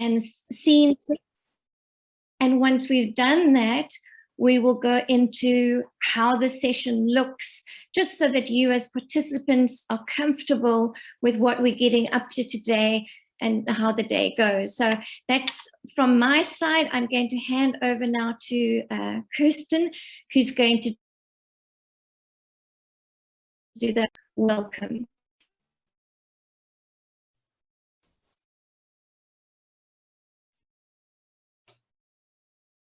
and seen. And once we've done that, we will go into how the session looks, just so that you as participants are comfortable with what we're getting up to today and how the day goes. So that's from my side. I'm going to hand over now to Kirsten, who's going to do the welcome.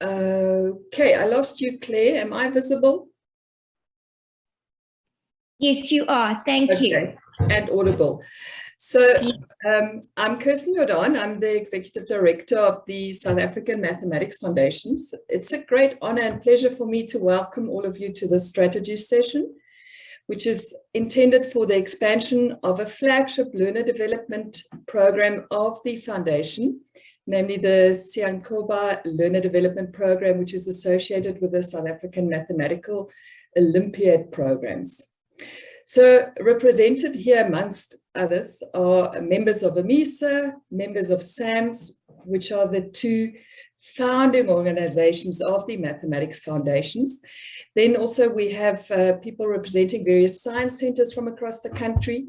Okay, I lost you, Claire. Am I visible? Yes, you are. Thank you. And audible. So I'm Kirsten Jordan. I'm the Executive Director of the South African Mathematics Foundations. It's a great honor and pleasure for me to welcome all of you to this strategy session, which is intended for the expansion of a flagship learner development program of the foundation, namely the Siyanqoba Learner Development Program, which is associated with the South African Mathematical Olympiad programs. So represented here amongst others are members of AMISA, members of SAMS, which are the two founding organizations of the Mathematics Foundations. Then also we have people representing various science centers from across the country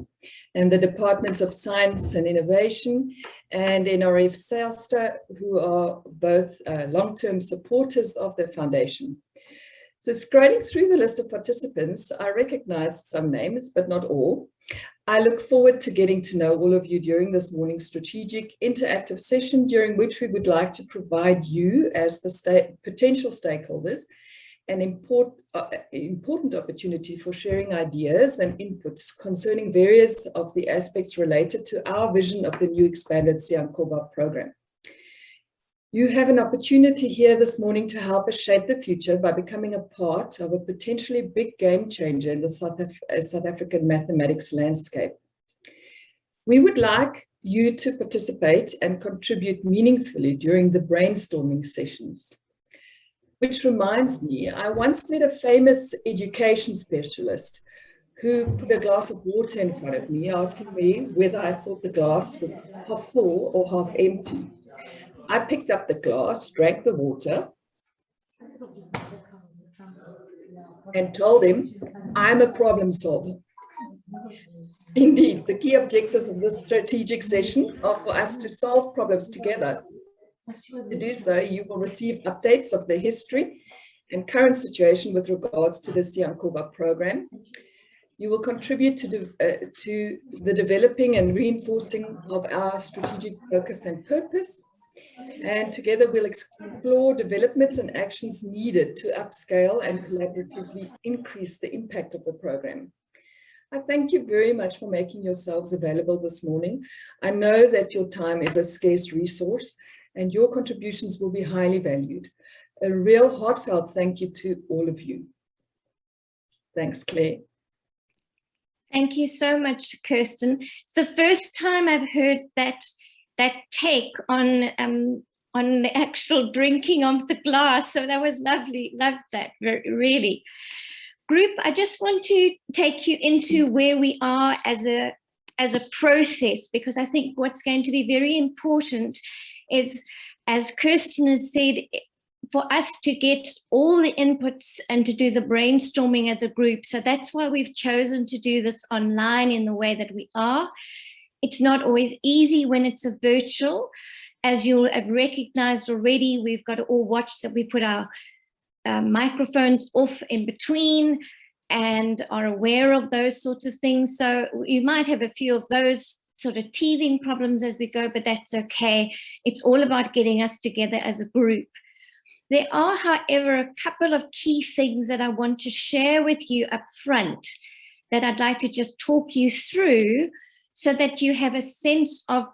and the Departments of Science and Innovation and NRF SALSTA, who are both long-term supporters of the foundation. So scrolling through the list of participants, I recognized some names, but not all. I look forward to getting to know all of you during this morning's strategic interactive session, during which we would like to provide you as the potential stakeholders an important opportunity for sharing ideas and inputs concerning various of the aspects related to our vision of the new expanded Siyanqoba program. You have an opportunity here this morning to help us shape the future by becoming a part of a potentially big game changer in the South African mathematics landscape. We would like you to participate and contribute meaningfully during the brainstorming sessions. Which reminds me, I once met a famous education specialist who put a glass of water in front of me, asking me whether I thought the glass was half full or half empty. I picked up the glass, drank the water, and told him, I'm a problem solver. Indeed, the key objectives of this strategic session are for us to solve problems together. To do so, you will receive updates of the history and current situation with regards to the Siyanqoba program. You will contribute to the developing and reinforcing of our strategic focus and purpose. And together we'll explore developments and actions needed to upscale and collaboratively increase the impact of the program. I thank you very much for making yourselves available this morning. I know that your time is a scarce resource and your contributions will be highly valued. A real heartfelt thank you to all of you. Thanks, Claire. Thank you so much, Kirsten. It's the first time I've heard that take on the actual drinking of the glass. So that was lovely. Loved that, really. Group, I just want to take you into where we are as a process, because I think what's going to be very important is, as Kirsten has said, for us to get all the inputs and to do the brainstorming as a group. So that's why we've chosen to do this online in the way that we are. It's not always easy when it's a virtual. As you'll have recognized already, we've got to all watch that we put our microphones off in between and are aware of those sorts of things. So you might have a few of those sort of teething problems as we go, but that's okay. It's all about getting us together as a group. There are, however, a couple of key things that I want to share with you up front that I'd like to just talk you through, so that you have a sense of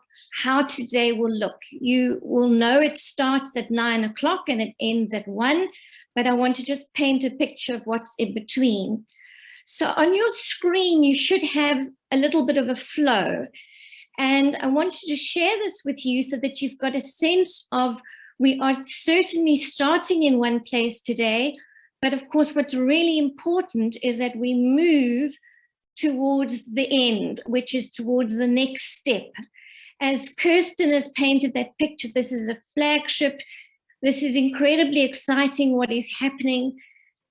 how today will look. You will know it starts at 9 o'clock and it ends at 1, but I want to just paint a picture of what's in between. So on your screen, you should have a little bit of a flow. And I want to share this with you so that you've got a sense of, we are certainly starting in one place today, but of course, what's really important is that we move towards the end, which is towards the next step. as Kirsten has painted that picture, this is a flagship. This is incredibly exciting what is happening.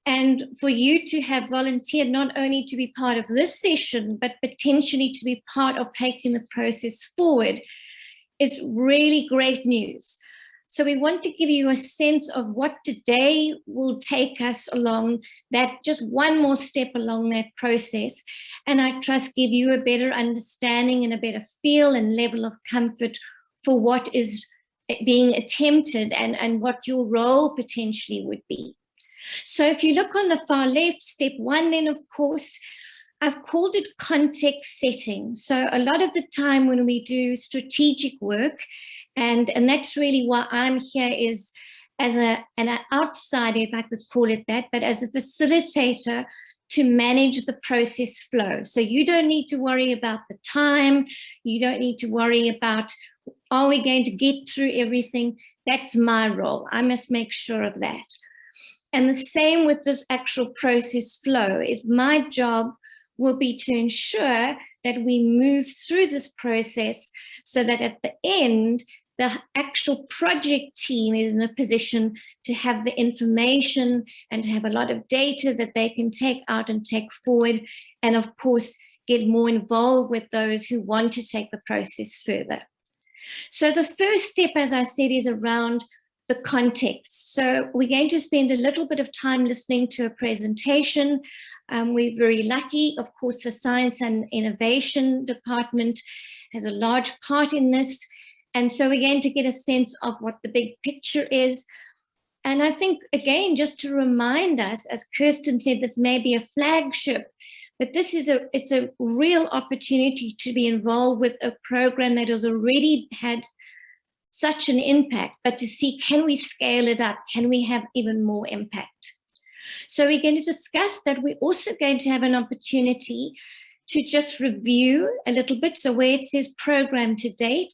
And for you to have volunteered not only to be part of this session, but potentially to be part of taking the process forward is really great news. So we want to give you a sense of what today will take us along that, just one more step along that process. And I trust give you a better understanding and a better feel and level of comfort for what is being attempted and what your role potentially would be. So if you look on the far left, step one, then of course, I've called it context setting. So a lot of the time when we do strategic work, and that's really why I'm here, is as an outsider, if I could call it that, but as a facilitator to manage the process flow. So you don't need to worry about the time. You don't need to worry about, are we going to get through everything? That's my role. I must make sure of that. And the same with this actual process flow. Is my job will be to ensure that we move through this process so that at the end, the actual project team is in a position to have the information and to have a lot of data that they can take out and take forward, and of course, get more involved with those who want to take the process further. So the first step, as I said, is around the context. So we're going to spend a little bit of time listening to a presentation. We're very lucky. Of course, the Science and Innovation Department has a large part in this. And so we're going to get a sense of what the big picture is. And I think, again, just to remind us, as Kirsten said, this may be a flagship, but it's a real opportunity to be involved with a program that has already had such an impact, but to see, can we scale it up? Can we have even more impact? So we're going to discuss that. We're also going to have an opportunity to just review a little bit. So where it says program to date,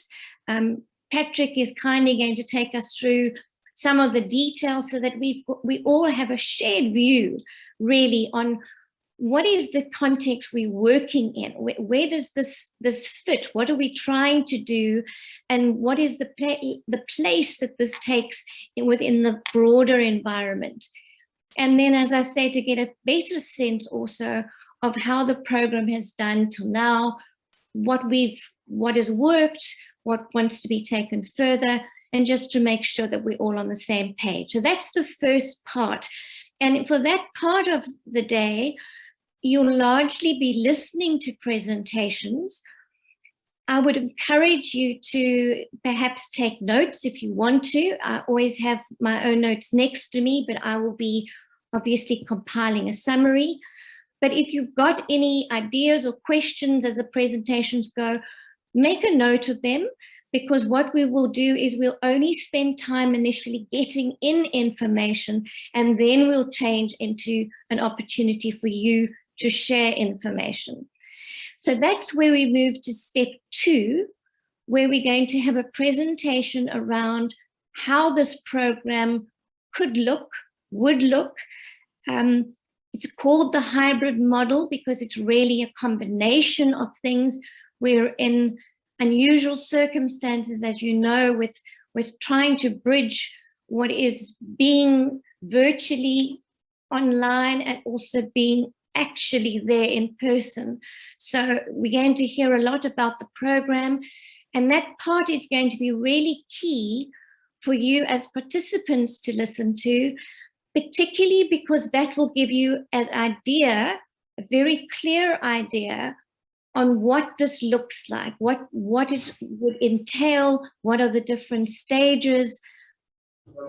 Patrick is kindly going to take us through some of the details so that we all have a shared view really on what is the context we're working in? Where does this fit? What are we trying to do? And what is the place that this takes within the broader environment? And then, as I say, to get a better sense also of how the program has done till now, what has worked, what wants to be taken further, and just to make sure that we're all on the same page. So that's the first part. And for that part of the day, you'll largely be listening to presentations. I would encourage you to perhaps take notes if you want to. I always have my own notes next to me, but I will be obviously compiling a summary. But if you've got any ideas or questions as the presentations go, make a note of them, because what we will do is we'll only spend time initially getting in information, and then we'll change into an opportunity for you to share information. So that's where we move to step 2, where we're going to have a presentation around how this program would look. It's called the hybrid model because it's really a combination of things. We're in unusual circumstances, as you know, with trying to bridge what is being virtually online and also being actually there in person. So we're going to hear a lot about the program, and that part is going to be really key for you as participants to listen to, particularly because that will give you an idea, a very clear idea on what this looks like, what it would entail, what are the different stages,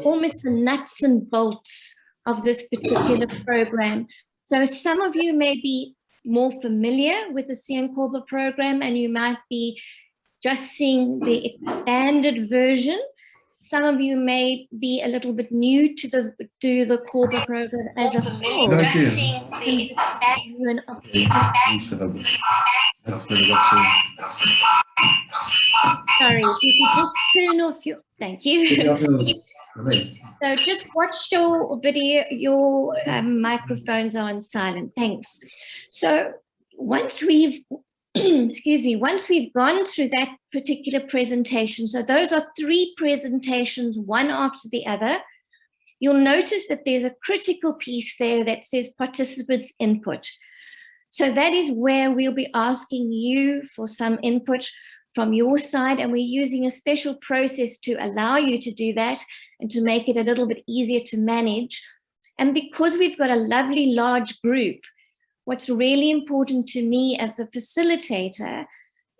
almost the nuts and bolts of this particular program. So some of you may be more familiar with the Siyanqoba program and you might be just seeing the expanded version. Some of you may be a little bit new to the Korba program as a whole. Sorry, if you could just turn off your, thank you. So just watch your video, your microphones are on silent, thanks. So once we've excuse me, once we've gone through that particular presentation, so those are 3 presentations, one after the other, you'll notice that there's a critical piece there that says participants' input. So that is where we'll be asking you for some input from your side, and we're using a special process to allow you to do that and to make it a little bit easier to manage. And because we've got a lovely large group, what's really important to me as a facilitator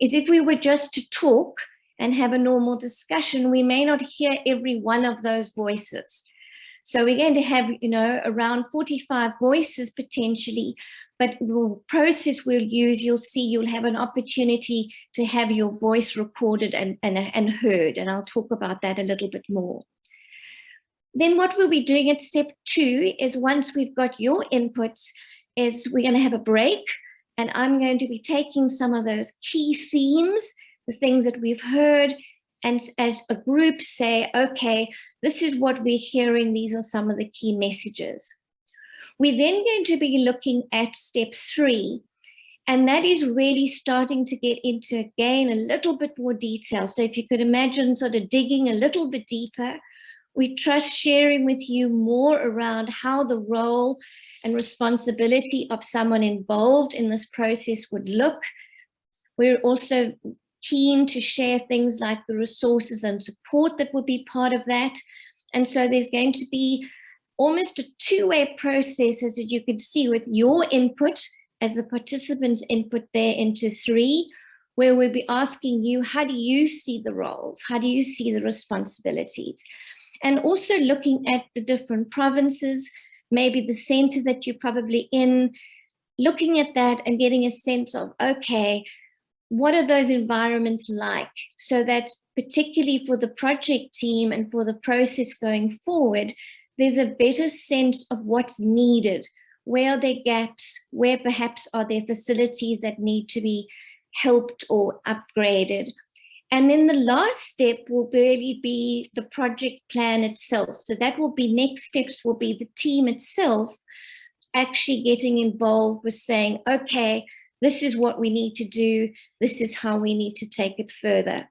is if we were just to talk and have a normal discussion, we may not hear every one of those voices. So we're going to have, around 45 voices potentially, but the process we'll use, you'll see you'll have an opportunity to have your voice recorded and heard, and I'll talk about that a little bit more. Then what we'll be doing at step 2 is once we've got your inputs, is we're going to have a break, and I'm going to be taking some of those key themes, the things that we've heard, and as a group say, okay, this is what we're hearing, these are some of the key messages. We're then going to be looking at step 3, and that is really starting to get into, again, a little bit more detail. So if you could imagine sort of digging a little bit deeper, we trust sharing with you more around how the role and responsibility of someone involved in this process would look. We're also keen to share things like the resources and support that would be part of that. And so there's going to be almost a 2-way process, as you can see, with your input as the participants' input there into 3, where we'll be asking you, how do you see the roles? How do you see the responsibilities? And also looking at the different provinces, maybe the center that you're probably in, looking at that and getting a sense of, okay, what are those environments like? So that particularly for the project team and for the process going forward, there's a better sense of what's needed. Where are there gaps? Where perhaps are there facilities that need to be helped or upgraded? And then the last step will really be the project plan itself. So that will be, next steps will be the team itself actually getting involved with saying, okay, this is what we need to do. This is how we need to take it further.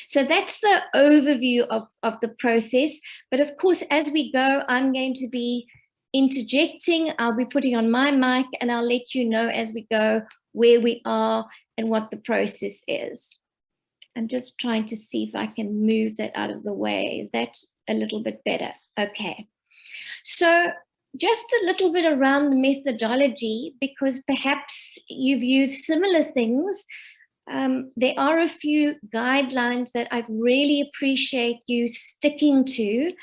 So that's the overview of the process. But of course, as we go, I'm going to be interjecting. I'll be putting on my mic and I'll let you know as we go where we are and what the process is. I'm just trying to see if I can move that out of the way. Is that a little bit better? Okay. So just a little bit around the methodology, because perhaps you've used similar things. There are a few guidelines that I'd really appreciate you sticking to,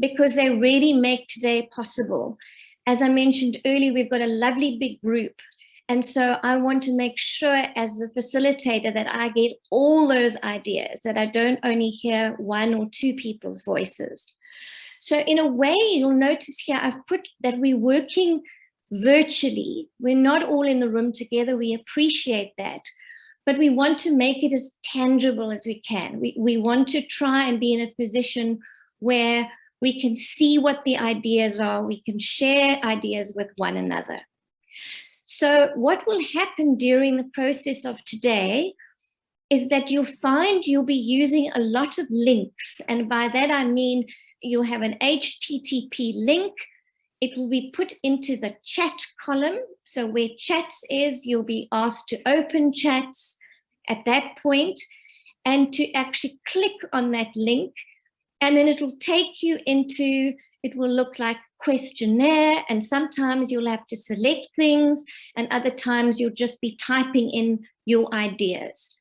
because they really make today possible. As I mentioned earlier, we've got a lovely big group. And so I want to make sure as the facilitator that I get all those ideas, that I don't only hear 1 or 2 people's voices. So in a way, you'll notice here, I've put that we're working virtually. We're not all in the room together. We appreciate that. But we want to make it as tangible as we can. We want to try and be in a position where we can see what the ideas are. We can share ideas with one another. So what will happen during the process of today is that you'll find you'll be using a lot of links. And by that, I mean, you'll have an HTTP link. It will be put into the chat column. So where chats is, you'll be asked to open chats at that point and to actually click on that link. And then it will take you into, it will look like questionnaire, and sometimes you'll have to select things, and other times you'll just be typing in your ideas.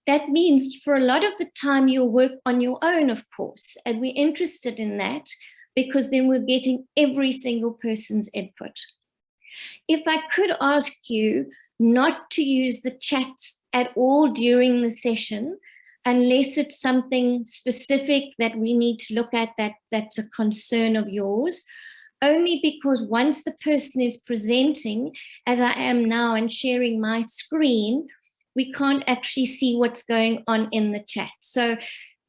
That means for a lot of the time you'll work on your own, of course, and we're interested in that because then we're getting every single person's input. If I could ask you not to use the chats at all during the session, unless it's something specific that we need to look at that's a concern of yours, only because once the person is presenting, as I am now and sharing my screen, we can't actually see what's going on in the chat. So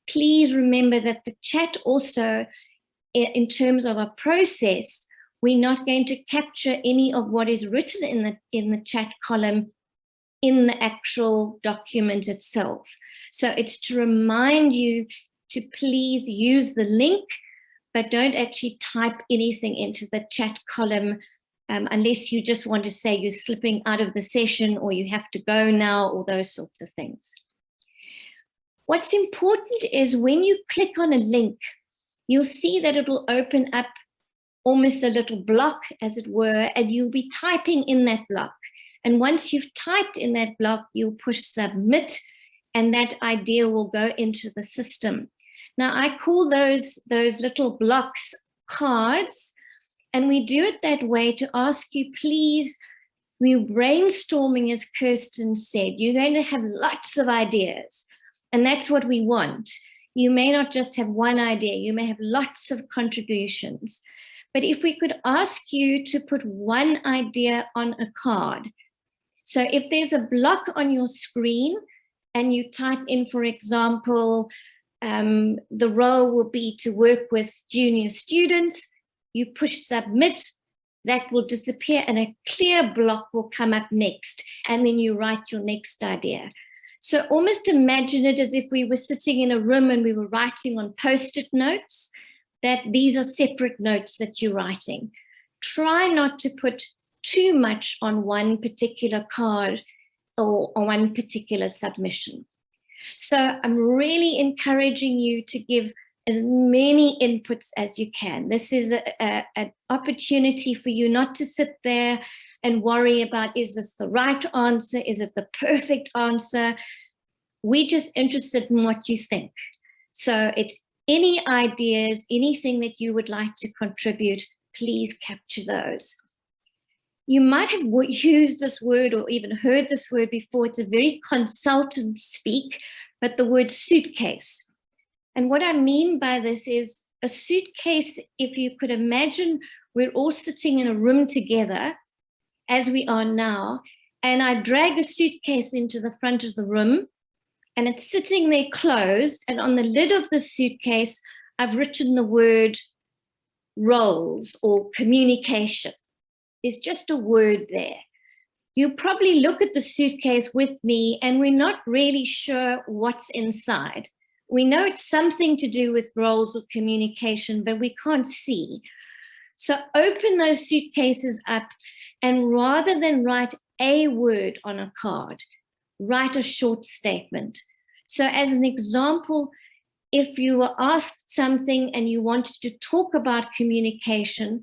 please remember that the chat also, in terms of a process, we're not going to capture any of what is written in the chat column in the actual document itself. So it's to remind you to please use the link, but don't actually type anything into the chat column unless you just want to say you're slipping out of the session or you have to go now, or those sorts of things. What's important is when you click on a link, you'll see that it will open up almost a little block, as it were, and you'll be typing in that block. And once you've typed in that block, you'll push submit, and that idea will go into the system. Now, I call those little blocks cards, and we do it that way to ask you, please, we're brainstorming, as Kirsten said. You're going to have lots of ideas, and that's what we want. You may not just have one idea, you may have lots of contributions. But if we could ask you to put one idea on a card. So if there's a block on your screen and you type in, for example, the role will be to work with junior students, you push submit, that will disappear and a clear block will come up next, and then you write your next idea. So almost imagine it as if we were sitting in a room and we were writing on Post-it notes, that these are separate notes that you're writing. Try not to put too much on one particular card or on one particular submission. So I'm really encouraging you to give as many inputs as you can. This is an opportunity for you not to sit there and worry about, is this the right answer? Is it the perfect answer? We're just interested in what you think. So it's any ideas, anything that you would like to contribute, please capture those. You might have used this word or even heard this word before. It's a very consultant speak, but the word suitcase. And what I mean by this is a suitcase, if you could imagine, we're all sitting in a room together as we are now, and I drag a suitcase into the front of the room, and it's sitting there closed, and on the lid of the suitcase, I've written the word roles or communication. There's just a word there. You probably look at the suitcase with me and we're not really sure what's inside. We know it's something to do with roles or communication, but we can't see. So open those suitcases up, and rather than write a word on a card, write a short statement. So as an example, if you were asked something and you wanted to talk about communication,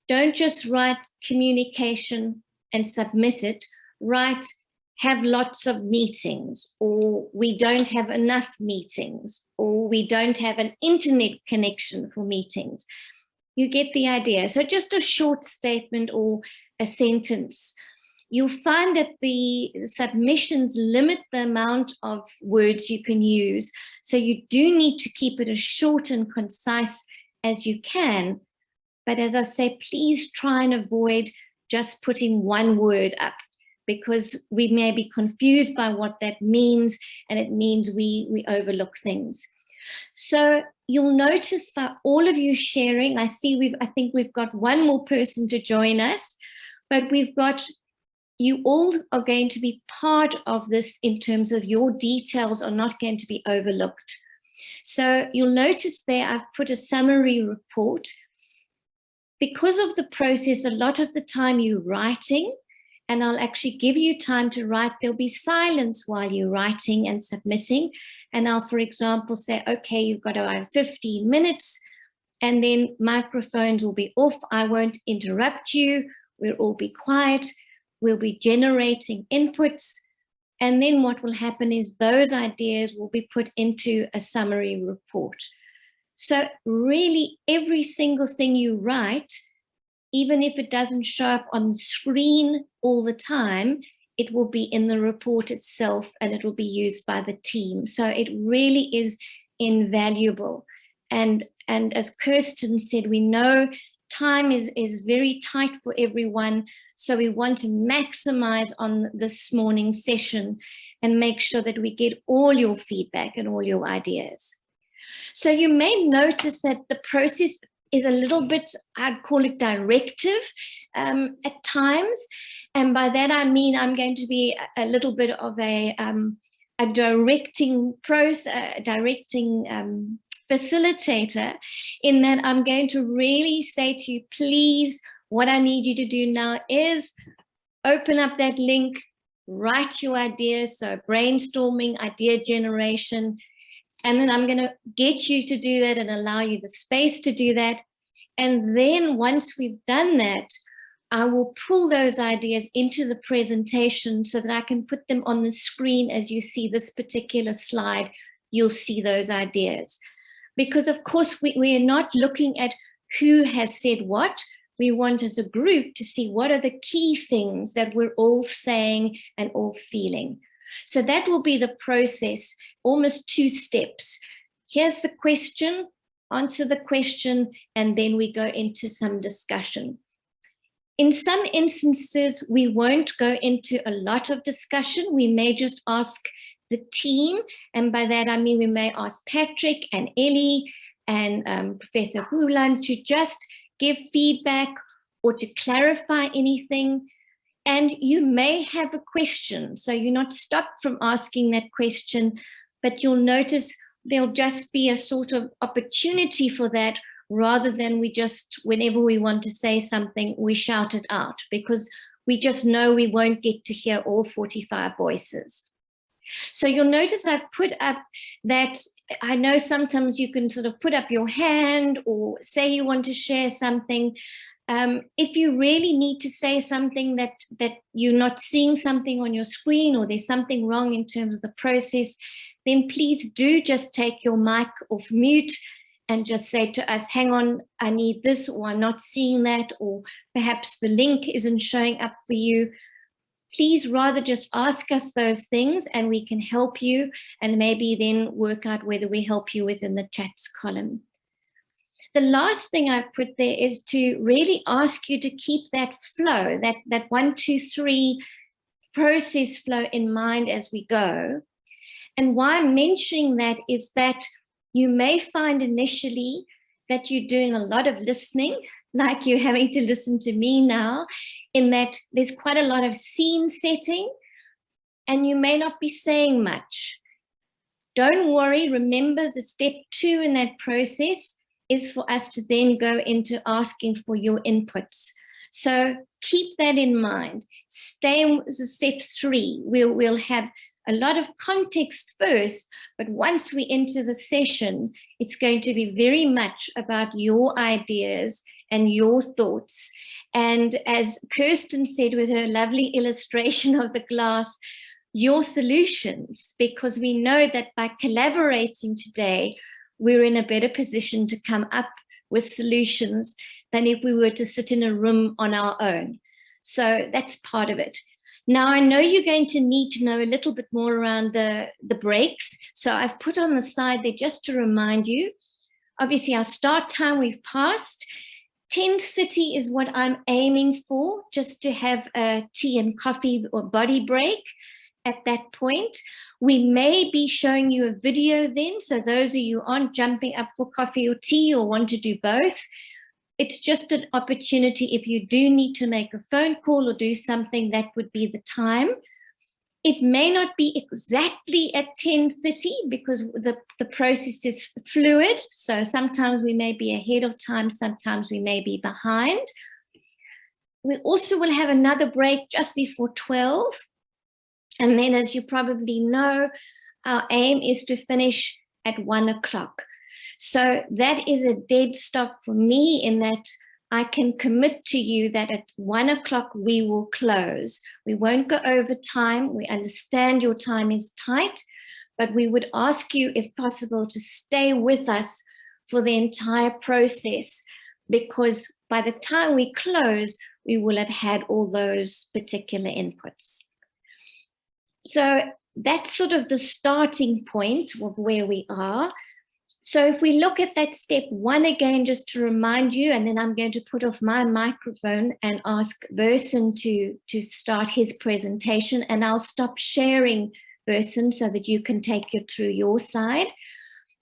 don't just write communication and submit it. Write, have lots of meetings, or we don't have enough meetings, or we don't have an internet connection for meetings. You get the idea. So just a short statement or a sentence. You'll find that the submissions limit the amount of words you can use. So you do need to keep it as short and concise as you can. But as I say, please try and avoid just putting one word up, because we may be confused by what that means, and it means we overlook things. So you'll notice by all of you sharing, I think we've got one more person to join us, but you all are going to be part of this in terms of your details are not going to be overlooked. So you'll notice there I've put a summary report. Because of the process, a lot of the time you're writing, and I'll actually give you time to write. There'll be silence while you're writing and submitting. And I'll, for example, say, okay, you've got around 15 minutes, and then microphones will be off. I won't interrupt you. We'll all be quiet. We'll be generating inputs. And then what will happen is those ideas will be put into a summary report. So really every single thing you write, even if it doesn't show up on the screen all the time, it will be in the report itself and it will be used by the team. So it really is invaluable. And as Kirsten said, we know time is very tight for everyone. So we want to maximize on this morning's session and make sure that we get all your feedback and all your ideas. So you may notice that the process is a little bit, I'd call it directive at times. And by that, I mean, I'm going to be a little bit of a directing facilitator, in that I'm going to really say to you, please, what I need you to do now is open up that link, write your ideas, so brainstorming, idea generation, and then I'm going to get you to do that and allow you the space to do that. And then once we've done that, I will pull those ideas into the presentation so that I can put them on the screen. As you see this particular slide, you'll see those ideas. Because of course, we are not looking at who has said what. We want as a group to see what are the key things that we're all saying and all feeling. So that will be the process, almost 2 steps. Here's the question, answer the question, and then we go into some discussion. In some instances, we won't go into a lot of discussion. We may just ask the team, and by that I mean we may ask Patrick and Ellie and Professor Hulan to just give feedback or to clarify anything. And you may have a question, so you're not stopped from asking that question, but you'll notice there'll just be a sort of opportunity for that, rather than we just, whenever we want to say something, we shout it out, because we just know we won't get to hear all 45 voices. So you'll notice I've put up that, I know sometimes you can sort of put up your hand or say you want to share something. If you really need to say something that you're not seeing something on your screen, or there's something wrong in terms of the process, then please do just take your mic off mute and just say to us, hang on, I need this, or I'm not seeing that, or perhaps the link isn't showing up for you. Please rather just ask us those things and we can help you, and maybe then work out whether we help you within the chats column. The last thing I've put there is to really ask you to keep that flow, that 1, 2, 3 process flow in mind as we go. And why I'm mentioning that is that you may find initially that you're doing a lot of listening, like you're having to listen to me now, in that there's quite a lot of scene setting, and you may not be saying much. Don't worry, remember the step 2 in that process is for us to then go into asking for your inputs. So keep that in mind. Stay in step 3. We'll have a lot of context first, but once we enter the session, it's going to be very much about your ideas and your thoughts. And as Kirsten said with her lovely illustration of the glass, your solutions, because we know that by collaborating today, we're in a better position to come up with solutions than if we were to sit in a room on our own. So that's part of it. Now, I know you're going to need to know a little bit more around the breaks. So I've put on the side there just to remind you. Obviously, our start time we've passed. 10:30 is what I'm aiming for, just to have a tea and coffee or body break at that point. We may be showing you a video then. So those of you who aren't jumping up for coffee or tea or want to do both, it's just an opportunity. If you do need to make a phone call or do something, that would be the time. It may not be exactly at 10:30 because the process is fluid. So sometimes we may be ahead of time, sometimes we may be behind. We also will have another break just before 12. And then, as you probably know, our aim is to finish at 1 o'clock. So that is a dead stop for me, in that I can commit to you that at 1 o'clock we will close. We won't go over time. We understand your time is tight, but we would ask you, if possible, to stay with us for the entire process, because by the time we close, we will have had all those particular inputs. So that's sort of the starting point of where we are. So if we look at that step 1 again, just to remind you, and then I'm going to put off my microphone and ask Bersen to start his presentation, and I'll stop sharing, Bersen, so that you can take it through your side.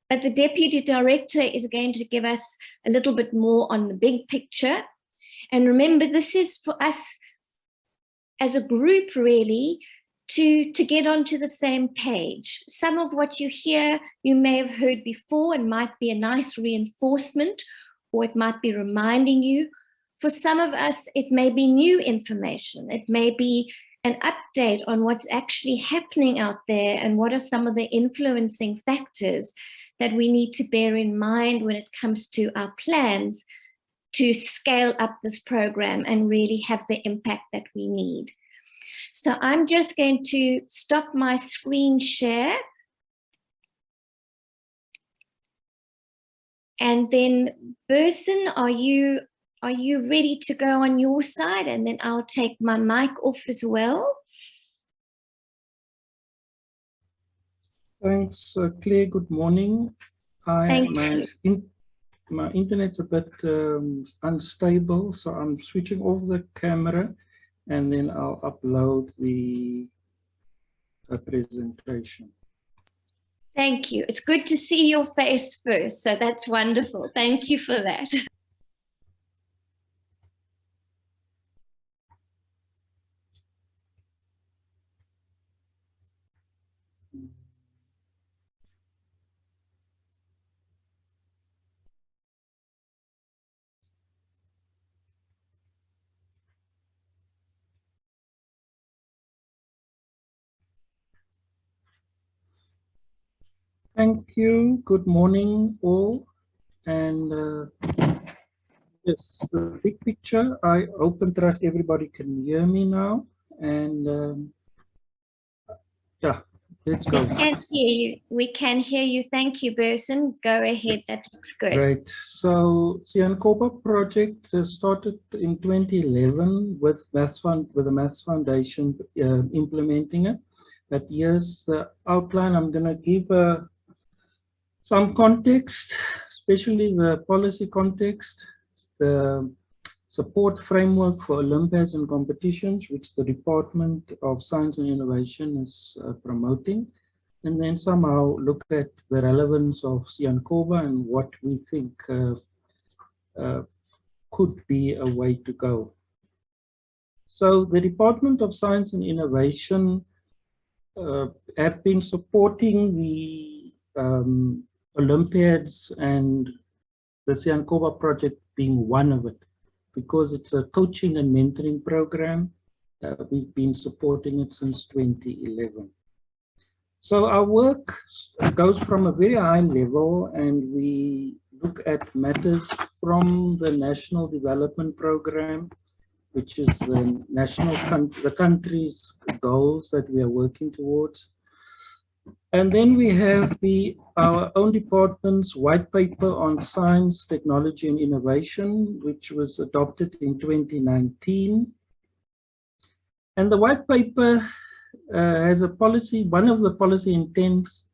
but the Deputy Director is going to give us a little bit more on the big picture. And remember, this is for us as a group, really, to get onto the same page. Some of what you hear, you may have heard before and might be a nice reinforcement, or it might be reminding you. For some of us, it may be new information. It may be an update on what's actually happening out there and what are some of the influencing factors that we need to bear in mind when it comes to our plans to scale up this program and really have the impact that we need. So I'm just going to stop my screen share. And then Burson, are you ready to go on your side? And then I'll take my mic off as well. Thanks, Claire. Good morning. Thank you. My internet's a bit unstable, so I'm switching off the camera and then I'll upload the presentation. Thank you. It's good to see your face first, so that's wonderful. Thank you for that. Thank you. Good morning, all. And yes, the big picture. I hope and trust everybody can hear me now. And yeah, let's go. We can hear you. We can hear you. Thank you, Burson. Go ahead. That looks good. Great. So Siyanqoba project started in 2011 with the Maths Foundation implementing it. But here's the outline. I'm going to give some context, especially the policy context, the support framework for Olympiads and competitions, which the Department of Science and Innovation is promoting, and then somehow look at the relevance of Siyanqoba and what we think could be a way to go. So the Department of Science and Innovation have been supporting the Olympiads and the Siyanqoba project being one of it, because it's a coaching and mentoring program. We've been supporting it since 2011. So our work goes from a very high level, and we look at matters from the National Development Program, which is the country's goals that we are working towards. And then we have our own department's white paper on science, technology, and innovation, which was adopted in 2019. And the white paper has a policy. One of the policy intents,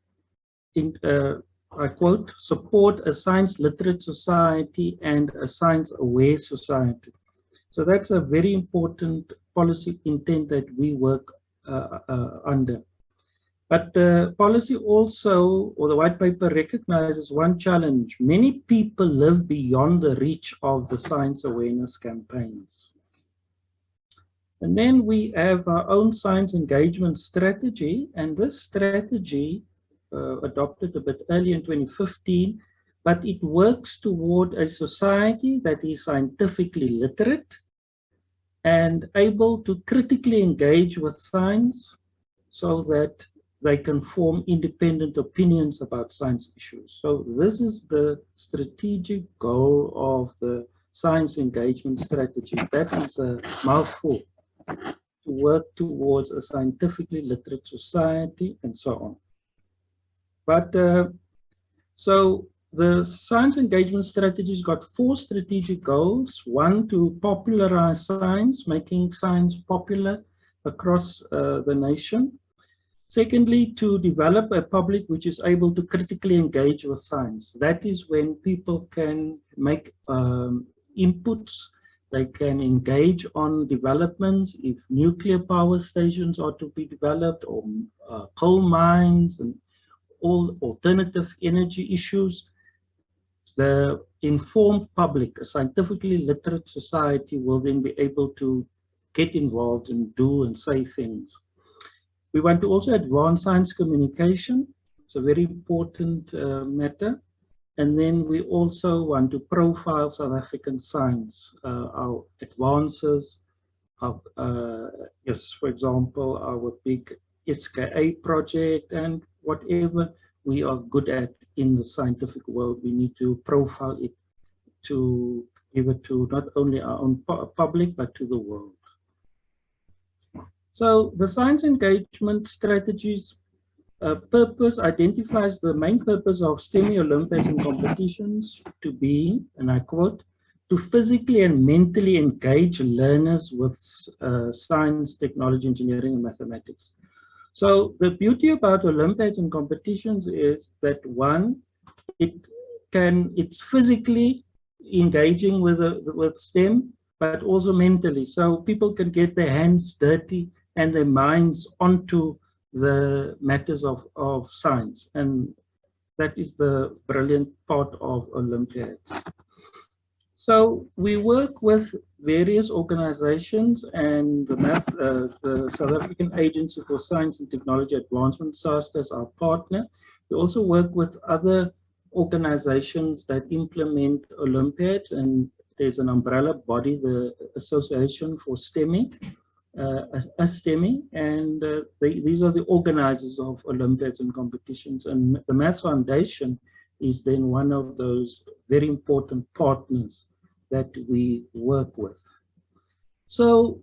I quote, support a science literate society and a science aware society. So that's a very important policy intent that we work under. But the policy also, or the white paper, recognizes one challenge. Many people live beyond the reach of the science awareness campaigns. And then we have our own science engagement strategy, and this strategy adopted a bit early in 2015, but it works toward a society that is scientifically literate and able to critically engage with science so that they can form independent opinions about science issues. So this is the strategic goal of the science engagement strategy. That is a mouthful. To work towards a scientifically literate society and so on. But so the science engagement strategy's got 4 strategic goals. 1, to popularize science, making science popular across the nation. Secondly, to develop a public which is able to critically engage with science. That is when people can make inputs. They can engage on developments if nuclear power stations are to be developed, or coal mines, and all alternative energy issues. The informed public, a scientifically literate society, will then be able to get involved and do and say things. We want to also advance science communication. It's a very important matter. And then we also want to profile South African science, our advances, yes, for example, our big SKA project and whatever we are good at in the scientific world, we need to profile it to give it to not only our own public, but to the world. So the science engagement strategies purpose identifies the main purpose of STEMI Olympiads and competitions to be, and I quote, to physically and mentally engage learners with science, technology, engineering, and mathematics. So the beauty about Olympiads and competitions is that one, it's physically engaging with STEM, but also mentally. So people can get their hands dirty and their minds onto the matters of science. And that is the brilliant part of Olympiads. So we work with various organizations, and the South African Agency for Science and Technology Advancement, SAST, as our partner. We also work with other organizations that implement Olympiads, and there's an umbrella body, the Association for STEMI, STEMI, and these are the organizers of Olympiads and competitions. And the Maths Foundation is then one of those very important partners that we work with. So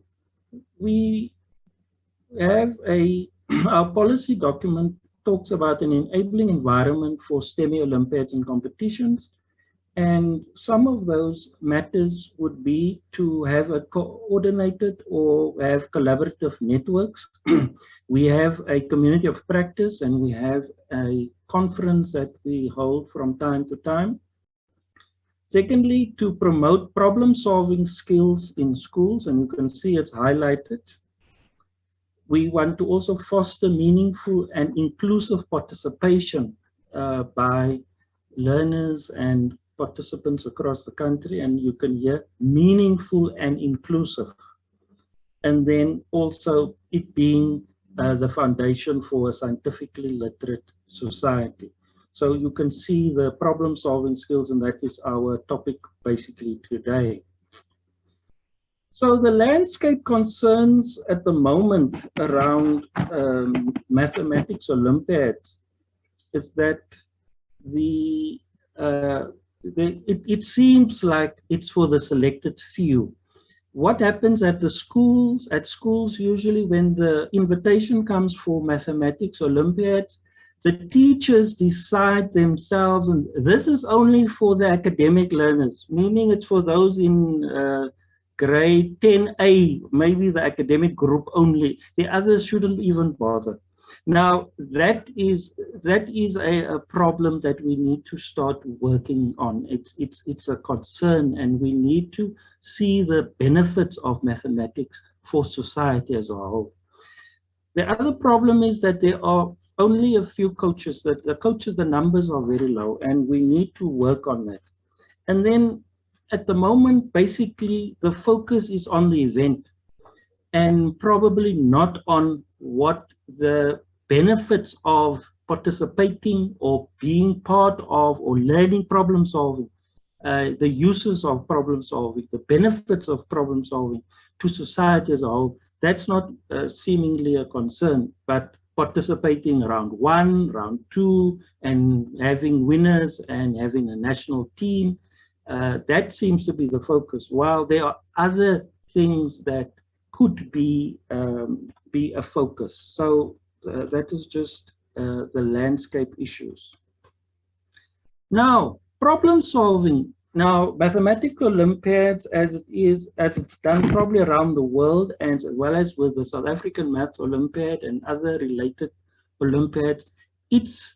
we have our policy document talks about an enabling environment for STEMI Olympiads and competitions. And some of those matters would be to have a coordinated or have collaborative networks. We have a community of practice, and we have a conference that we hold from time to time. Secondly, to promote problem-solving skills in schools, and you can see it's highlighted. We want to also foster meaningful and inclusive participation by learners and participants across the country, and you can hear meaningful and inclusive. And then also it being the foundation for a scientifically literate society. So you can see the problem-solving skills, and that is our topic basically today. So the landscape concerns at the moment around mathematics Olympiads is that it seems like it's for the selected few. What happens at the schools? At schools, usually when the invitation comes for mathematics Olympiads, the teachers decide themselves, and this is only for the academic learners, meaning it's for those in grade 10A, maybe the academic group only. The others shouldn't even bother. Now, that is a problem that we need to start working on. It's a concern, and we need to see the benefits of mathematics for society as a whole. The other problem is that there are only a few coaches. The numbers are very low, and we need to work on that. And then at the moment, basically, the focus is on the event and probably not on what the benefits of participating or being part of or learning problem solving, the uses of problem solving, the benefits of problem solving to society as a whole. That's not seemingly a concern, but participating round 1, round 2, and having winners and having a national team, that seems to be the focus. While there are other things that could be a focus. So that is just the landscape issues. Now, problem solving. Now, mathematical Olympiads, as it's done probably around the world, as well as with the South African Maths Olympiad and other related Olympiads, it's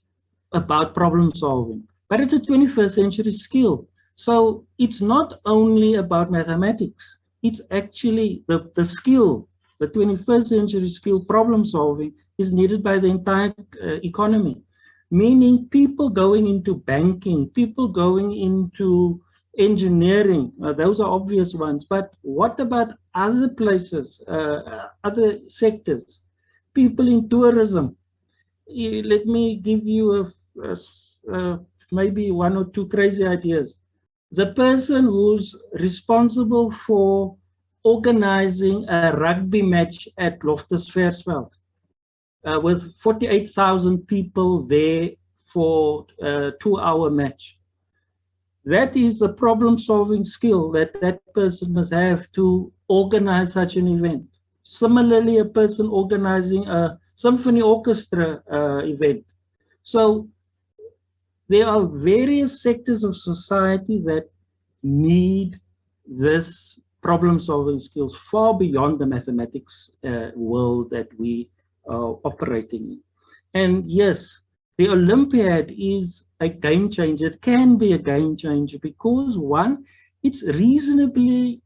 about problem solving, but it's a 21st century skill. So it's not only about mathematics, it's actually the skill, the 21st century skill, problem solving, is needed by the entire economy. meaning people going into banking, people going into engineering. Those are obvious ones, but what about other places, other sectors, people in tourism? Let me give you maybe one or two crazy ideas. The person who's responsible for organizing a rugby match at Loftus Versfeld, with 48,000 people there for a 2-hour match. That is a problem-solving skill that that person must have to organize such an event. Similarly, a person organizing a symphony orchestra event. So there are various sectors of society that need this problem-solving skills far beyond the mathematics world that we are operating in. And yes, the Olympiad is a game changer. It can be a game changer because, one, it's reasonably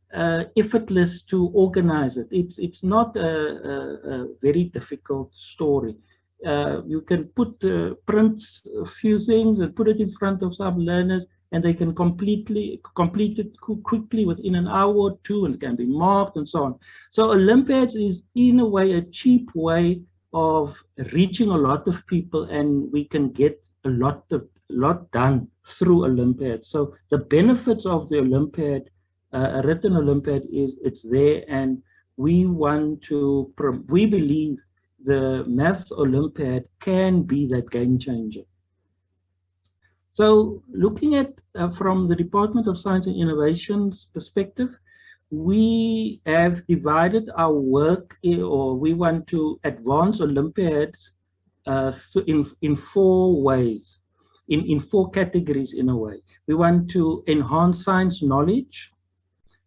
effortless to organize it. It's not a very difficult story. You can print a few things and put it in front of some learners, and they can complete it quickly within an hour or two, and it can be marked and so on. So Olympiads is in a way a cheap way of reaching a lot of people, and we can get a lot done through Olympiad. So the benefits of the Olympiad, a written Olympiad, is it's there, and we believe the Maths Olympiad can be that game changer. So looking at from the Department of Science and Innovation's perspective, we have divided our work, or we want to advance Olympiads in 4 ways, in 4 categories in a way. We want to enhance science knowledge.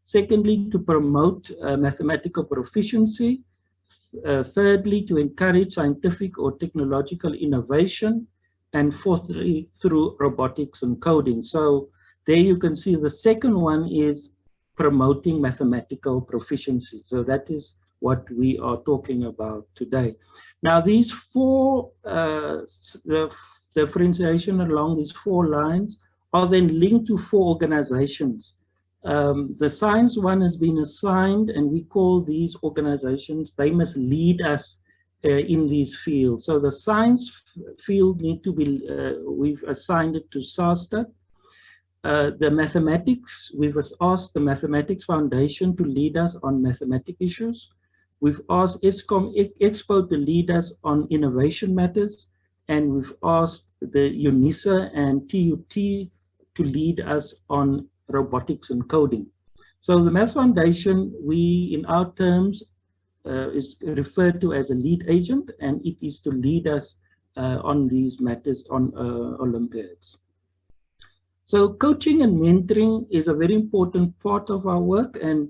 Secondly, to promote mathematical proficiency. Thirdly, to encourage scientific or technological innovation. And fourthly, through robotics and coding. So there you can see the second one is promoting mathematical proficiency. So that is what we are talking about today. Now, these 4, the differentiation along these 4 lines are then linked to 4 organizations. The science one has been assigned, and we call these organizations, they must lead us in these fields. So the science field need to be, we've assigned it to SASTA. The mathematics, we've asked the Mathematics Foundation to lead us on mathematic issues. We've asked ESCOM Expo to lead us on innovation matters, and we've asked the UNISA and TUT to lead us on robotics and coding. So the Maths Foundation, we, in our terms, is referred to as a lead agent, and it is to lead us on these matters on Olympiads. So coaching and mentoring is a very important part of our work, and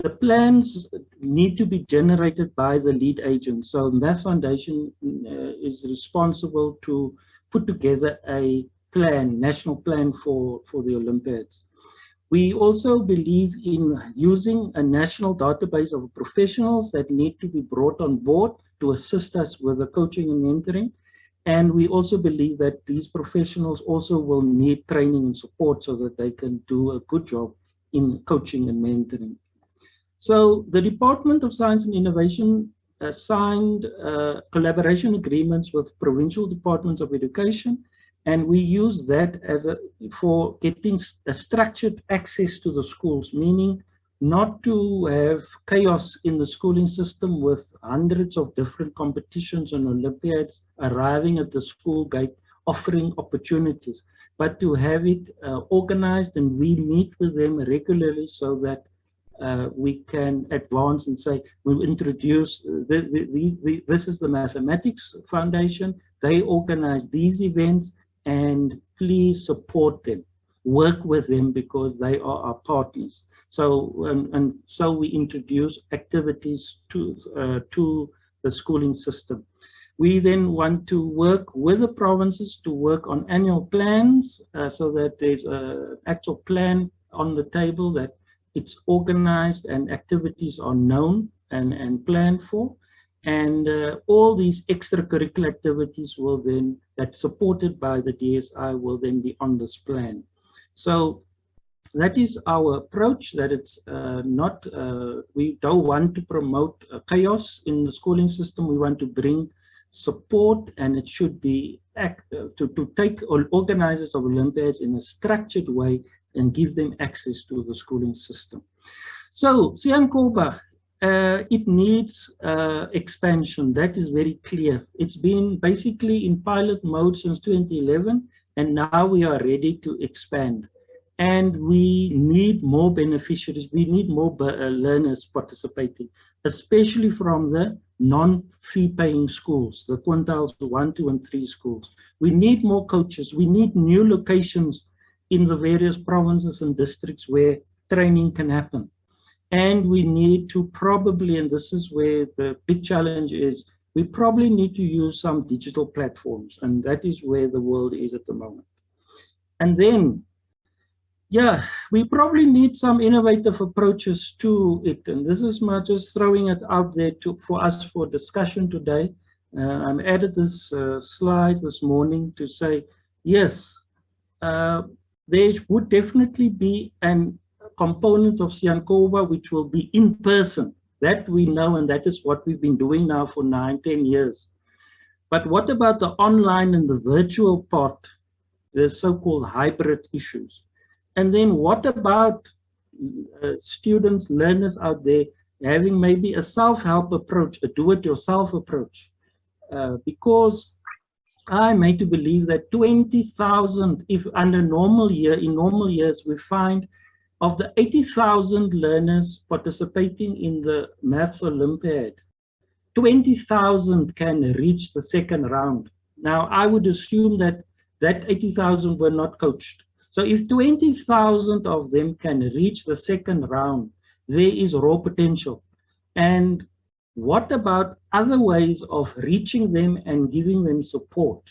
the plans need to be generated by the lead agent. So the Maths Foundation is responsible to put together a plan, national plan for the Olympiads. We also believe in using a national database of professionals that need to be brought on board to assist us with the coaching and mentoring. And we also believe that these professionals also will need training and support so that they can do a good job in coaching and mentoring. So the Department of Science and Innovation signed collaboration agreements with provincial departments of education, and we use that as for getting a structured access to the schools, meaning not to have chaos in the schooling system with hundreds of different competitions and Olympiads arriving at the school gate offering opportunities, but to have it organized, and we meet with them regularly so that we can advance and say, we'll introduce, this is the Mathematics Foundation, they organize these events, and please support them, work with them because they are our partners. So, and so we introduce activities to the schooling system. We then want to work with the provinces to work on annual plans so that there's an actual plan on the table, that it's organized and activities are known and planned for. And all these extracurricular activities will then, that's supported by the DSI, will then be on this plan. So that is our approach, that it's not, we don't want to promote chaos in the schooling system. We want to bring support, and it should be to take all organizers of Olympiads in a structured way and give them access to the schooling system. So Siyanqoba, it needs expansion. That is very clear. It's been basically in pilot mode since 2011, and now we are ready to expand. And we need more beneficiaries. We need more learners participating, especially from the non-fee paying schools, the quintiles 1, 2, and 3 schools. We need more coaches. We need new locations in the various provinces and districts where training can happen. And we need to probably, and this is where the big challenge is, we probably need to use some digital platforms, and that is where the world is at the moment. And then, yeah, we probably need some innovative approaches to it. And this is my just throwing it out there for us for discussion today. I added this slide this morning to say, yes, there would definitely be a component of Siyanqoba which will be in person. That we know, and that is what we've been doing now for 9-10 years. But what about the online and the virtual part, the so-called hybrid issues? And then what about students, learners out there having maybe a self-help approach, a do-it-yourself approach? Because I'm made to believe that 20,000, if under normal year, in normal years, we find of the 80,000 learners participating in the Maths Olympiad, 20,000 can reach the second round. Now, I would assume that 80,000 were not coached. So if 20,000 of them can reach the second round, there is raw potential. And what about other ways of reaching them and giving them support?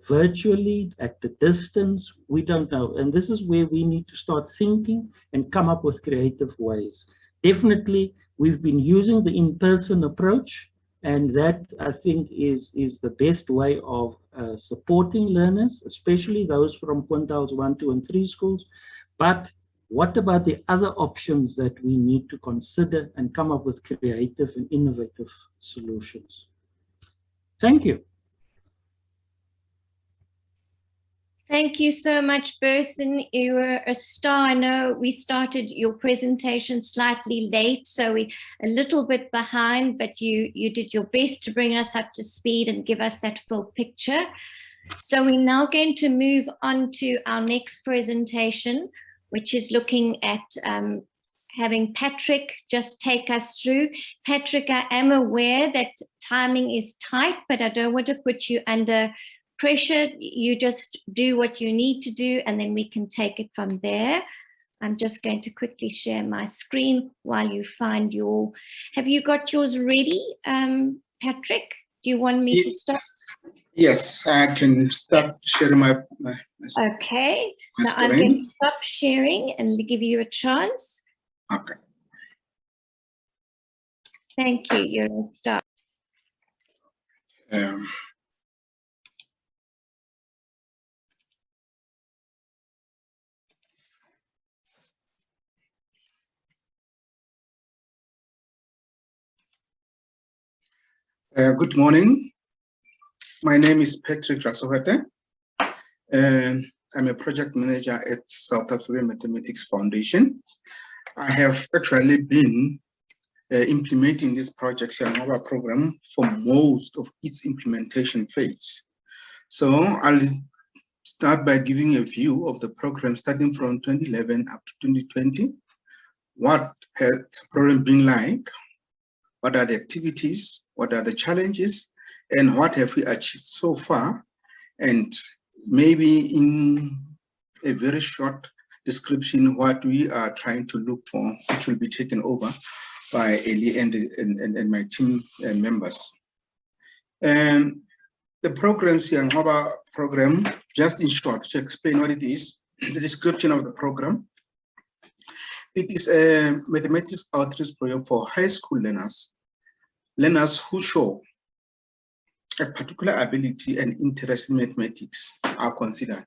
Virtually, at the distance, we don't know. And this is where we need to start thinking and come up with creative ways. Definitely, we've been using the in-person approach, and that, I think, is the best way of supporting learners, especially those from quintiles 1, 2, and 3 schools. But what about the other options that we need to consider and come up with creative and innovative solutions? Thank you. Thank you so much, Burson. You were a star. I know we started your presentation slightly late, so we're a little bit behind, but you did your best to bring us up to speed and give us that full picture. So we're now going to move on to our next presentation, which is looking at having Patrick just take us through. Patrick, I am aware that timing is tight, but I don't want to put you under pressure. You just do what you need to do, and then we can take it from there. I'm just going to quickly share my screen while you find your, have you got yours ready, Patrick? Do you want me to start? Yes, I can start sharing my okay, my so I'm going to stop sharing and give you a chance. Okay. Thank you, you're a star. Good morning. My name is Patrick Rasohete, and I'm a project manager at South African Mathematics Foundation. I have actually been implementing this project, Siyanqoba program, for most of its implementation phase. So I'll start by giving a view of the program starting from 2011 up to 2020. What has the program been like? What are the activities? What are the challenges? And what have we achieved so far? And maybe in a very short description, what we are trying to look for, which will be taken over by Eli and my team members. And the program, Siyanqoba program, just in short, to explain what it is, the description of the program. It is a mathematics outreach program for high school learners learners who show a particular ability and interest in mathematics are considered.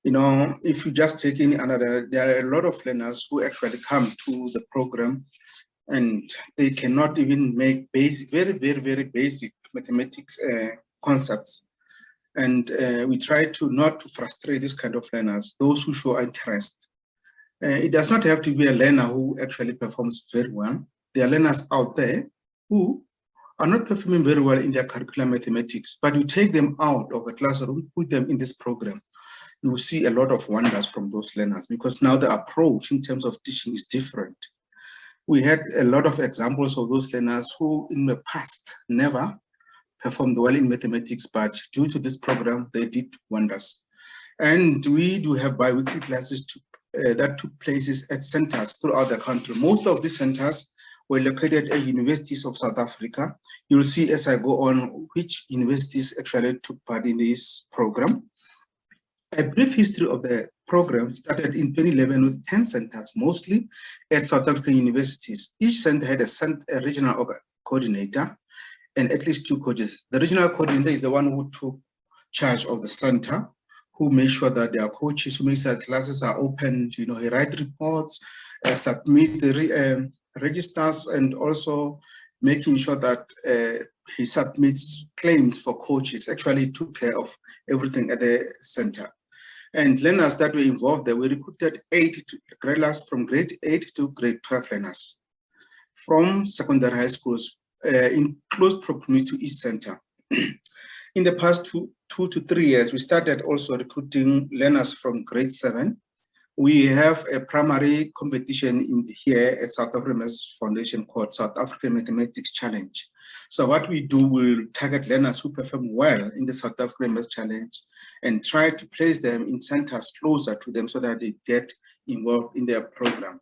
You know, if you just take any another, there are a lot of learners who actually come to the program and they cannot even make basic, very basic mathematics concepts. And we try to not to frustrate this kind of learners, those who show interest. It does not have to be a learner who actually performs very well. There are learners out there who are not performing very well in their curriculum mathematics, but you take them out of a classroom, put them in this program, you will see a lot of wonders from those learners, because now the approach in terms of teaching is different. We had a lot of examples of those learners who in the past never performed well in mathematics, but due to this program, they did wonders. And we do have bi-weekly classes that took places at centers throughout the country. Most of these centers were located at universities of South Africa. You'll see as I go on which universities actually took part in this program. A brief history of the program started in 2011 with 10 centers, mostly at South African universities. Each center had a regional coordinator and at least 2 coaches. The regional coordinator is the one who took charge of the center, who made sure that there are coaches, who makes sure classes are open, you know, he write reports, submit the registers, and also making sure that he submits claims for coaches. Actually took care of everything at the center. And learners that were involved there, we recruited 8 graders from grade 8 to grade 12 learners from secondary high schools in close proximity to each center. In the past 2 to 3 years, we started also recruiting learners from grade 7. We have a primary competition here at South African Mathematics Foundation called South African Mathematics Challenge. So what we do, we'll target learners who perform well in the South African Mathematics Challenge and try to place them in centers closer to them so that they get involved in their program.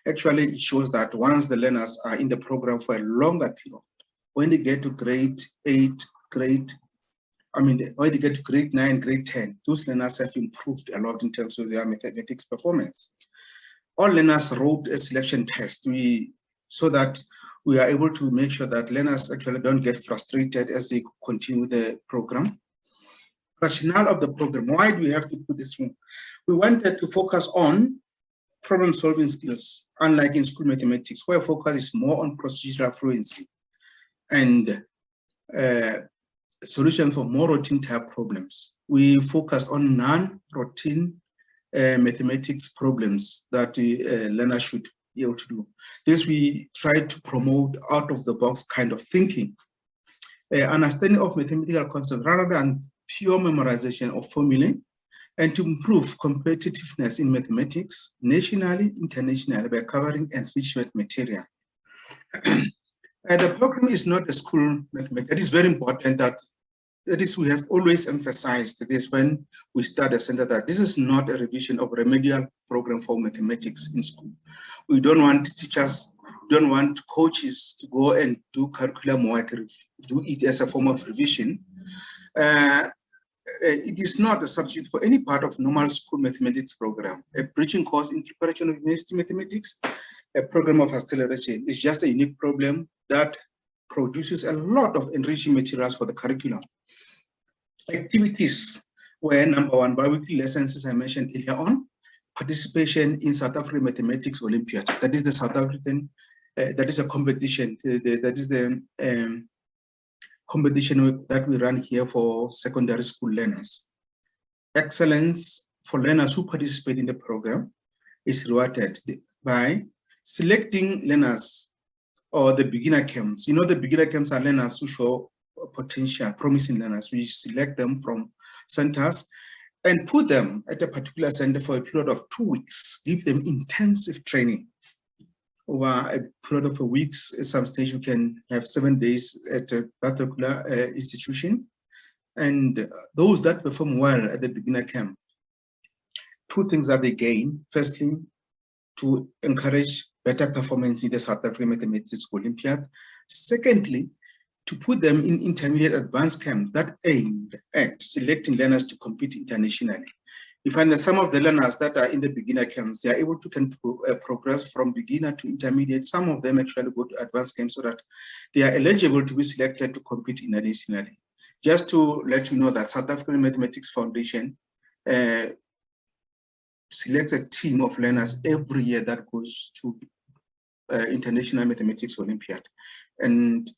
Actually, it shows that once the learners are in the program for a longer period, when they get to grade 8, when they get to grade 9, grade 10, those learners have improved a lot in terms of their mathematics performance. All learners wrote a selection test so that we are able to make sure that learners actually don't get frustrated as they continue the program. Rationale of the program, why do we have to put this one? We wanted to focus on problem-solving skills, unlike in school mathematics, where focus is more on procedural fluency and solution for more routine type problems. We focus on non-routine mathematics problems that learners should be able to do. This we try to promote out of the box kind of thinking, understanding of mathematical concepts rather than pure memorization of formulae, and to improve competitiveness in mathematics nationally, internationally by covering enrichment material. The program is not a school mathematics. It is very important that we have always emphasized this when we start a center, that this is not a revision of remedial program for mathematics in school. We don't want teachers, don't want coaches to go and do curriculum work, do it as a form of revision. It is not a substitute for any part of normal school mathematics program. A bridging course in preparation of university mathematics, a program of acceleration is just a unique problem that produces a lot of enriching materials for the curriculum. Activities were number 1, bi-weekly lessons, as I mentioned earlier on, participation in South African Mathematics Olympiad. That is the South African, that is a competition, that is the competition that we run here for secondary school learners. Excellence for learners who participate in the program is rewarded by selecting learners or the beginner camps. You know, the beginner camps are learners who show potential, promising learners. We select them from centers and put them at a particular center for a period of 2 weeks, give them intensive training. Over a period of weeks, at some stage, you can have 7 days at a particular institution. And those that perform well at the beginner camp, 2 things that they gain. Firstly, to encourage better performance in the South African Mathematics Olympiad. Secondly, to put them in intermediate advanced camps that aimed at selecting learners to compete internationally. you find that some of the learners that are in the beginner camps, they are able to progress from beginner to intermediate. Some of them actually go to advanced camps so that they are eligible to be selected to compete internationally. Just to let you know that South African Mathematics Foundation selects a team of learners every year that goes to International Mathematics Olympiad. And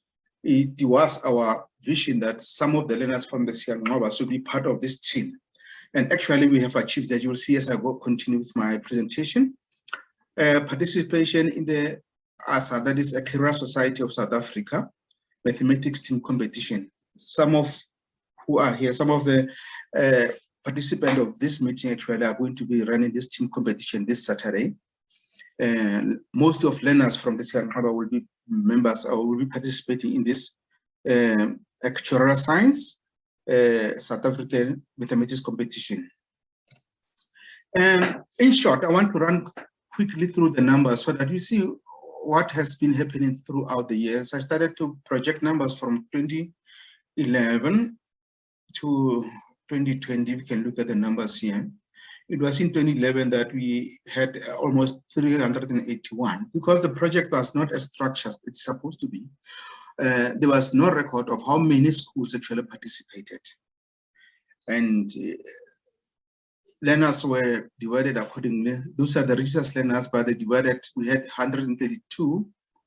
it was our vision that some of the learners from the Siyanqoba should be part of this team. And actually we have achieved that. You'll see as I go continue with my presentation. Participation in the ASA, that is a Career Society of South Africa Mathematics Team Competition. Some of who are here, some of the participants of this meeting actually are going to be running this team competition this Saturday. And most of learners from the Siyanqoba will be members or will be participating in this actuarial science South African mathematics competition. And in short, I want to run quickly through the numbers so that you see what has been happening throughout the years. I started to project numbers from 2011 to 2020. We can look at the numbers here. It was in 2011 that we had almost 381 because the project was not as structured as it's supposed to be. There was no record of how many schools actually participated. And learners were divided accordingly. Those are the richest learners, but they divided. We had 132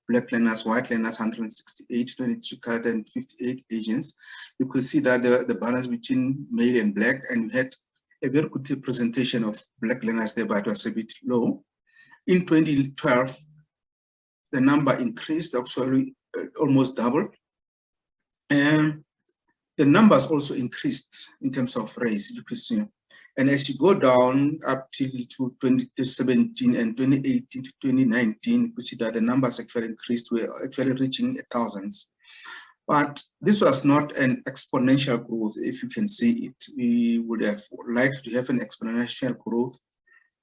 black learners, white learners, 168, 23 colored, and 58 Asians. You could see that the balance between male and black, and we had a very good representation of black learners there, but it was a bit low. In 2012, the number increased, actually almost doubled. And the numbers also increased in terms of race, you could see. And as you go down up till to 2017 and 2018 to 2019, you see that the numbers actually increased. We're actually reaching thousands. But this was not an exponential growth, if you can see it. We would have liked to have an exponential growth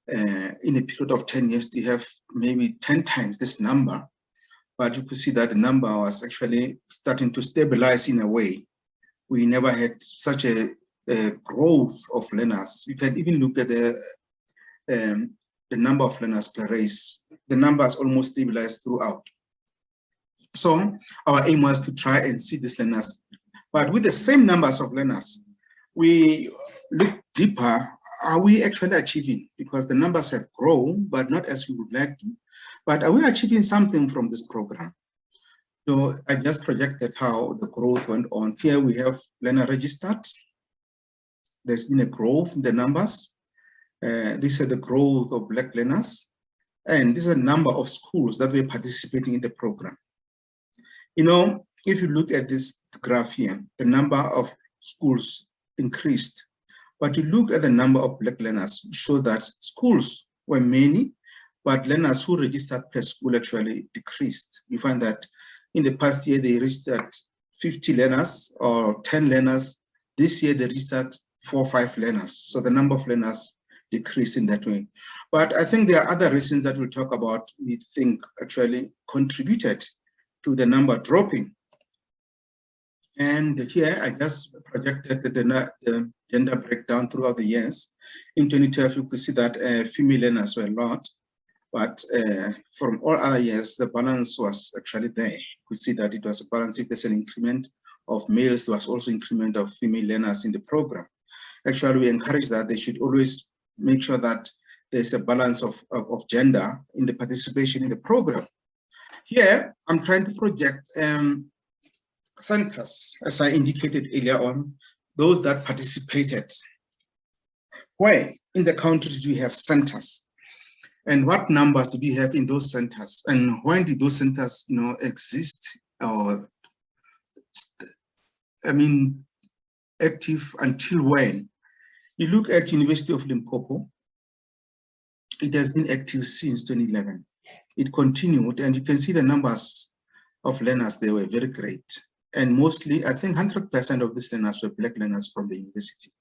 in a period of 10 years to have maybe 10 times this number. But you could see that the number was actually starting to stabilize in a way. We never had such a growth of learners. You can even look at the number of learners per race. The numbers almost stabilized throughout. So our aim was to try and see these learners. But with the same numbers of learners, we look deeper. Are we actually achieving? Because the numbers have grown, but not as we would like to. But are we achieving something from this program? So I just projected how the growth went on. Here we have learner registered. There's been a growth in the numbers. This is the growth of black learners. And this is a number of schools that were participating in the program. You know, if you look at this graph here, the number of schools increased. But you look at the number of black learners, show that schools were many, but learners who registered per school actually decreased. You find that in the past year, they registered 50 learners or 10 learners. This year, they registered 4 or 5 learners. So the number of learners decreased in that way. But I think there are other reasons that we'll talk about, we think actually contributed to the number dropping. And here I just projected the gender breakdown throughout the years. In 2012, you could see that female learners were a lot, but from all other years, the balance was actually there. You could see that it was a balance. If there's an increment of males, there was also increment of female learners in the program. Actually, we encourage that they should always make sure that there's a balance of gender in the participation in the program. Here, I'm trying to project centers, as I indicated earlier on, those that participated. Where in the country do we have centers? And what numbers do we have in those centers? And when did those centers, you know, exist or, I mean, active until when? You look at University of Limpopo, it has been active since 2011. It continued, and you can see the numbers of learners, they were very great. And mostly, I think 100% of these learners were black learners from the university.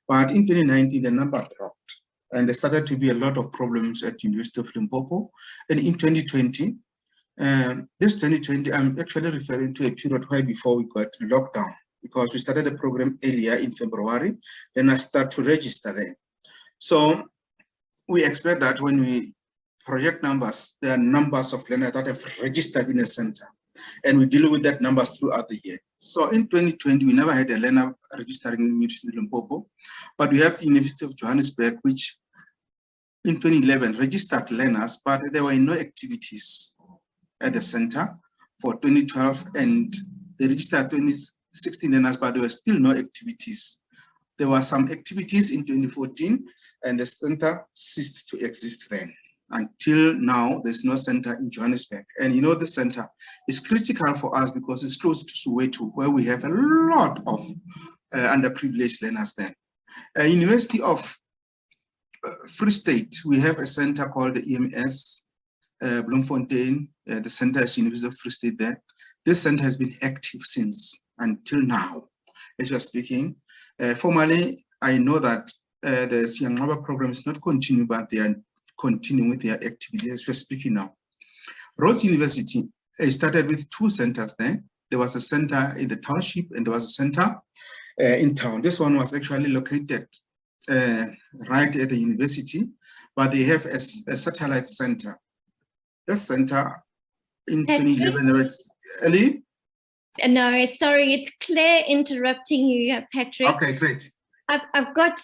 But in 2019, the number dropped, and there started to be a lot of problems at University of Limpopo. And in 2020, this 2020, I'm actually referring to a period where before we got lockdown, because we started the program earlier in February, then I started to register there. So we expect that when we project numbers, there are numbers of learners that have registered in a center, and we deal with that numbers throughout the year. So in 2020, we never had a learner registering in University of Limpopo, but we have the University of Johannesburg, which in 2011 registered learners, but there were no activities at the center for 2012, and they registered 2016 learners, but there were still no activities. There were some activities in 2014, and the center ceased to exist then. Until now, there's no center in Johannesburg. And you know, the center is critical for us because it's close to Soweto, where we have a lot of underprivileged learners then. University of Free State, we have a center called the EMS Bloemfontein. The center is University of Free State there. This center has been active since until now, as you're speaking. Formally, I know that the Siyanqoba program is not continuing, but they are continuing with their activities as we're speaking now. Rhodes University started with 2 centers there. There was a center in the township and there was a center in town. This one was actually located right at the university, but they have a satellite center. This center in 2011, it's Ellie? No, sorry, it's Claire interrupting you, Patrick. Okay, great. I've got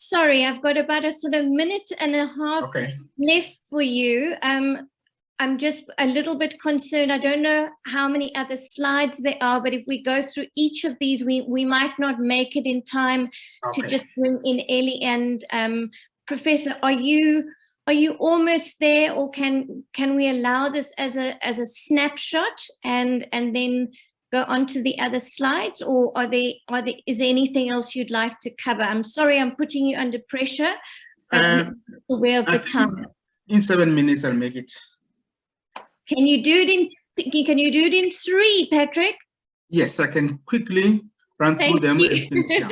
about a sort of minute and a half left for you. I'm just a little bit concerned. I don't know how many other slides there are, but if we go through each of these, we might not make it in time to just bring in Ellie and Professor. Are you almost there, or can we allow this as a snapshot and then go on to the other slides, or is there anything else you'd like to cover? I'm sorry, I'm putting you under pressure, but aware of the time. In 7 minutes, I'll make it. Can you do it in 3, Patrick? Yes, I can quickly run through them and finish. Yeah.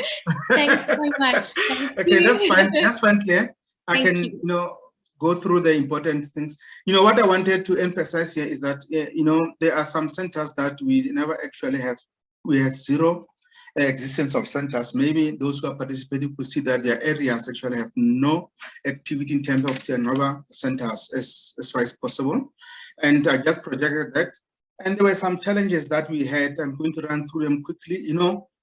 Thanks so much. Okay, that's fine. That's fine, Claire. I can go through the important things. What I wanted to emphasize here is that there are some centers that we never actually have. We had 0 existence of centers. Maybe those who are participating could see that their areas actually have no activity in terms of Siyanqoba centers as far as possible. And I just projected that. And there were some challenges that we had. I'm going to run through them quickly.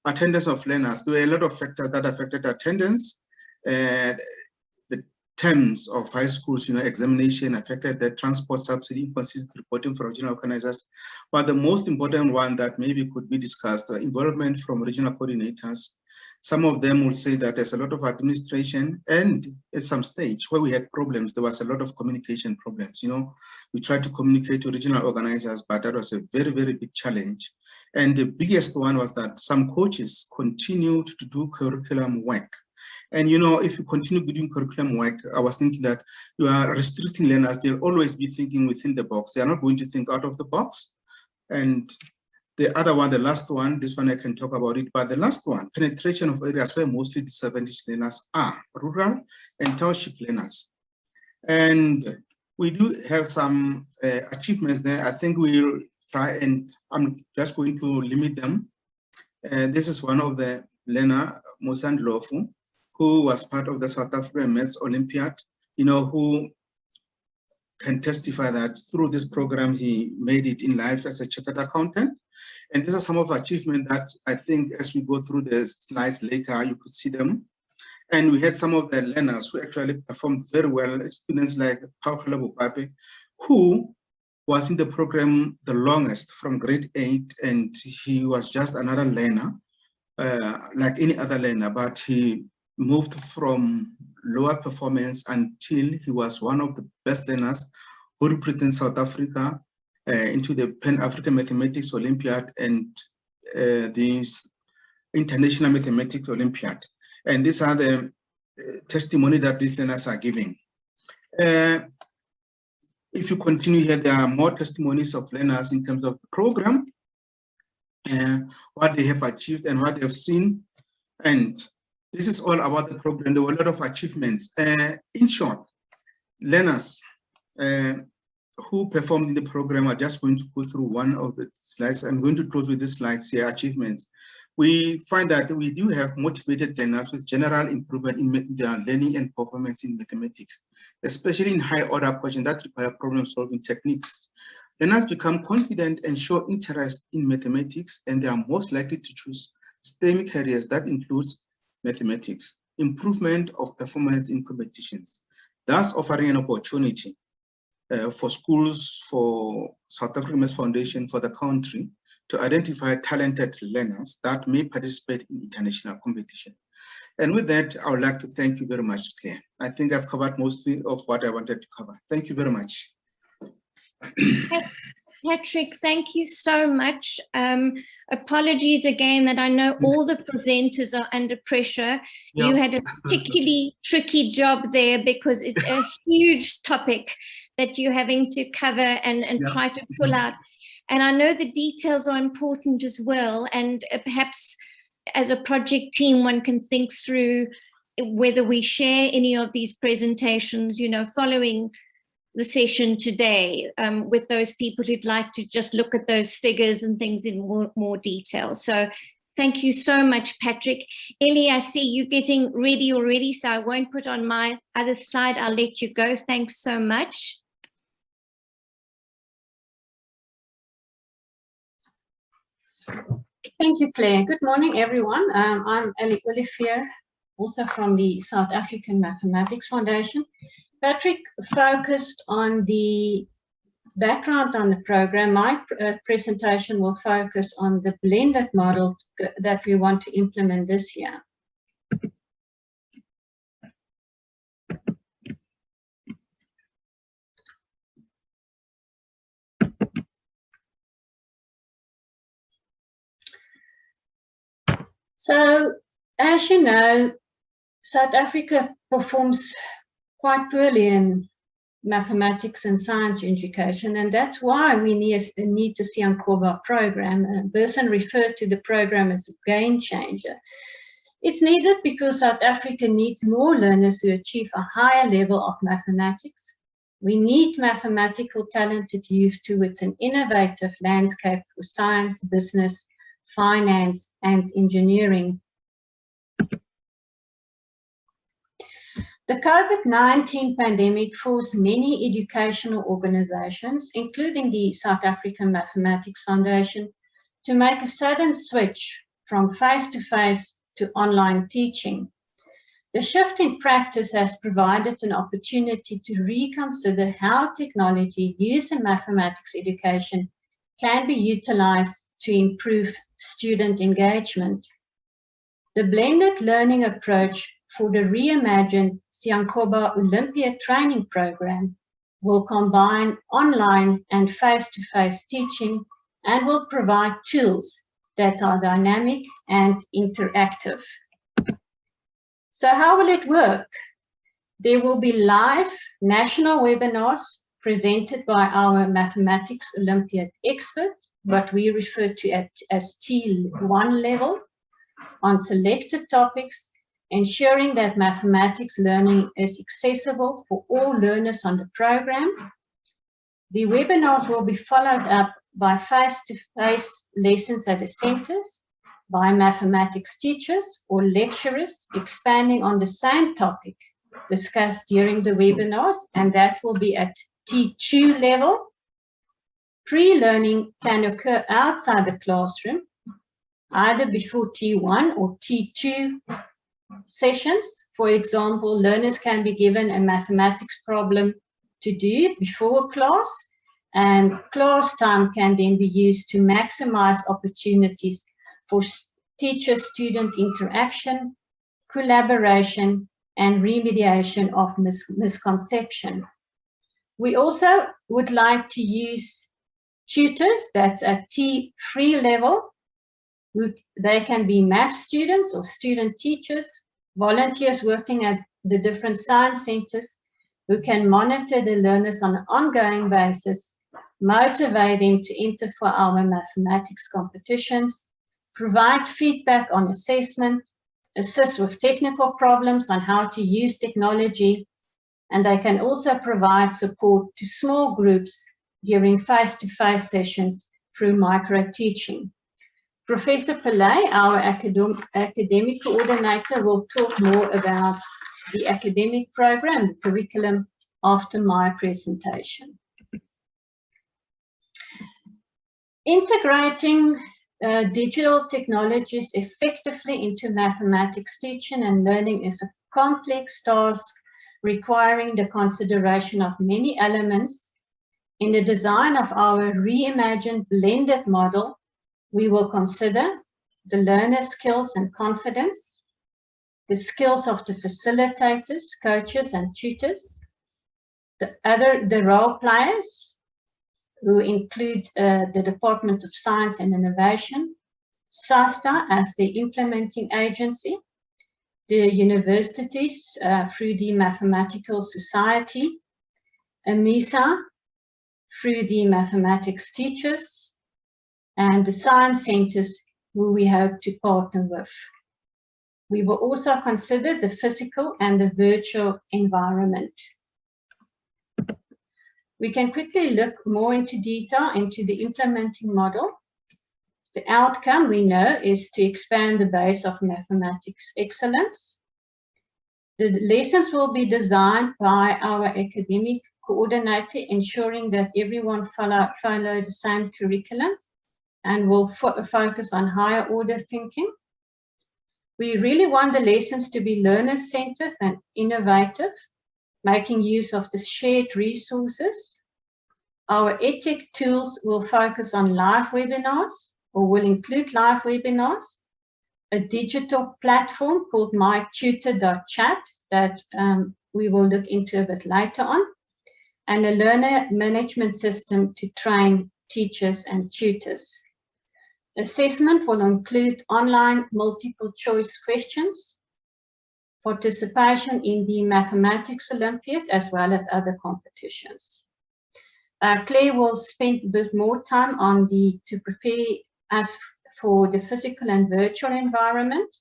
Attendance of learners. There were a lot of factors that affected attendance. The terms of high schools, examination affected the transport subsidy, inconsistent reporting for regional organizers. But the most important one that maybe could be discussed, involvement from regional coordinators. Some of them will say that there's a lot of administration, and at some stage where we had problems, there was a lot of communication problems. We tried to communicate to regional organizers, but that was a very, very big challenge. And the biggest one was that some coaches continued to do curriculum work. And if you continue doing curriculum work, I was thinking that you are restricting learners. They'll always be thinking within the box. They are not going to think out of the box. And the other one, the last one, this one I can talk about it, but the last one, penetration of areas where mostly disadvantaged learners are, rural and township learners. And we do have some achievements there. I think we'll try, and I'm just going to limit them. This is one of the learner, Mosan Lofu, who was part of the South African Maths Olympiad, who can testify that through this program, he made it in life as a chartered accountant. And these are some of the achievements that I think as we go through the slides later, you could see them. And we had some of the learners who actually performed very well, students like Paukala Bupape, who was in the program the longest from grade 8, and he was just another learner, like any other learner, but he moved from lower performance until he was one of the best learners who represent South Africa into the Pan-African Mathematics Olympiad and the International Mathematics Olympiad. And these are the testimony that these learners are giving. If you continue here, there are more testimonies of learners in terms of the program, what they have achieved and what they have seen. And this is all about the program. There were a lot of achievements. In short, learners who performed in the program are just going to go through one of the slides. I'm going to close with the slides here, achievements. we find that we do have motivated learners with general improvement in their learning and performance in mathematics, especially in high order questions that require problem solving techniques. Learners become confident and show interest in mathematics, and they are most likely to choose STEM careers that includes mathematics, improvement of performance in competitions, thus offering an opportunity for schools, for South African Maths Foundation, for the country, to identify talented learners that may participate in international competition. And with that, I would like to thank you very much, Claire. I think I've covered mostly of what I wanted to cover. Thank you very much. Patrick, thank you so much. Apologies again that I know all the presenters are under pressure. Yeah. You had a particularly tricky job there because it's a huge topic that you're having to cover and try to pull out. And I know the details are important as well. And perhaps as a project team, one can think through whether we share any of these presentations, following the session today with those people who'd like to just look at those figures and things in more detail. So thank you so much, Patrick. Ellie, I see you getting ready already, so I won't put on my other slide. I'll let you go. Thanks so much. Thank you, Claire. Good morning, everyone. I'm Ellie Olympiad, also from the South African Mathematics Foundation. Patrick focused on the background on the program. My presentation will focus on the blended model that we want to implement this year. So, as you know, South Africa performs quite poorly in mathematics and science education, and that's why we need the Siyanqoba program. And Burson referred to the program as a game changer. It's needed because South Africa needs more learners who achieve a higher level of mathematics. We need mathematical talented youth towards an innovative landscape for science, business, finance, and engineering. The COVID-19 pandemic forced many educational organizations, including the South African Mathematics Foundation, to make a sudden switch from face-to-face to online teaching. The shift in practice has provided an opportunity to reconsider how technology used in mathematics education can be utilized to improve student engagement. The blended learning approach for the reimagined Siyanqoba Olympiad training program will combine online and face-to-face teaching and will provide tools that are dynamic and interactive. So how will it work? There will be live national webinars presented by our Mathematics Olympiad experts, what we refer to as T1 level, on selected topics, ensuring that mathematics learning is accessible for all learners on the program. The webinars will be followed up by face-to-face lessons at the centers by mathematics teachers or lecturers expanding on the same topic discussed during the webinars, and that will be at T2 level. Pre-learning can occur outside the classroom, either before T1 or T2 sessions. For example, learners can be given a mathematics problem to do before class, and class time can then be used to maximize opportunities for teacher-student interaction, collaboration, and remediation of misconception. We also would like to use tutors that's at T3 level. They can be math students or student teachers, volunteers working at the different science centers who can monitor the learners on an ongoing basis, motivate them to enter for our mathematics competitions, provide feedback on assessment, assist with technical problems on how to use technology, and they can also provide support to small groups during face-to-face sessions through micro-teaching. Professor Pillay, our academic coordinator, will talk more about the academic program, the curriculum, after my presentation. Integrating digital technologies effectively into mathematics teaching and learning is a complex task requiring the consideration of many elements. In the design of our reimagined blended model, we will consider the learner skills and confidence, the skills of the facilitators, coaches, and tutors, the role players, who include the Department of Science and Innovation, SASTA as the implementing agency, the universities through the Mathematical Society, AMISA through the mathematics teachers, and the science centers who we hope to partner with. We will also consider the physical and the virtual environment. We can quickly look more into detail into the implementing model. The outcome, we know, is to expand the base of mathematics excellence. The lessons will be designed by our academic coordinator, ensuring that everyone follow the same curriculum and will focus on higher order thinking. We really want the lessons to be learner-centered and innovative, making use of the shared resources. Our EdTech tools will focus on live webinars, or will include live webinars, a digital platform called mytutor.chat that we will look into a bit later on, and a learner management system to train teachers and tutors. Assessment will include online multiple choice questions, participation in the Mathematics Olympiad, as well as other competitions. Claire will spend a bit more time on to prepare us for the physical and virtual environment.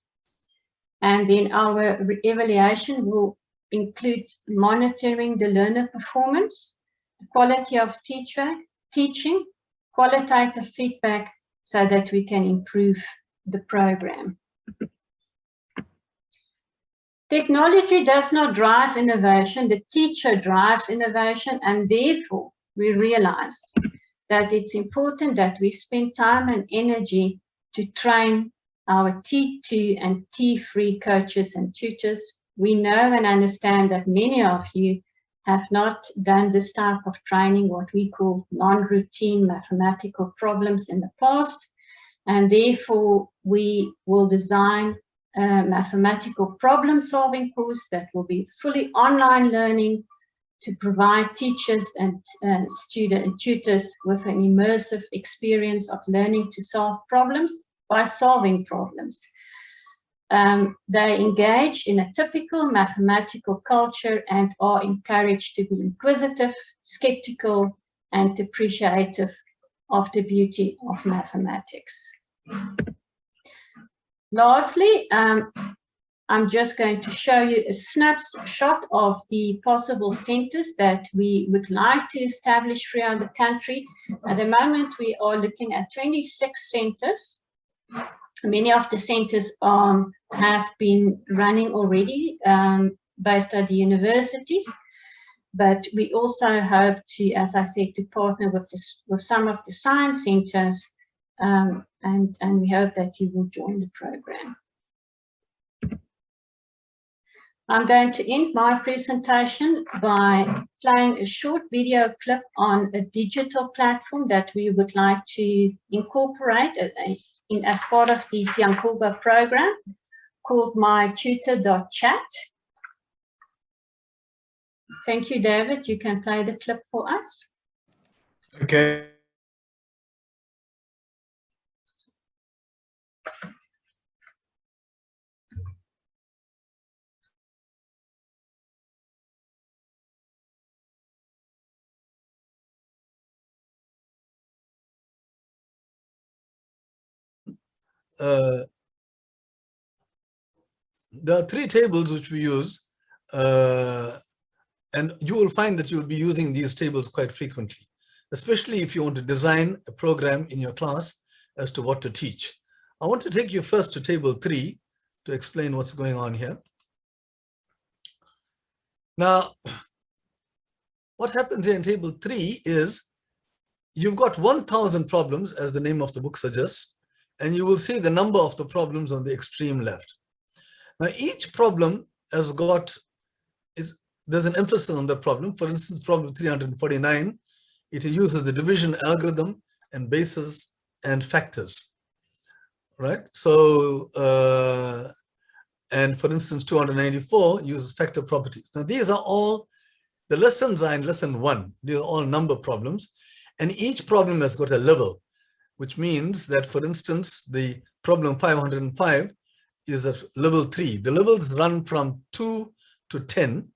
And then our evaluation will include monitoring the learner performance, the quality of teaching, qualitative feedback, so that we can improve the program. Technology does not drive innovation, the teacher drives innovation, and therefore we realize that it's important that we spend time and energy to train our T2 and T3 coaches and tutors. We know and understand that many of you have not done this type of training, what we call non-routine mathematical problems in the past, and therefore we will design a mathematical problem-solving course that will be fully online learning to provide teachers and students and tutors with an immersive experience of learning to solve problems by solving problems. They engage in a typical mathematical culture and are encouraged to be inquisitive, skeptical, and appreciative of the beauty of mathematics. Lastly, I'm just going to show you a snapshot of the possible centers that we would like to establish throughout the country. At the moment, we are looking at 26 centers. Many of the centers have been running already based at the universities, but we also hope to, as I said, to partner with some of the science centers, and we hope that you will join the program. I'm going to end my presentation by playing a short video clip on a digital platform that we would like to incorporate as part of the Siyanqoba program called mytutor.chat. Thank you, David. You can play the clip for us. Okay. There are three tables which we use, and you will find that you will be using these tables quite frequently, especially if you want to design a program in your class as to what to teach. I want to take you first to table 3 to explain what's going on here. Now, what happens here in table 3 is you've got 1,000 problems, as the name of the book suggests, and you will see the number of the problems on the extreme left. Now, each problem has got, there's an emphasis on the problem. For instance, problem 349, it uses the division algorithm and bases and factors, right? So, and for instance, 294 uses factor properties. Now, these are all, the lessons are in lesson 1. These are all number problems. And each problem has got a level, which means that, for instance, the problem 505 is at level 3. The levels run from 2 to 10,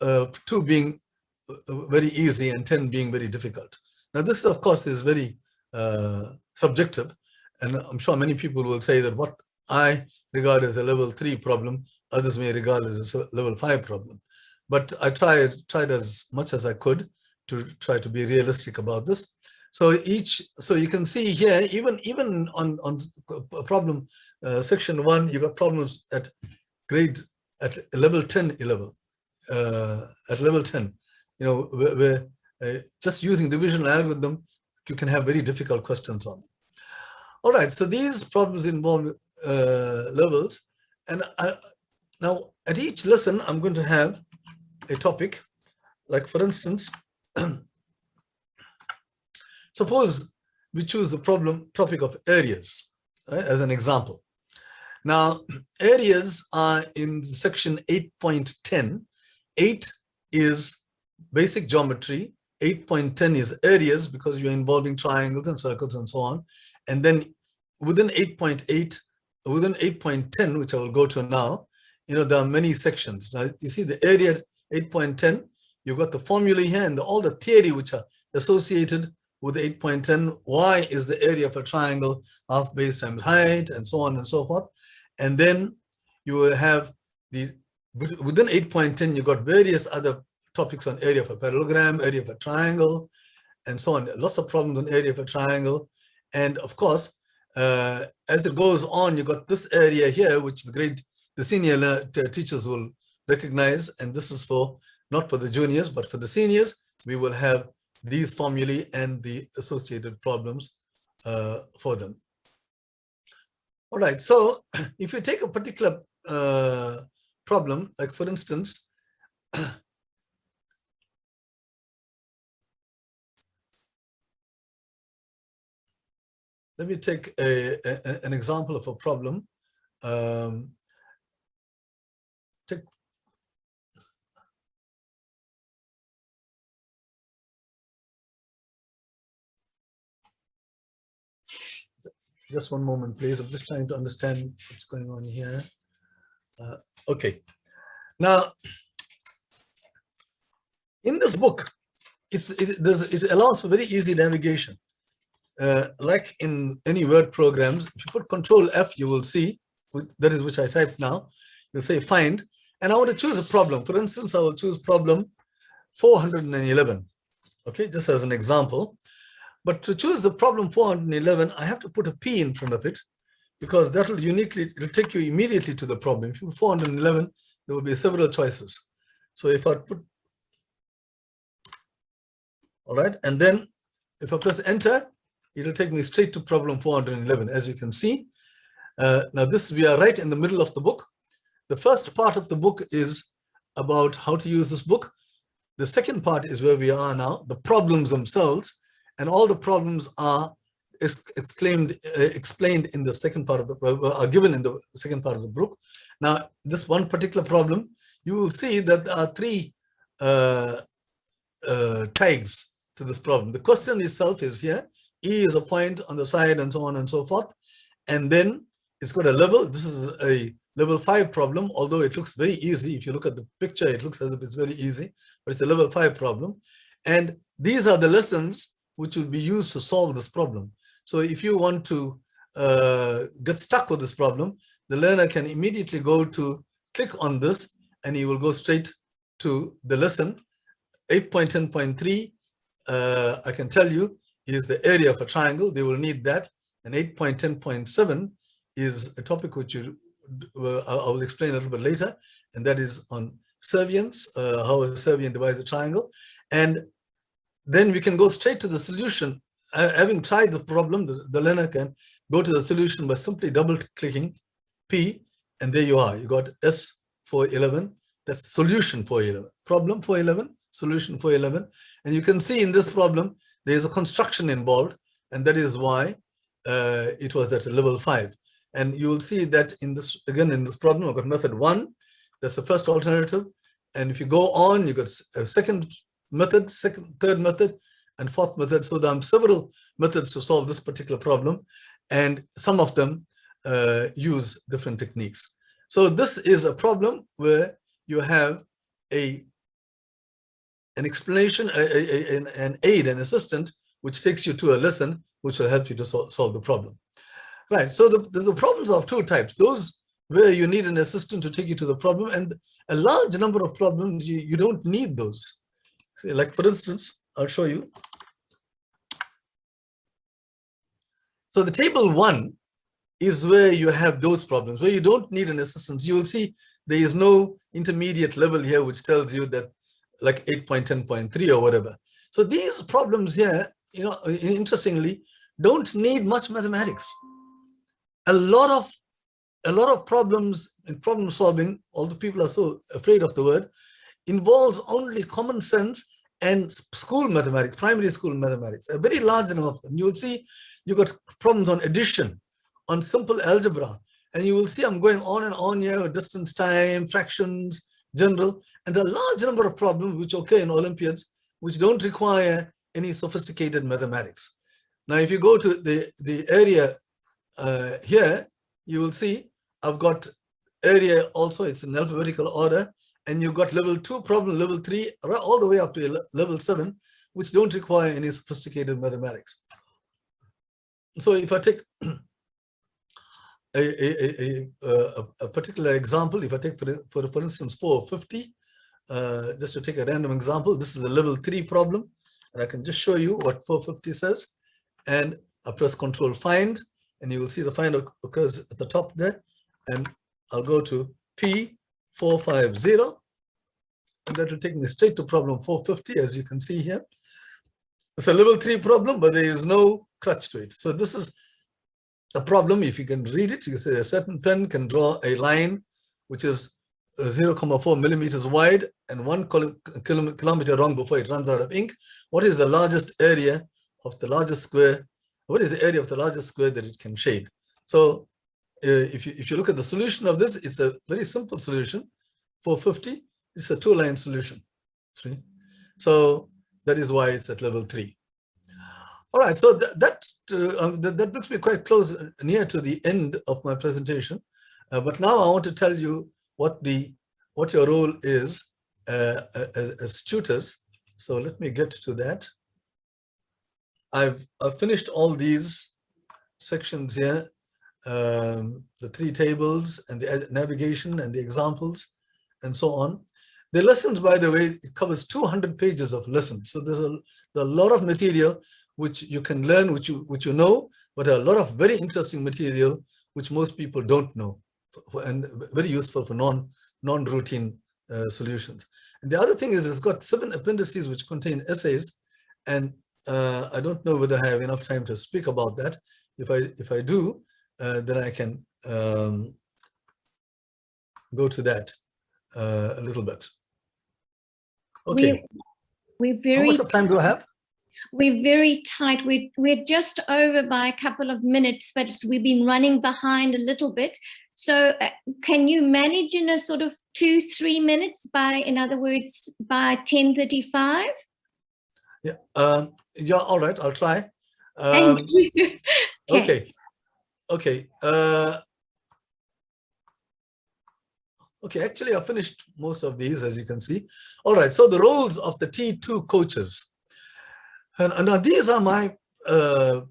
2 being very easy and 10 being very difficult. Now, this, of course, is very subjective. And I'm sure many people will say that what I regard as a level 3 problem, others may regard as a level 5 problem. But I tried as much as I could to try to be realistic about this. So you can see here, even on problem section 1, you got problems at level 10, at level 10, you know, where just using division algorithm, you can have very difficult questions on them. All right, so these problems involve levels, and now at each lesson, I'm going to have a topic, like for instance, suppose we choose the topic of areas, right, as an example. Now, areas are in section 8.10. 8 is basic geometry. 8.10 is areas, because you're involving triangles and circles and so on. And then within 8.8, within 8.10, which I will go to now, you know, there are many sections. Now, you see the area 8.10, you've got the formulae here and all the theory which are associated with 8.10. Y is the area of a triangle, half base times height, and so on and so forth. And then you will have within 8.10, you got various other topics on area of a parallelogram, area of a triangle, and so on. Lots of problems on area of a triangle. And of course, as it goes on, you got this area here, which the senior teachers will recognize. And this is not for the juniors, but for the seniors. We will have these formulae and the associated problems for them. All right, so if you take a particular problem, like for instance, let me take an example of a problem. Just one moment, please. I'm just trying to understand what's going on here. Okay. Now, in this book, it allows for very easy navigation. Like in any word programs, if you put Control F, you will see, that is which I typed now, you'll say find, and I want to choose a problem. For instance, I will choose problem 411, okay, just as an example. But to choose the problem 411, I have to put a P in front of it, because that will it'll take you immediately to the problem. If you put 411, there will be several choices. So if I put, all right, and then if I press enter, it'll take me straight to problem 411, as you can see. Now we are right in the middle of the book. The first part of the book is about how to use this book. The second part is where we are now, the problems themselves, and all the problems are explained in the second part of the are given in the second part of the book. Now, this one particular problem, you will see that there are 3 tags to this problem. The question itself is here. E is a point on the side, and so on and so forth. And then it's got a level. This is a level 5 problem, although it looks very easy. If you look at the picture, it looks as if it's very easy, but it's a level 5 problem. And these are the lessons which will be used to solve this problem. So if you want to get stuck with this problem, the learner can immediately click on this, and he will go straight to the lesson. 8.10.3, I can tell you, is the area of a triangle. They will need that. And 8.10.7 is a topic which I will explain a little bit later, and that is on servients, how a servient divides a triangle. And then we can go straight to the solution. Having tried the problem, the learner can go to the solution by simply double-clicking P, and there you are. You got S 411. That's solution 411. Problem 411, solution 411. And you can see in this problem, there is a construction involved, and that is why it was at level 5. And you will see that in this, again, in this problem, I've got method 1. That's the first alternative. And if you go on, you got a second method, third method, and fourth method. So there are several methods to solve this particular problem, and some of them use different techniques. So this is a problem where you have an explanation, an aid, an assistant, which takes you to a lesson, which will help you to solve the problem. Right, so the problems are of two types. Those where you need an assistant to take you to the problem, and a large number of problems, you don't need those. Like for instance, I'll show you. So the table 1 is where you have those problems, where you don't need an assistance. You will see there is no intermediate level here, which tells you that like 8.10.3 or whatever. So these problems here, you know, interestingly, don't need much mathematics. A lot of problems in problem solving, although people are so afraid of the word, involves only common sense and school mathematics, primary school mathematics, a very large number of them. You will see you got problems on addition, on simple algebra, and you will see I'm going on and on here, distance, time, fractions, general, and there are a large number of problems which occur in Olympiads which don't require any sophisticated mathematics. Now, if you go to the area here, you will see I've got area also, it's in alphabetical order, and you've got level 2 problem, level 3, all the way up to level 7, which don't require any sophisticated mathematics. So if I take a particular example, if I take for instance 450, just to take a random example, this is a level 3 problem, and I can just show you what 450 says, and I press Control Find, and you will see the find occurs at the top there, and I'll go to P450, and that will take me straight to problem 450, as you can see here. It's a level 3 problem, but there is no crutch to it. So this is a problem. If you can read it, you say a certain pen can draw a line which is 0.4 millimeters wide and 1 kilometer long before it runs out of ink. What is the largest area of the largest square? What is the area of the largest square that it can shade? So if you look at the solution of this, it's a very simple solution. 450, it's a 2-line solution. See? So that is why it's at level 3. All right, so that brings me quite close, near to the end of my presentation. But now I want to tell you what your role is as tutors. So let me get to that. I've finished all these sections here, the 3 tables and the navigation and the examples and so on. The lessons, by the way, it covers 200 pages of lessons. So there's a lot of material which you can learn, which you know, but a lot of very interesting material which most people don't know, and very useful for non-routine solutions. And the other thing is it's got 7 appendices which contain essays, and I don't know whether I have enough time to speak about that. If I do, then I can go to that a little bit. Okay. We're very, how much of time do I have? We're very tight. We're just over by a couple of minutes, but we've been running behind a little bit. So can you manage in a sort of 2-3 minutes in other words, by 10:35? Yeah. Yeah. All right. I'll try. Thank you. Okay. Okay. Okay. Actually, I finished most of these, as you can see. All right. So the roles of the T2 coaches. And now these are my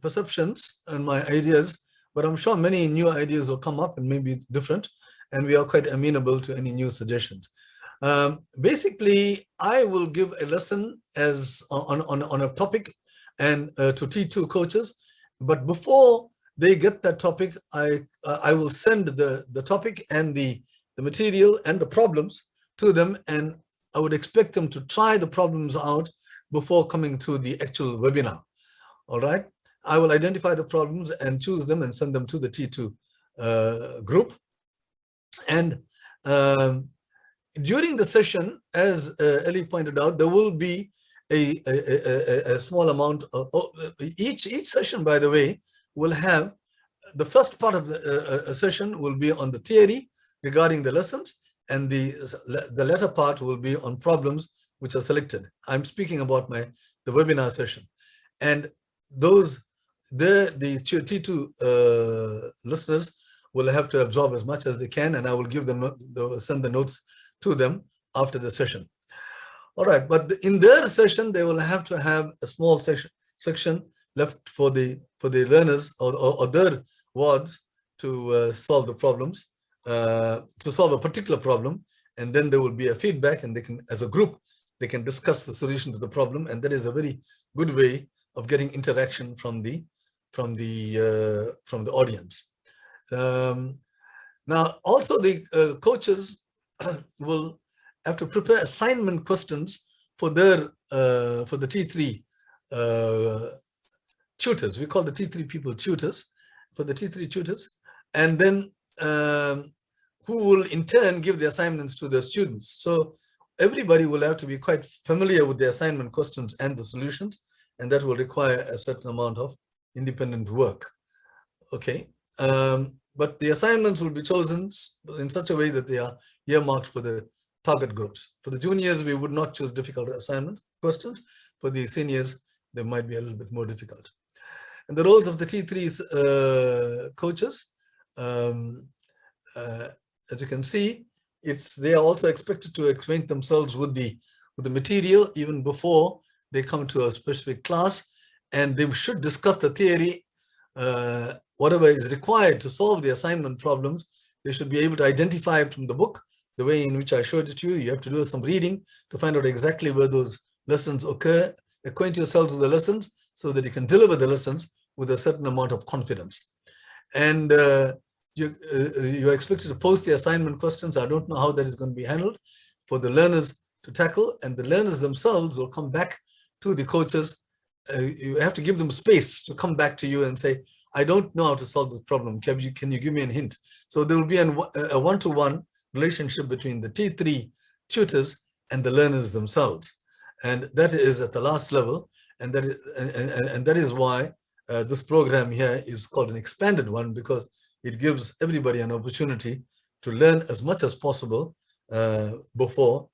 perceptions and my ideas, but I'm sure many new ideas will come up and maybe different, and we are quite amenable to any new suggestions. Basically, I will give a lesson on a topic and to T2 coaches, but before they get that topic, I will send the topic and the material and the problems to them, and I would expect them to try the problems out before coming to the actual webinar. All right. I will identify the problems and choose them and send them to the T2 group. And during the session, as Ellie pointed out, there will be a small amount of each session, by the way, will have the first part of the session will be on the theory regarding the lessons, and the latter part will be on problems which are selected. I'm speaking about the webinar session, and those the T2 listeners will have to absorb as much as they can, and I will give them send the notes to them after the session. All right, but in their session, they will have to have a small section left for the learners or their wards to solve the problems, to solve a particular problem, and then there will be a feedback, and they can, as a group, they can discuss the solution to the problem, and that is a very good way of getting interaction from the audience. Now, also the coaches will have to prepare assignment questions for their for the T3 tutors. We call the T3 people tutors, for the T3 tutors, and then who will in turn give the assignments to the students. So everybody will have to be quite familiar with the assignment questions and the solutions, and that will require a certain amount of independent work. Okay, but the assignments will be chosen in such a way that they are earmarked for the target groups. For the juniors, we would not choose difficult assignment questions. For the seniors, they might be a little bit more difficult. And the roles of the T3's coaches, as you can see, they are also expected to acquaint themselves with the material even before they come to a specific class, and they should discuss the theory, whatever is required to solve the assignment problems. They should be able to identify it from the book, the way in which I showed it to you. You have to do some reading to find out exactly where those lessons occur, acquaint yourselves with the lessons so that you can deliver the lessons with a certain amount of confidence. And you're expected to post the assignment questions. I don't know how that is going to be handled for the learners to tackle, and the learners themselves will come back to the coaches. You have to give them space to come back to you and say, I don't know how to solve this problem. Can you give me a hint? So there will be a one-to-one relationship between the T3 tutors and the learners themselves. And that is at the last level. And that is why this program here is called an expanded one, because it gives everybody an opportunity to learn as much as possible before.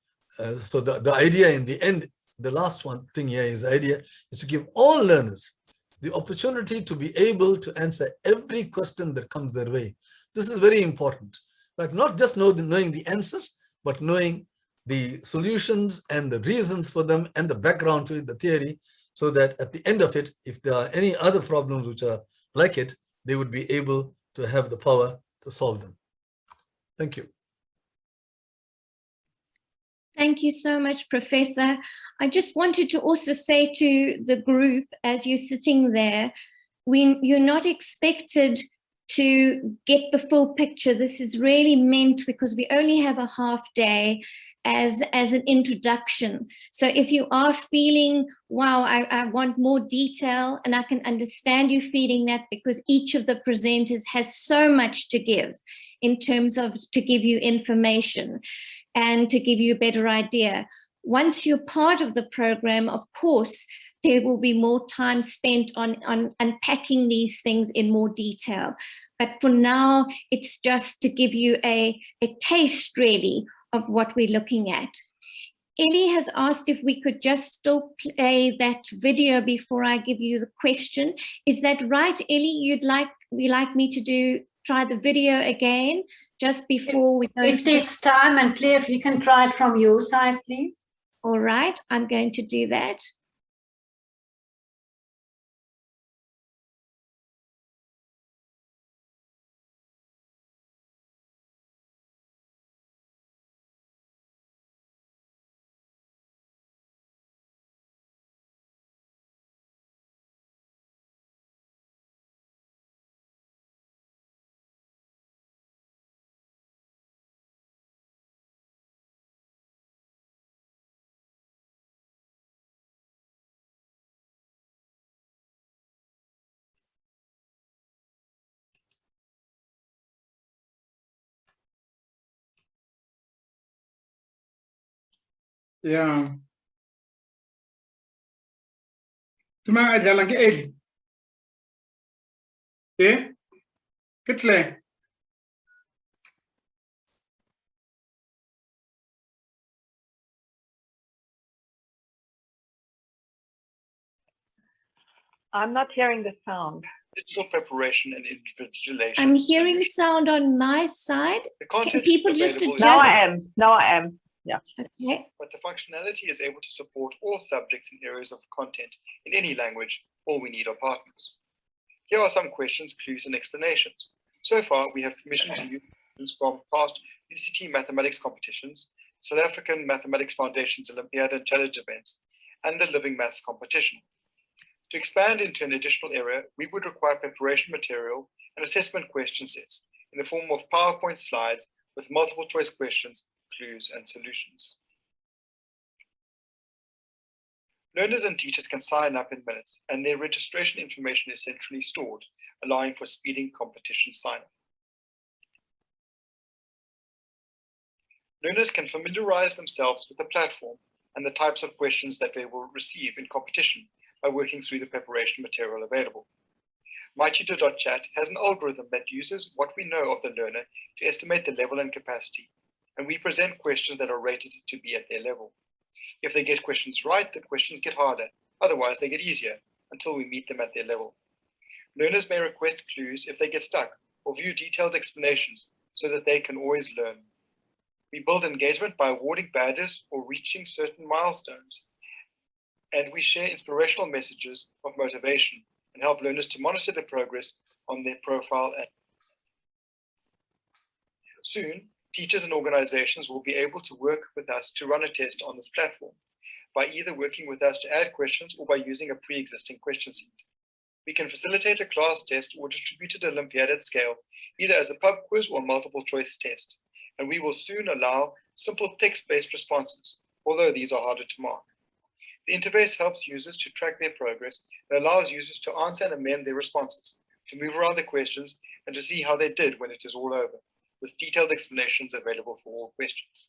So the idea in the end, the last one thing here is the idea is to give all learners the opportunity to be able to answer every question that comes their way. This is very important. Like not just knowing the answers, but knowing the solutions and the reasons for them and the background to it, the theory, so that at the end of it, if there are any other problems which are like it, they would be able to have the power to solve them. Thank you. Thank you so much, Professor. I just wanted to also say to the group, as you're sitting there, you're not expected to get the full picture. This is really meant because we only have a half day as an introduction. So if you are feeling, wow, I want more detail, and I can understand you feeling that, because each of the presenters has so much to give in terms of to give you information and to give you a better idea. Once you're part of the program, of course, there will be more time spent on unpacking these things in more detail. But for now, it's just to give you a taste, really, of what we're looking at. Ellie has asked if we could just still play that video before I give you the question. Is that right, Ellie? You'd like me to try the video again just before we go? If there's time, and Claire, if you can try it from your side, please. All right, I'm going to do that. Yeah. Cuma aja lagi Eli. Kitle. I'm not hearing the sound. Digital preparation and individualization. I'm hearing sound on my side. Can people just adjust? Now I am. Now I am. Yeah. Okay. But the functionality is able to support all subjects and areas of content in any language. All we need are partners. Here are some questions, clues, and explanations. So far, we have permission to use questions from past UCT mathematics competitions, South African Mathematics Foundation's Olympiad and challenge events, and the Living Maths competition. To expand into an additional area, we would require preparation material and assessment question sets in the form of PowerPoint slides with multiple choice questions, clues, and solutions. Learners and teachers can sign up in minutes, and their registration information is centrally stored, allowing for speeding competition sign-up. Learners can familiarize themselves with the platform and the types of questions that they will receive in competition by working through the preparation material available. MyTutor.chat has an algorithm that uses what we know of the learner to estimate the level and capacity, and we present questions that are rated to be at their level. If they get questions right, the questions get harder. Otherwise, they get easier until we meet them at their level. Learners may request clues if they get stuck or view detailed explanations so that they can always learn. We build engagement by awarding badges or reaching certain milestones. And we share inspirational messages of motivation and help learners to monitor their progress on their profile. And soon, teachers and organizations will be able to work with us to run a test on this platform by either working with us to add questions or by using a pre-existing question set. We can facilitate a class test or distributed Olympiad at scale, either as a pub quiz or multiple choice test. And we will soon allow simple text-based responses, although these are harder to mark. The interface helps users to track their progress and allows users to answer and amend their responses, to move around the questions, and to see how they did when it is all over, with detailed explanations available for all questions.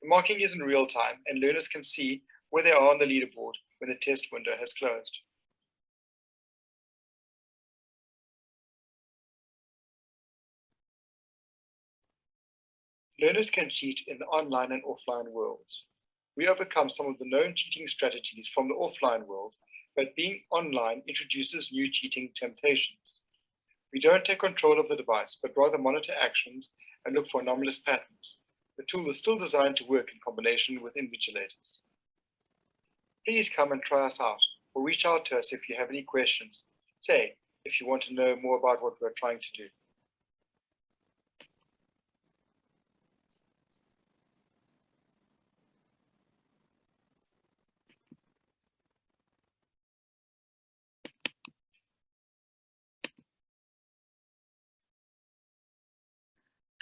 The marking is in real time, and learners can see where they are on the leaderboard when the test window has closed. Learners can cheat in the online and offline worlds. We overcome some of the known cheating strategies from the offline world, but being online introduces new cheating temptations. We don't take control of the device, but rather monitor actions and look for anomalous patterns. The tool is still designed to work in combination with invigilators. Please come and try us out, or reach out to us if you have any questions. Say, if you want to know more about what we're trying to do.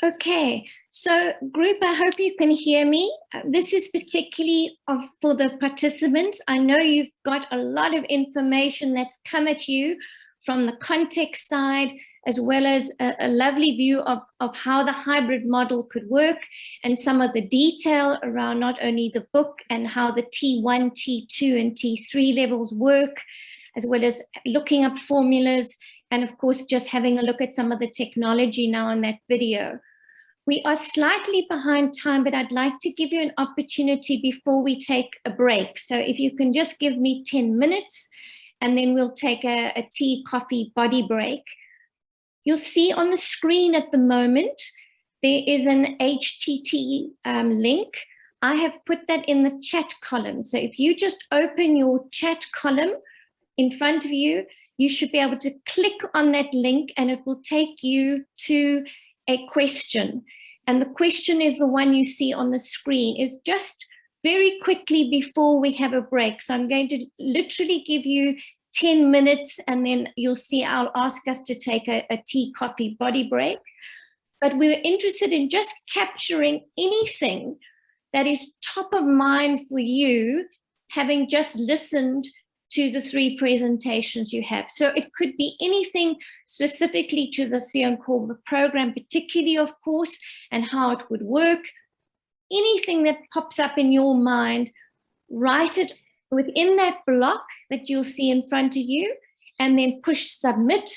Okay, so group, I hope you can hear me. This is particularly for the participants. I know you've got a lot of information that's come at you from the context side, as well as a lovely view of how the hybrid model could work and some of the detail around not only the book and how the T1, T2, and T3 levels work, as well as looking up formulas, and of course, just having a look at some of the technology now in that video. We are slightly behind time, but I'd like to give you an opportunity before we take a break. So if you can just give me 10 minutes, and then we'll take a tea, coffee, body break. You'll see on the screen at the moment, there is an HTTP link. I have put that in the chat column. So if you just open your chat column in front of you, you should be able to click on that link and it will take you to a question. And the question is the one you see on the screen. Is just very quickly before we have a break. So I'm going to literally give you 10 minutes and then you'll see I'll ask us to take a tea, coffee, body break. But we're interested in just capturing anything that is top of mind for you, having just listened to the 3 presentations you have. So it could be anything specifically to the Siyanqoba program, particularly, of course, and how it would work. Anything that pops up in your mind, write it within that block that you'll see in front of you, and then push submit,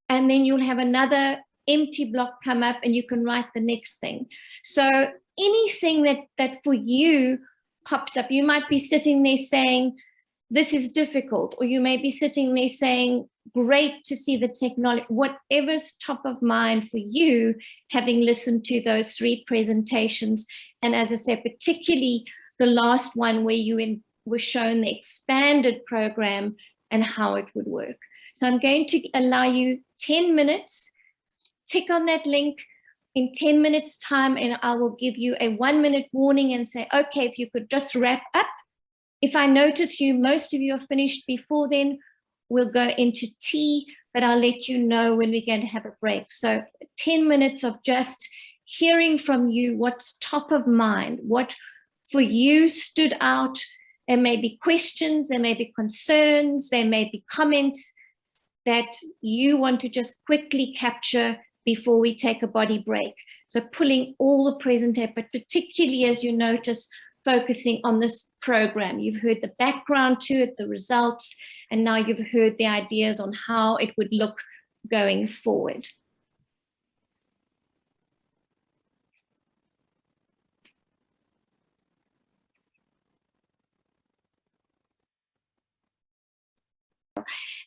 and then you'll have another empty block come up and you can write the next thing. So anything that for you pops up, you might be sitting there saying, this is difficult, or you may be sitting there saying, great to see the technology, whatever's top of mind for you, having listened to those 3 presentations. And as I said, particularly the last one where you were shown the expanded program and how it would work. So I'm going to allow you 10 minutes, tick on that link in 10 minutes time, and I will give you a 1-minute warning and say, okay, if you could just wrap up. If I notice most of you are finished before then, we'll go into tea, but I'll let you know when we're going to have a break. So 10 minutes of just hearing from you what's top of mind, what for you stood out. There may be questions, there may be concerns, there may be comments that you want to just quickly capture before we take a body break. So pulling all the presentation, but particularly as you notice, focusing on this program. You've heard the background to it, the results, and now you've heard the ideas on how it would look going forward.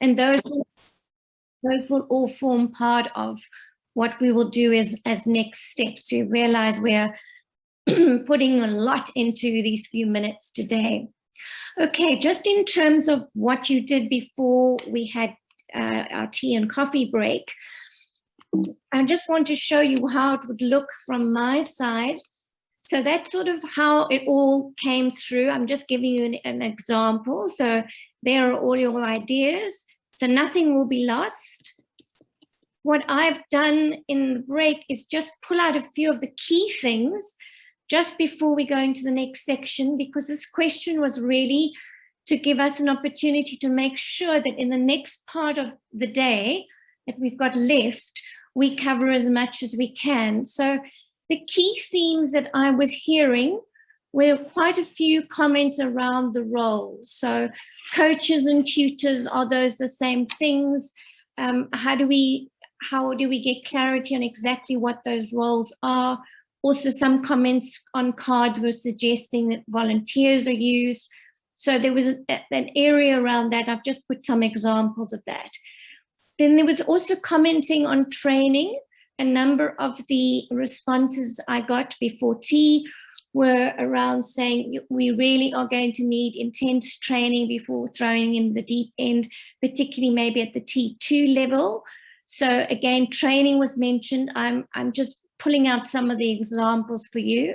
And those will all form part of what we will do as next steps. We realize we're putting a lot into these few minutes today. Okay, just in terms of what you did before we had our tea and coffee break, I just want to show you how it would look from my side. So that's sort of how it all came through. I'm just giving you an example. So there are all your ideas. So nothing will be lost. What I've done in the break is just pull out a few of the key things just before we go into the next section, because this question was really to give us an opportunity to make sure that in the next part of the day that we've got left, we cover as much as we can. So the key themes that I was hearing were quite a few comments around the roles. So coaches and tutors, are those the same things? How do we get clarity on exactly what those roles are? Also, some comments on cards were suggesting that volunteers are used. So there was an area around that. I've just put some examples of that. Then there was also commenting on training. A number of the responses I got before tea were around saying we really are going to need intense training before throwing in the deep end, particularly maybe at the T2 level. So again, training was mentioned. I'm just pulling out some of the examples for you.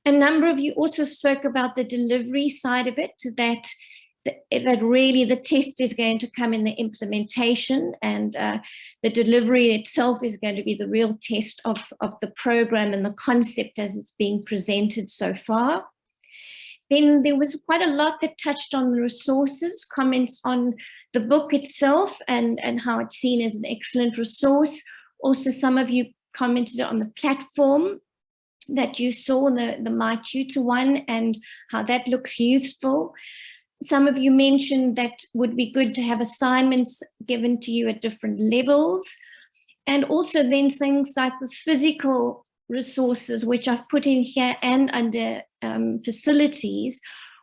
A number of you also spoke about the delivery side of it, that really the test is going to come in the implementation, and the delivery itself is going to be the real test of the program and the concept as it's being presented so far. Then there was quite a lot that touched on the resources, comments on the book itself and how it's seen as an excellent resource. Also, some of you commented on the platform that you saw, the My Tutor one, and how that looks useful. Some of you mentioned that would be good to have assignments given to you at different levels. And also then things like this physical resources, which I've put in here and under facilities,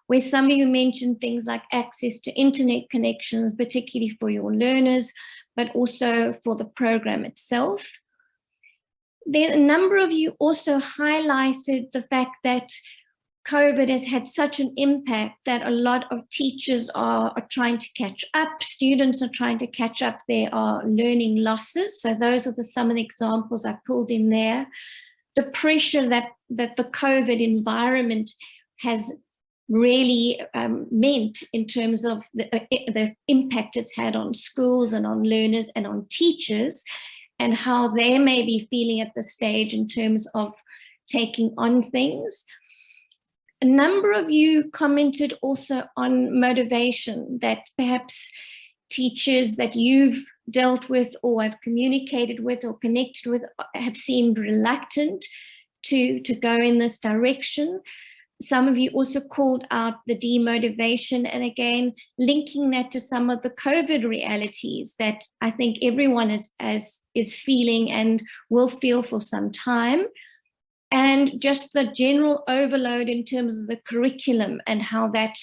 where some of you mentioned things like access to internet connections, particularly for your learners, but also for the program itself. Then a number of you also highlighted the fact that COVID has had such an impact that a lot of teachers are trying to catch up, students are trying to catch up, there are learning losses. So those are some of the examples I pulled in there. The pressure that the COVID environment has really meant in terms of the impact it's had on schools and on learners and on teachers, and how they may be feeling at this stage in terms of taking on things. A number of you commented also on motivation, that perhaps teachers that you've dealt with or have communicated with or connected with have seemed reluctant to go in this direction. Some of you also called out the demotivation, and again, linking that to some of the COVID realities that I think everyone is feeling and will feel for some time. And just the general overload in terms of the curriculum and how that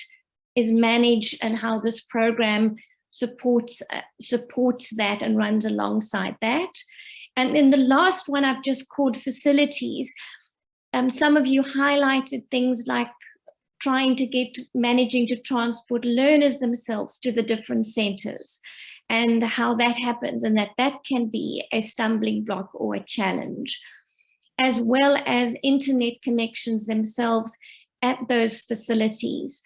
is managed and how this program supports that and runs alongside that. And then the last one I've just called facilities. Some of you highlighted things like managing to transport learners themselves to the different centers and how that happens, and that can be a stumbling block or a challenge, as well as internet connections themselves at those facilities.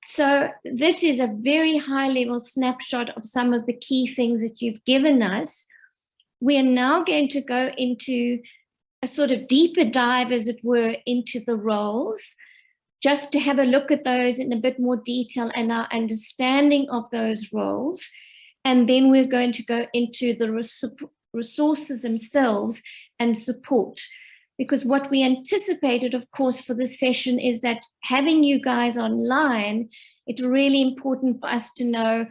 So this is a very high level snapshot of some of the key things that you've given us. We are now going to go into a sort of deeper dive, as it were, into the roles, just to have a look at those in a bit more detail and our understanding of those roles. And then we're going to go into the resources themselves and support. Because what we anticipated, of course, for this session is that having you guys online, it's really important for us to know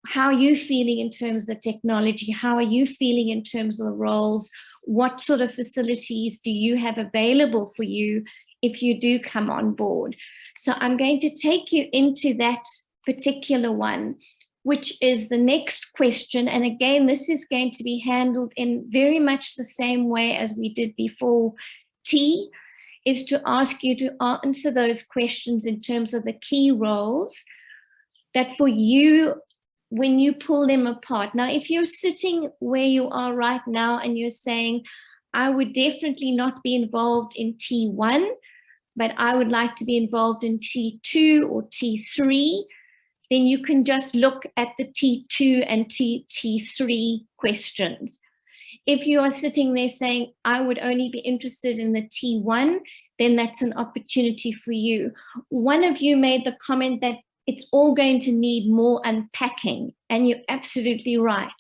how you're feeling in terms of the technology, how are you feeling in terms of the roles, what sort of facilities do you have available for you if you do come on board. So I'm going to take you into that particular one, which is the next question. And again, this is going to be handled in very much the same way as we did before T, is to ask you to answer those questions in terms of the key roles that for you, when you pull them apart. Now, if you're sitting where you are right now and you're saying, I would definitely not be involved in T1, but I would like to be involved in T2 or T3, then you can just look at the T2 and T3 questions. If you are sitting there saying, I would only be interested in the T1, then that's an opportunity for you. One of you made the comment that it's all going to need more unpacking, and you're absolutely right.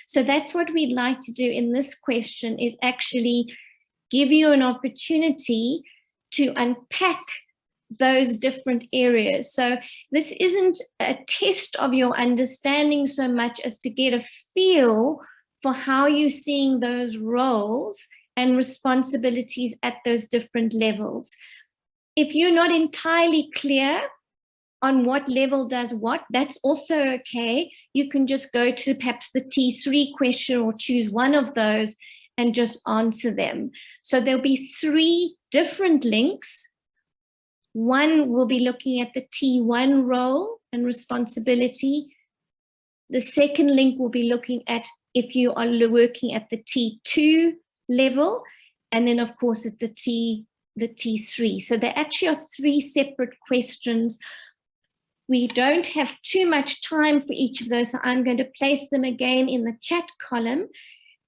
So that's what we'd like to do in this question, is actually give you an opportunity to unpack those different areas. So this isn't a test of your understanding so much as to get a feel for how you're seeing those roles and responsibilities at those different levels. If you're not entirely clear on what level does what, that's also okay. You can just go to perhaps the T3 question or choose one of those and just answer them. So there'll be 3 different links. One will be looking at the T1 role and responsibility. The second link will be looking at if you are working at the T2 level, and then of course at the T3. So there actually are 3 separate questions. We don't have too much time for each of those, so I'm going to place them again in the chat column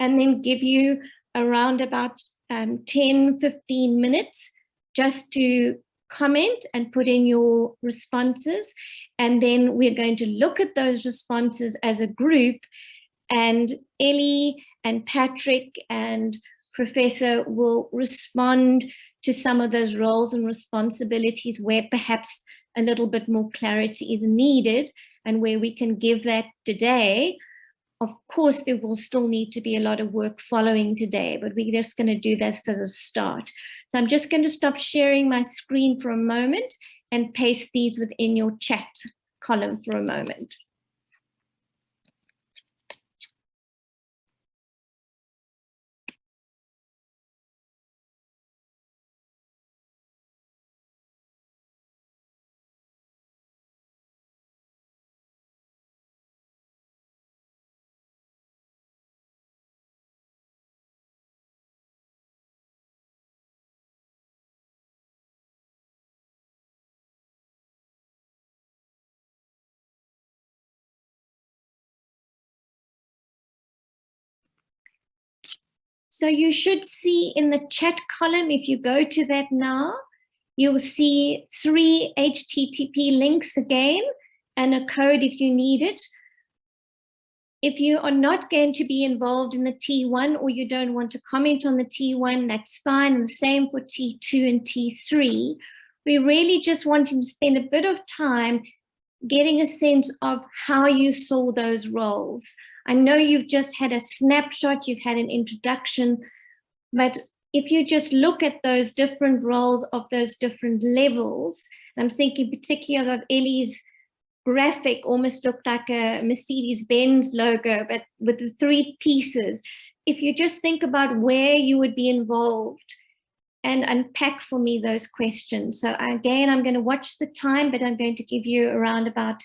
and then give you around about 10-15 minutes just to comment and put in your responses. And then we're going to look at those responses as a group, and Ellie and Patrick and Professor will respond to some of those roles and responsibilities where perhaps a little bit more clarity is needed and where we can give that today. Of course, there will still need to be a lot of work following today, but we're just going to do that as a start. So I'm just going to stop sharing my screen for a moment and paste these within your chat column for a moment. So you should see in the chat column, if you go to that now, you'll see 3 HTTP links again and a code if you need it. If you are not going to be involved in the T1 or you don't want to comment on the T1, that's fine. And the same for T2 and T3. we're really just wanting to spend a bit of time getting a sense of how you saw those roles. I know you've just had a snapshot, you've had an introduction, but if you just look at those different roles of those different levels, I'm thinking particularly of Ellie's graphic, almost looked like a Mercedes-Benz logo, but with the 3 pieces. If you just think about where you would be involved and unpack for me those questions. So again, I'm going to watch the time, but I'm going to give you around about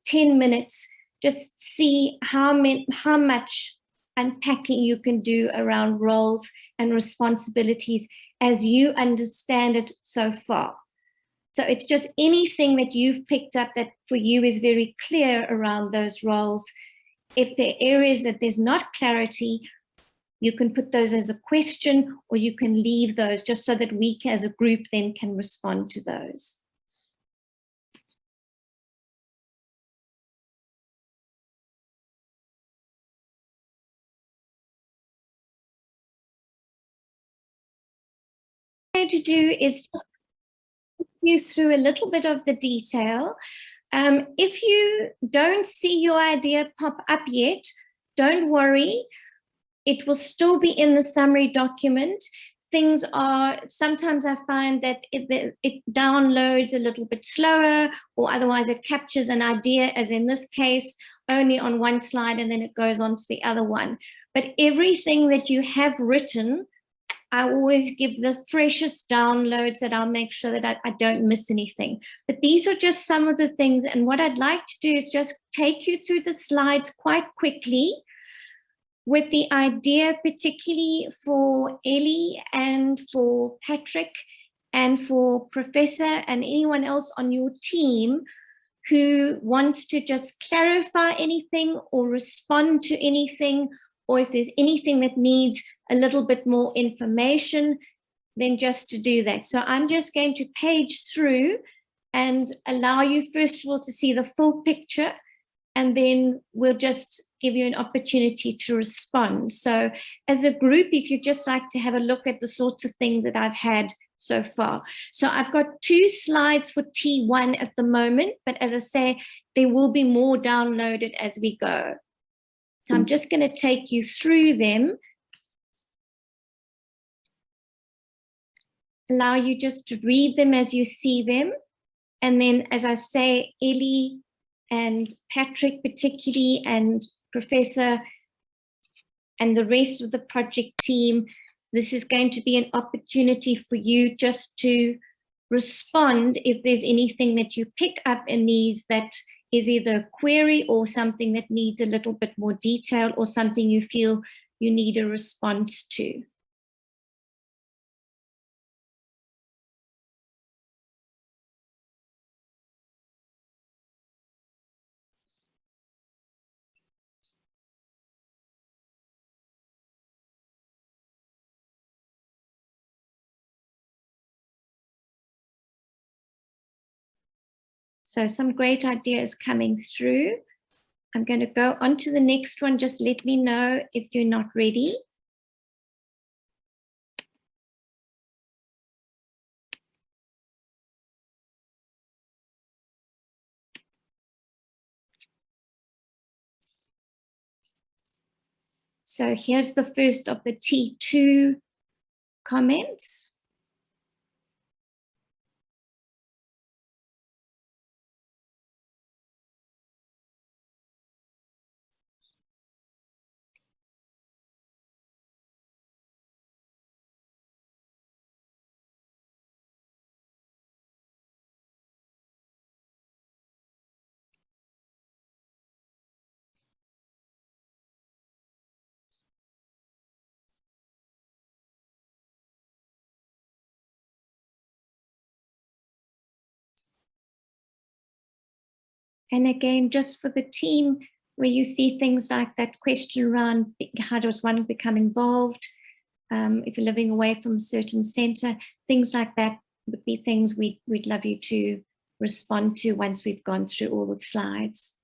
10 minutes. Just see how much unpacking you can do around roles and responsibilities as you understand it so far. So it's just anything that you've picked up that for you is very clear around those roles. If there are areas that there's not clarity, you can put those as a question, or you can leave those just so that we as a group then can respond to those. What I'm going to do is just take you through a little bit of the detail. If you don't see your idea pop up yet, don't worry. It will still be in the summary document. Things are, sometimes I find that it downloads a little bit slower, or otherwise it captures an idea, as in this case, only on one slide and then it goes on to the other one. But everything that you have written, I always give the freshest downloads, that I'll make sure that I don't miss anything. But these are just some of the things. And what I'd like to do is just take you through the slides quite quickly, with the idea particularly for Ellie and for Patrick and for Professor and anyone else on your team who wants to just clarify anything or respond to anything, or if there's anything that needs a little bit more information, then just to do that. So I'm just going to page through and allow you first of all to see the full picture, and then we'll just give you an opportunity to respond. So as a group, if you'd just like to have a look at the sorts of things that I've had so far. So I've got 2 slides for T1 at the moment, but as I say, there will be more downloaded as we go. So I'm just going to take you through them, allow you just to read them as you see them. And then, as I say, Ellie and Patrick particularly, and Professor and the rest of the project team, this is going to be an opportunity for you just to respond if there's anything that you pick up in these that is either a query or something that needs a little bit more detail, or something you feel you need a response to. So some great ideas coming through. I'm going to go on to the next one. Just let me know if you're not ready. So here's the first of the T2 comments. And again, just for the team, where you see things like that question around how does one become involved, if you're living away from a certain center, things like that would be things we'd love you to respond to once we've gone through all the slides.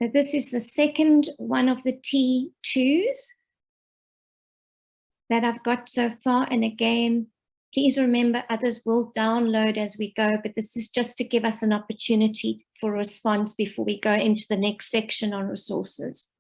So this is the second one of the T2s that I've got so far. And again, please remember others will download as we go, but this is just to give us an opportunity for response before we go into the next section on resources.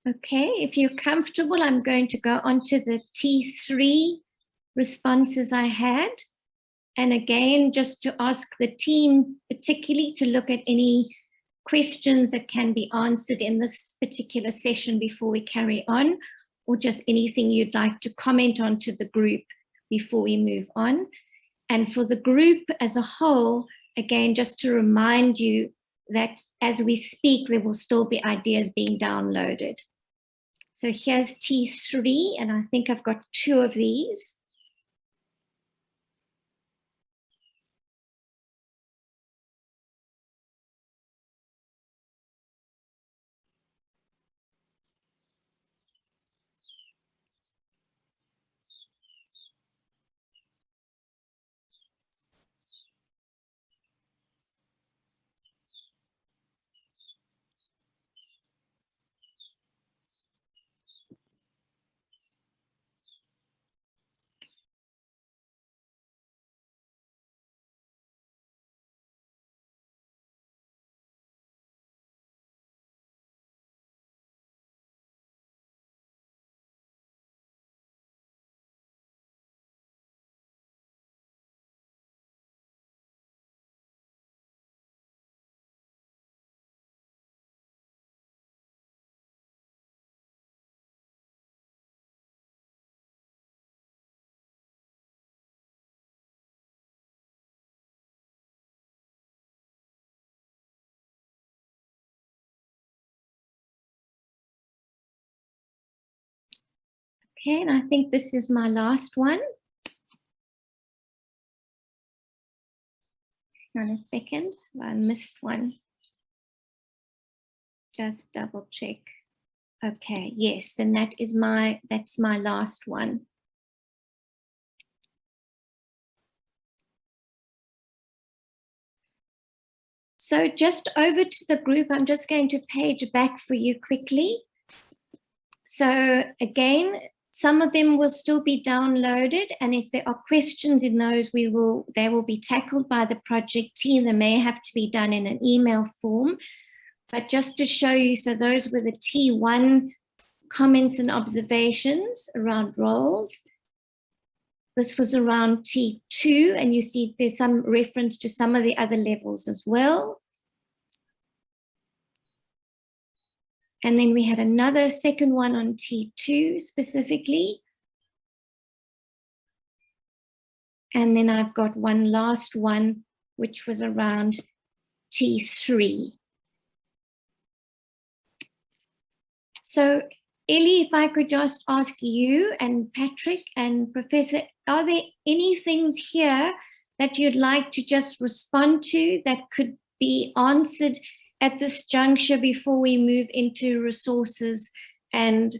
Okay, if you're comfortable, I'm going to go on to the T3 responses I had. And again, just to ask the team particularly to look at any questions that can be answered in this particular session before we carry on, or just anything you'd like to comment on to the group before we move on. And for the group as a whole, again, just to remind you that as we speak, there will still be ideas being downloaded. So here's T3, and I think I've got 2 of these. Okay, and I think this is my last one. Hang on a second, I missed one. Just double check. Okay, yes, and that's my last one. So just over to the group, I'm just going to page back for you quickly. So again, some of them will still be downloaded, and if there are questions in those, they will be tackled by the project team. They may have to be done in an email form. But just to show you, so those were the T1 comments and observations around roles. This was around T2, and you see there's some reference to some of the other levels as well. And then we had another second one on T2 specifically. And then I've got one last one, which was around T3. So Ellie, if I could just ask you and Patrick and Professor, are there any things here that you'd like to just respond to that could be answered at this juncture before we move into resources and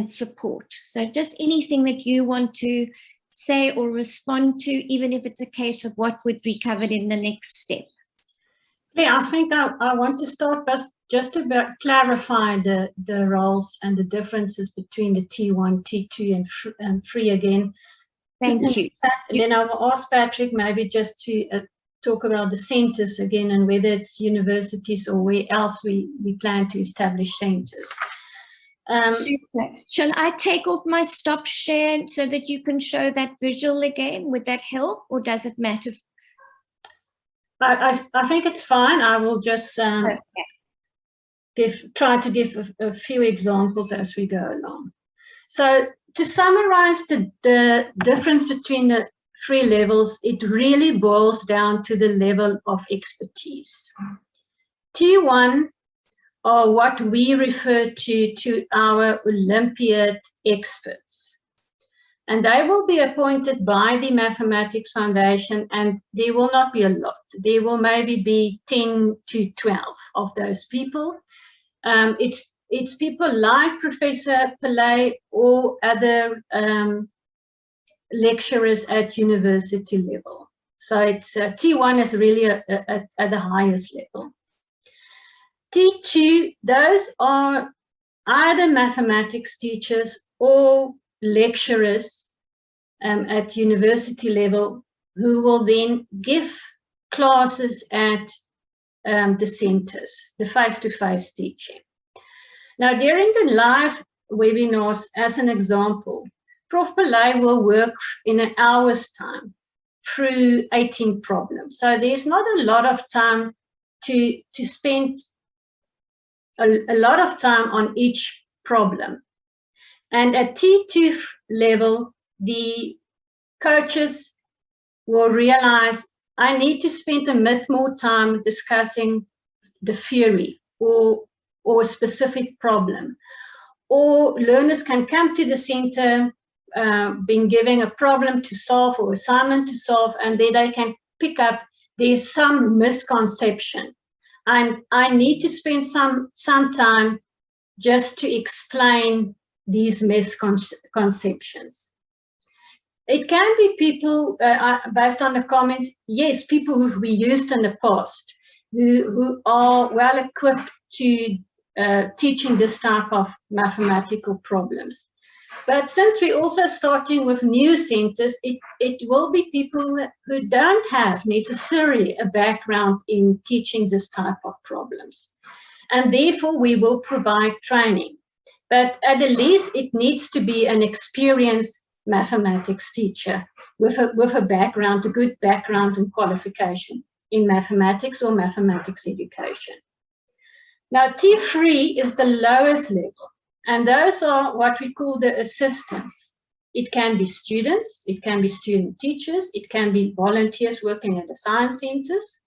support? So just anything that you want to say or respond to, even if it's a case of what would be covered in the next step. Yeah, I think I want to start just to clarify the roles and the differences between the T1, T2 and 3 again. Thank you. And then I will ask Patrick maybe just to talk about the centres again, and whether it's universities or where else we plan to establish centres. Super. Shall I take off my stop share so that you can show that visual again? Would that help, or does it matter? I think it's fine. I will just try to give a few examples as we go along. So to summarize the difference between the 3 levels, it really boils down to the level of expertise. T1 are what we refer to our Olympiad experts. And they will be appointed by the Mathematics Foundation, and there will not be a lot. There will maybe be 10 to 12 of those people. It's people like Professor Pillay or other lecturers at university level. So it's T1 is really at the highest level. T2, those are either mathematics teachers or lecturers at university level who will then give classes at the centers, the face-to-face teaching. Now, during the live webinars, as an example, Prof. Pillay will work in an hour's time through 18 problems. So there's not a lot of time to spend a lot of time on each problem. And at T2 level, the coaches will realize I need to spend a bit more time discussing the theory or a specific problem. Or learners can come to the center, being given a problem to solve or assignment to solve, and then they can pick up there's some misconception. I need to spend some time just to explain these misconceptions. It can be people, based on the comments, yes, people who we used in the past, who are well equipped to teaching this type of mathematical problems. But since we're also starting with new centers, it will be people who don't have necessarily a background in teaching this type of problems. And therefore, we will provide training. But at the least, it needs to be an experienced mathematics teacher with a background, a good background and qualification in mathematics or mathematics education. Now, T3 is the lowest level. And those are what we call the assistants. It can be students, it can be student teachers, it can be volunteers working at the science centers.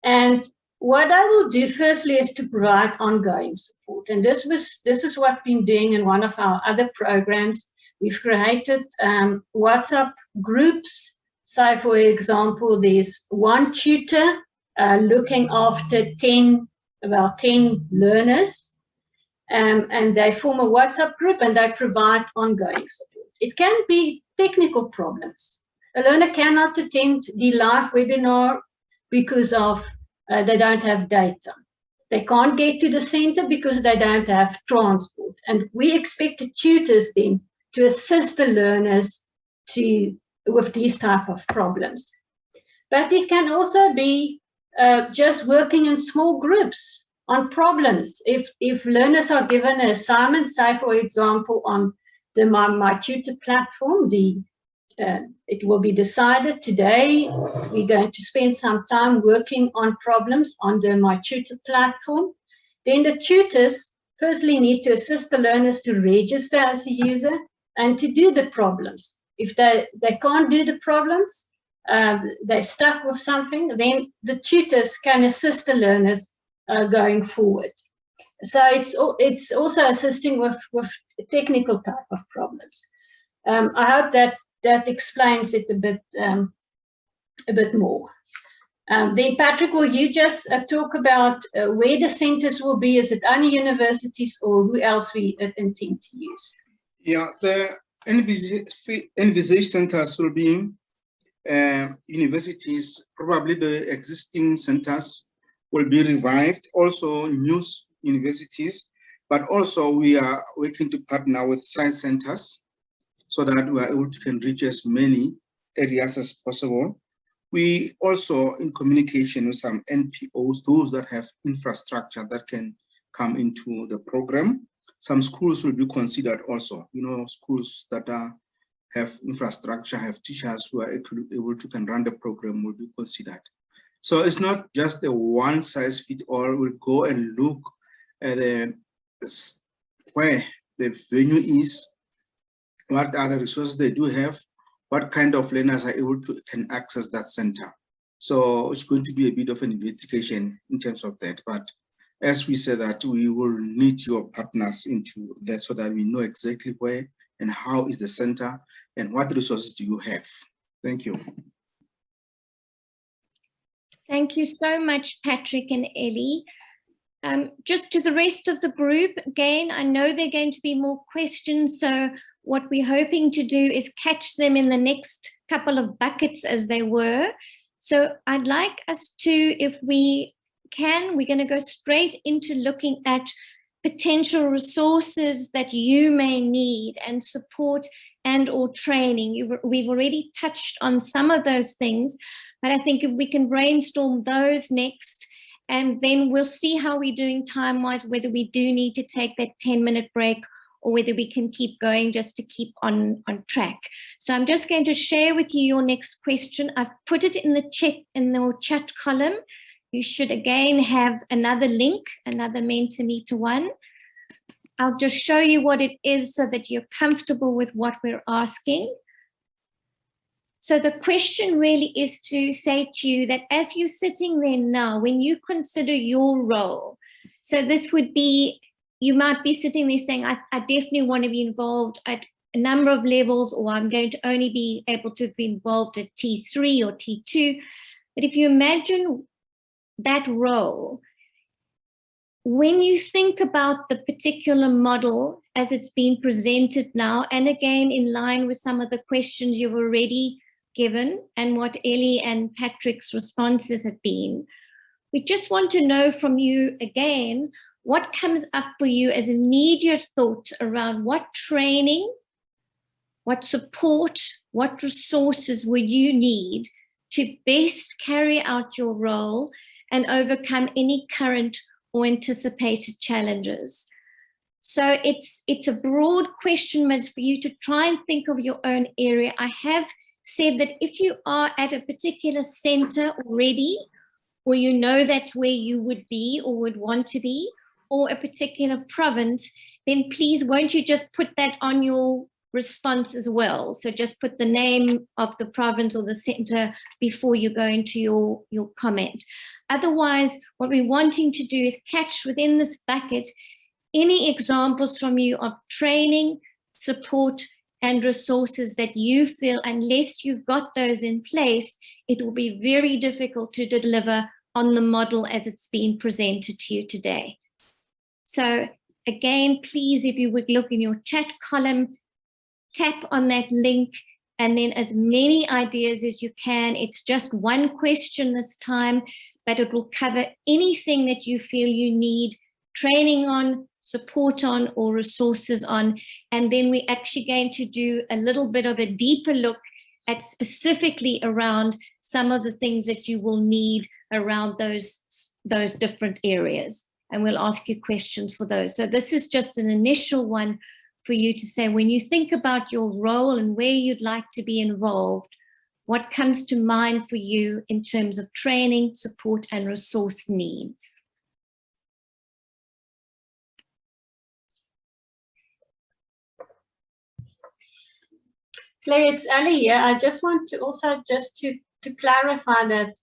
And what I will do firstly is to provide ongoing support. And this is what we've been doing in one of our other programs. We've created WhatsApp groups. So for example, there's one tutor looking after 10 learners. And they form a WhatsApp group and they provide ongoing support. It can be technical problems. A learner cannot attend the live webinar because of they don't have data. They can't get to the center because they don't have transport. And we expect the tutors then to assist the learners with these type of problems. But it can also be just working in small groups on problems. If learners are given an assignment, say for example on the My Tutor platform, it will be decided today we're going to spend some time working on problems on the My Tutor platform. Then the tutors firstly need to assist the learners to register as a user and to do the problems. If they can't do the problems, they're stuck with something, then the tutors can assist the learners going forward. So it's also assisting with technical type of problems. I hope that explains it a bit more. Then Patrick, will you just talk about where the centers will be? Is it only universities or who else we intend to use? Yeah, the envisaged centers will be universities. Probably the existing centers will be revived, also new universities, but also we are working to partner with science centers so that we are able to can reach as many areas as possible. We also in communication with some NPOs, those that have infrastructure that can come into the program. Some schools will be considered also, schools that have infrastructure, have teachers who are able to can run the program will be considered. So it's not just a one size fit all. We'll go and look at where the venue is, what other resources they do have, what kind of learners are able to can access that center. So it's going to be a bit of an investigation in terms of that. But as we said, that we will need your partners into that so that we know exactly where and how is the center and what resources do you have. Thank you. Thank you so much, Patrick and Ellie. Just to the rest of the group, again, I know there are going to be more questions, so what we're hoping to do is catch them in the next couple of buckets as they were. So I'd like us to, if we can, we're going to go straight into looking at potential resources that you may need and support and or training. We've already touched on some of those things, but I think if we can brainstorm those next, and then we'll see how we're doing time-wise, whether we do need to take that 10-minute break or whether we can keep going just to keep on track. So I'm just going to share with you your next question. I've put it in the chat column. You should again have another link, another Mentimeter one. I'll just show you what it is so that you're comfortable with what we're asking. So the question really is to say to you that as you're sitting there now, when you consider your role, so this would be, you might be sitting there saying, I definitely want to be involved at a number of levels, or I'm going to only be able to be involved at T3 or T2. But if you imagine that role, when you think about the particular model as it's been presented now, and again, in line with some of the questions you've already given and what Ellie and Patrick's responses have been, we just want to know from you again, what comes up for you as immediate thoughts around what training, what support, what resources would you need to best carry out your role and overcome any current or anticipated challenges. So it's a broad question, but it's for you to try and think of your own area. I have said that if you are at a particular center already, or you know that's where you would be or would want to be, or a particular province, then please won't you just put that on your response as well. So just put the name of the province or the center before you go into your comment. Otherwise, what we're wanting to do is catch within this bucket any examples from you of training, support, and resources that you feel, unless you've got those in place, it will be very difficult to deliver on the model as it's been presented to you today. So again, please, if you would look in your chat column, tap on that link, and then as many ideas as you can. It's just one question this time, but it will cover anything that you feel you need training on, support on, or resources on. And then we're actually going to do a little bit of a deeper look at specifically around some of the things that you will need around those different areas. And we'll ask you questions for those. So this is just an initial one for you to say, when you think about your role and where you'd like to be involved, what comes to mind for you in terms of training, support, and resource needs? Claire, it's Ali here. I just want to also just to clarify that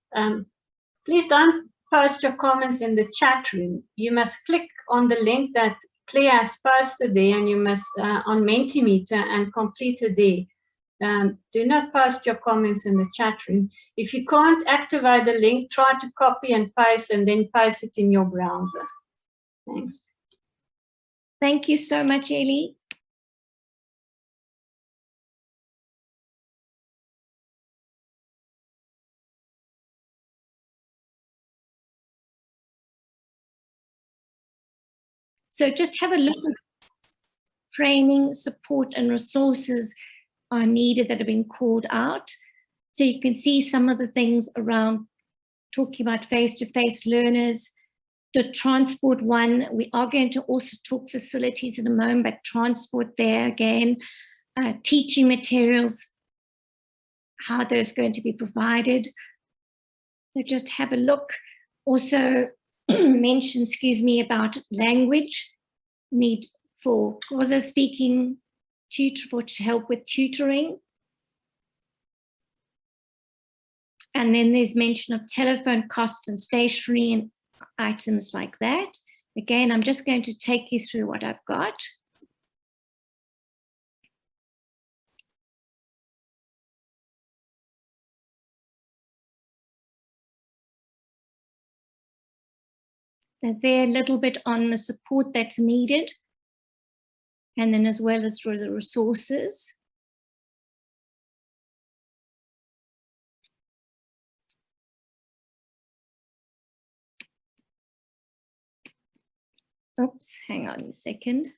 please don't post your comments in the chat room. You must click on the link that Claire has posted there, and you must on Mentimeter and complete it there. Do not post your comments in the chat room. If you can't activate the link, try to copy and paste and then paste it in your browser. Thanks. Thank you so much, Ellie. So just have a look at training, support, and resources are needed that have been called out. So you can see some of the things around talking about face-to-face learners, the transport one. We are going to also talk facilities in a moment, but transport there again, teaching materials, how those are going to be provided. So just have a look. Also mention, excuse me, about language, need for Xhosa speaking for help with tutoring. And then there's mention of telephone costs and stationery and items like that. Again, I'm just going to take you through what I've got. They're a little bit on the support that's needed, and then as well as for the resources. Oops, hang on a second.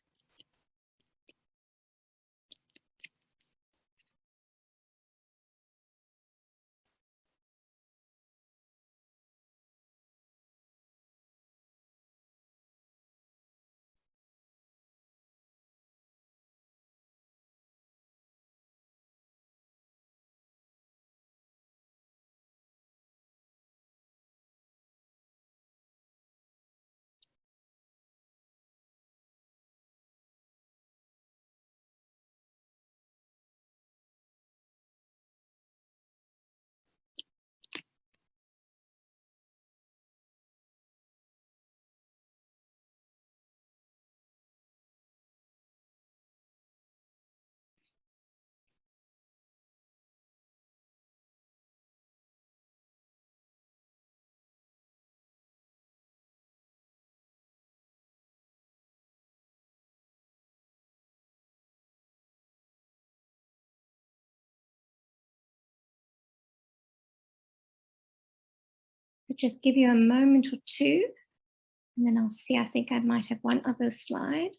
I'll just give you a moment or two, and then I'll see. I think I might have one other slide.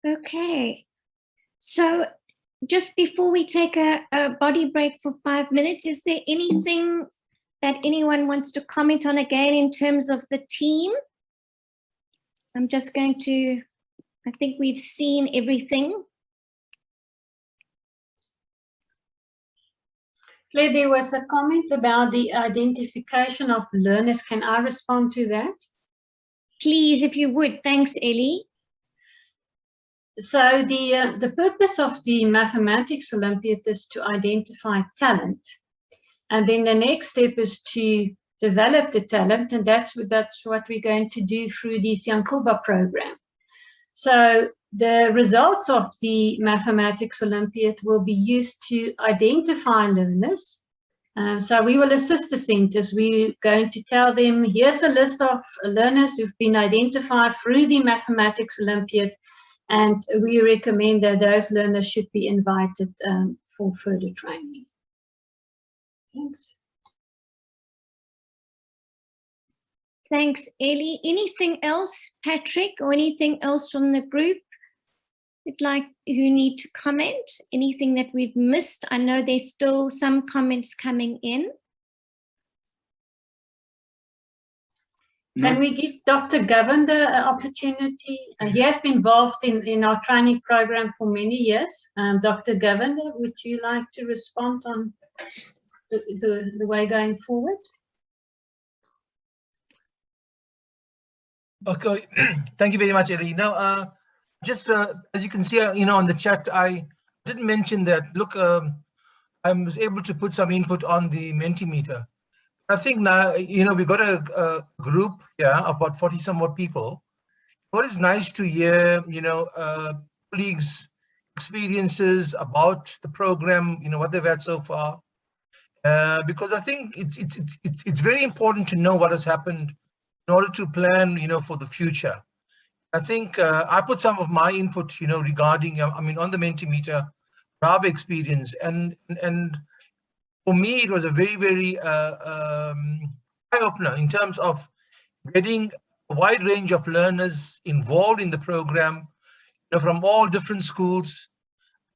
Okay, so just before we take a body break for 5 minutes, is there anything that anyone wants to comment on again in terms of the team? I'm just going to, I think we've seen everything. Claire, there was a comment about the identification of learners. Can I respond to that? Please, if you would. Thanks, Ellie. So the purpose of the Mathematics Olympiad is to identify talent. And then the next step is to develop the talent, and that's what we're going to do through the Siyanqoba program. So the results of the Mathematics Olympiad will be used to identify learners. So we will assist the centers. We're going to tell them, here's a list of learners who've been identified through the Mathematics Olympiad, and we recommend that those learners should be invited for further training. Thanks. Thanks, Ellie. Anything else, Patrick, or anything else from the group who need to comment? Anything that we've missed? I know there's still some comments coming in. Can we give Dr. Govan the opportunity? He has been involved in our training program for many years. Dr. Govan, would you like to respond on the way going forward? Okay, thank you very much, Ellie. Now, just as you can see, on the chat, I didn't mention that. Look, I was able to put some input on the Mentimeter. I think now, we got a group here of about 40 some odd people. What is nice to hear, colleagues' experiences about the program, what they've had so far, because I think it's very important to know what has happened in order to plan, for the future. I think I put some of my input, regarding, on the Mentimeter, our experience, and for me, it was a very, very eye-opener in terms of getting a wide range of learners involved in the program, from all different schools,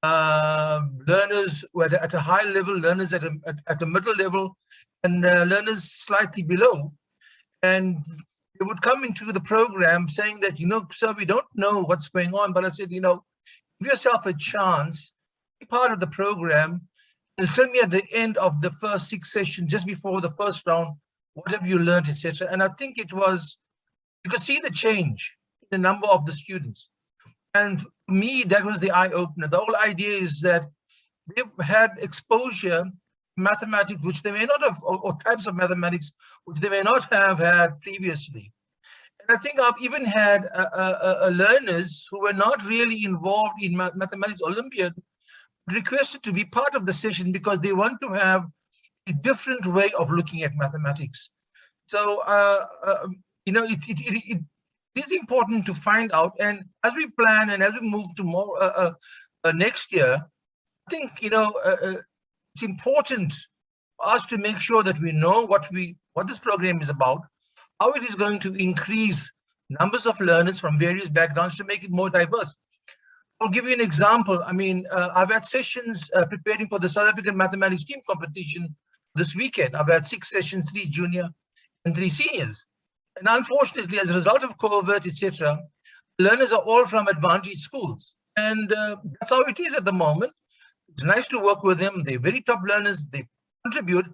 learners who are at a high level, learners at a middle level, and learners slightly below. And they would come into the program saying that, sir, we don't know what's going on. But I said, give yourself a chance, be part of the program, and tell me at the end of the first 6 sessions, just before the first round, what have you learned, etc. And I think you could see the change in the number of the students. And for me, that was the eye opener. The whole idea is that they've had exposure to mathematics, which they may not have, or types of mathematics, which they may not have had previously. And I think I've even had learners who were not really involved in Mathematics Olympiad requested to be part of the session because they want to have a different way of looking at mathematics. So, it is important to find out. And as we plan and as we move to more next year, I think, it's important for us to make sure that we know what this program is about, how it is going to increase numbers of learners from various backgrounds to make it more diverse. I'll give you an example. I've had sessions preparing for the South African Mathematics Team Competition this weekend. I've had 6 sessions, 3 junior and 3 seniors. And unfortunately, as a result of COVID, etc., learners are all from advantaged schools. And that's how it is at the moment. It's nice to work with them. They're very top learners. They contribute.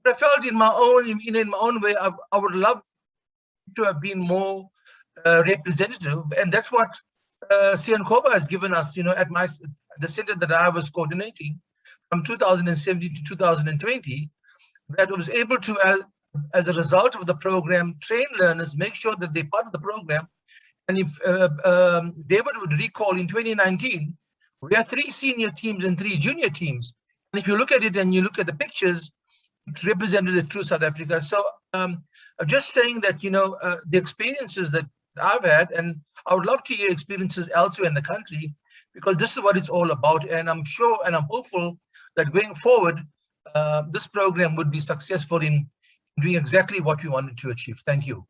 But I felt in my own way, I would love to have been more representative. And that's what Siyanqoba has given us, at the center that I was coordinating from 2017 to 2020, that was able to, as a result of the program, train learners, make sure that they're part of the program. And if David would recall, in 2019, we had 3 senior teams and 3 junior teams. And if you look at it and you look at the pictures, it represented the true South Africa. So I'm just saying that, the experiences that I've had, and I would love to hear experiences elsewhere in the country, because this is what it's all about. And I'm sure and I'm hopeful that going forward, this program would be successful in doing exactly what we wanted to achieve. Thank you.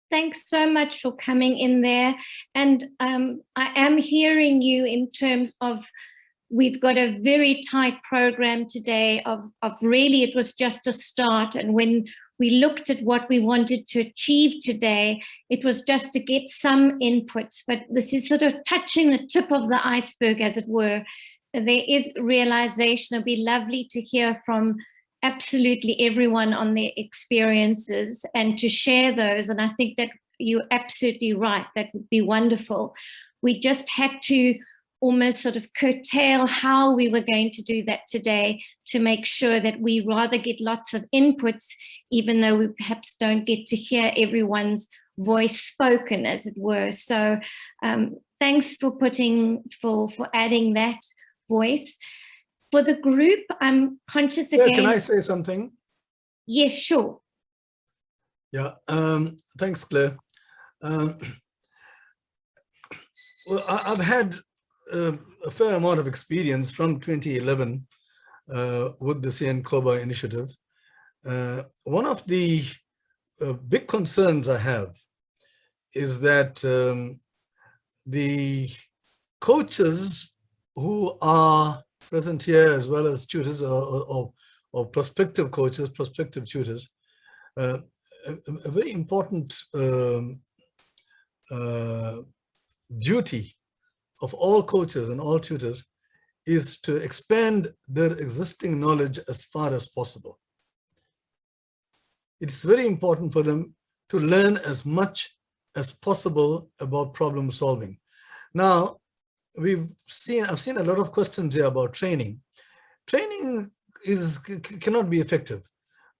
Thanks so much for coming in there. And I am hearing you in terms of, we've got a very tight program today of really, it was just a start. And when we looked at what we wanted to achieve today, it was just to get some inputs, but this is sort of touching the tip of the iceberg, as it were. There is realization. It'll be lovely to hear from absolutely everyone on their experiences and to share those. And I think that you're absolutely right. That would be wonderful. we just had to almost sort of curtail how we were going to do that today to make sure that we rather get lots of inputs, even though we perhaps don't get to hear everyone's voice spoken, as it were. So thanks for adding that voice. For the group, I'm conscious again. Can I say something? Yes, sure. Yeah, thanks, Claire. Well, I've had a fair amount of experience from 2011 with the Siyanqoba initiative. One of the big concerns I have is that the coaches who are present here, as well as tutors or prospective coaches, prospective tutors, a very important duty of all coaches and all tutors is to expand their existing knowledge as far as possible. It's very important for them to learn as much as possible about problem solving. Now, I've seen a lot of questions here about training. Training cannot be effective.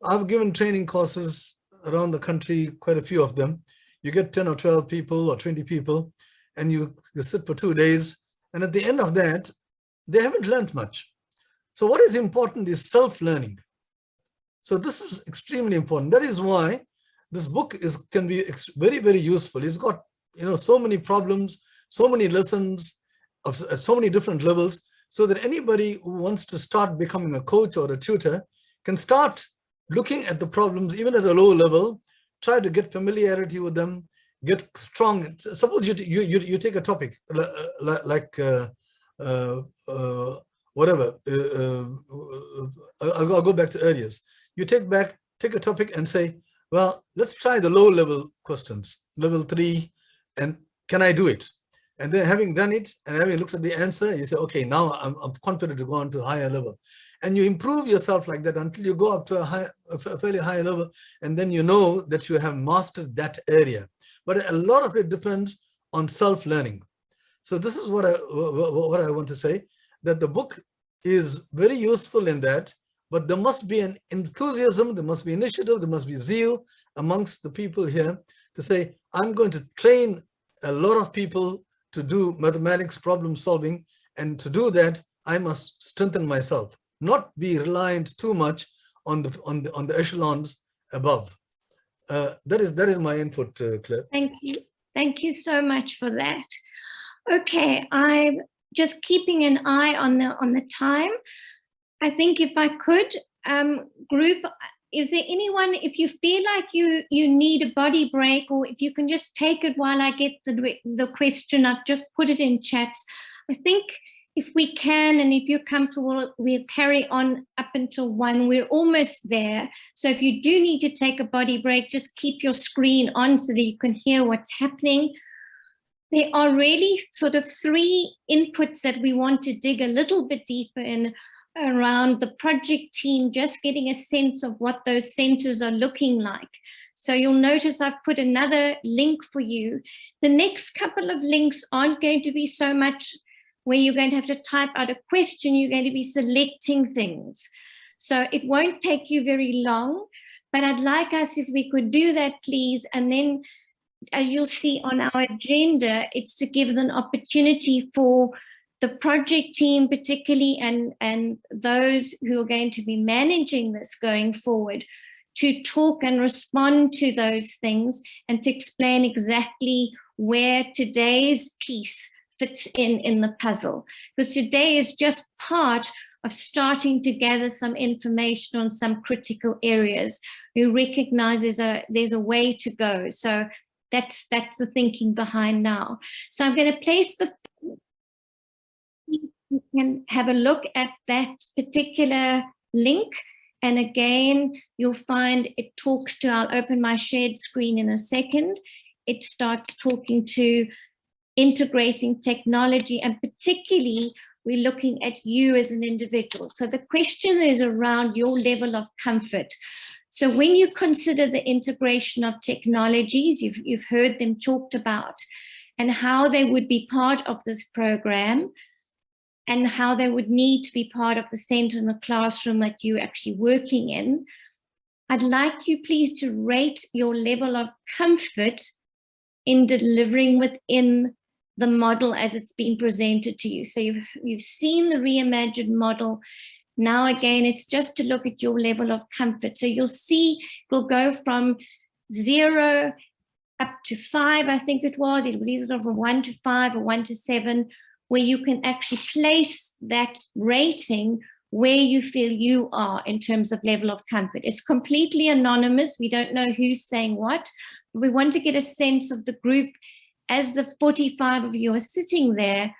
I've given training courses around the country, quite a few of them. You get 10 or 12 people or 20 people, and you sit for 2 days. And at the end of that, they haven't learned much. So what is important is self-learning. So this is extremely important. That is why this book can be very, very useful. It's got so many problems, so many lessons at so many different levels, so that anybody who wants to start becoming a coach or a tutor can start looking at the problems even at a low level, try to get familiarity with them, get strong. Suppose you take a topic like whatever. I'll go back to areas. You take a topic and say, well, let's try the low level questions, level 3, and can I do it? And then having done it and having looked at the answer, you say, okay, now I'm confident to go on to a higher level. And you improve yourself like that until you go up to a fairly high level, and then you know that you have mastered that area. But a lot of it depends on self-learning. So this is what I want to say, that the book is very useful in that, but there must be an enthusiasm, there must be initiative, there must be zeal amongst the people here to say, I'm going to train a lot of people to do mathematics problem solving, and to do that, I must strengthen myself, not be reliant too much on the echelons above. That is my input, Claire. Thank you so much for that. Okay, I'm just keeping an eye on the time. I think if I could, group, is there anyone, if you feel like you need a body break, or if you can just take it while I get the question, I've just put it in chats. I think if we can, and if you're comfortable, we'll carry on up until 1. We're almost there. So if you do need to take a body break, just keep your screen on so that you can hear what's happening. There are really sort of 3 inputs that we want to dig a little bit deeper in around the project team, just getting a sense of what those centers are looking like. So you'll notice I've put another link for you. The next couple of links aren't going to be so much where you're going to have to type out a question, you're going to be selecting things. So it won't take you very long, but I'd like us, if we could do that, please. And then as you'll see on our agenda, it's to give an opportunity for the project team particularly, and those who are going to be managing this going forward, to talk and respond to those things and to explain exactly where today's piece fits in the puzzle. Because today is just part of starting to gather some information on some critical areas. We recognize there's a way to go. So that's the thinking behind now. So I'm going to place you can have a look at that particular link. And again, you'll find it talks to, I'll open my shared screen in a second. It starts talking to integrating technology, and particularly we're looking at you as an individual. So the question is around your level of comfort. So when you consider the integration of technologies, you've heard them talked about, and how they would be part of this program and how they would need to be part of the center in the classroom that you're actually working in, I'd like you please to rate your level of comfort in delivering within the model as it's been presented to you. So you've seen the reimagined model. Now again, it's just to look at your level of comfort. So you'll see we'll go from 0 up to 5, I think it was. It was either from 1 to 5 or 1 to 7, where you can actually place that rating where you feel you are in terms of level of comfort. It's completely anonymous. We don't know who's saying what. We want to get a sense of the group as the 45 of you are sitting there,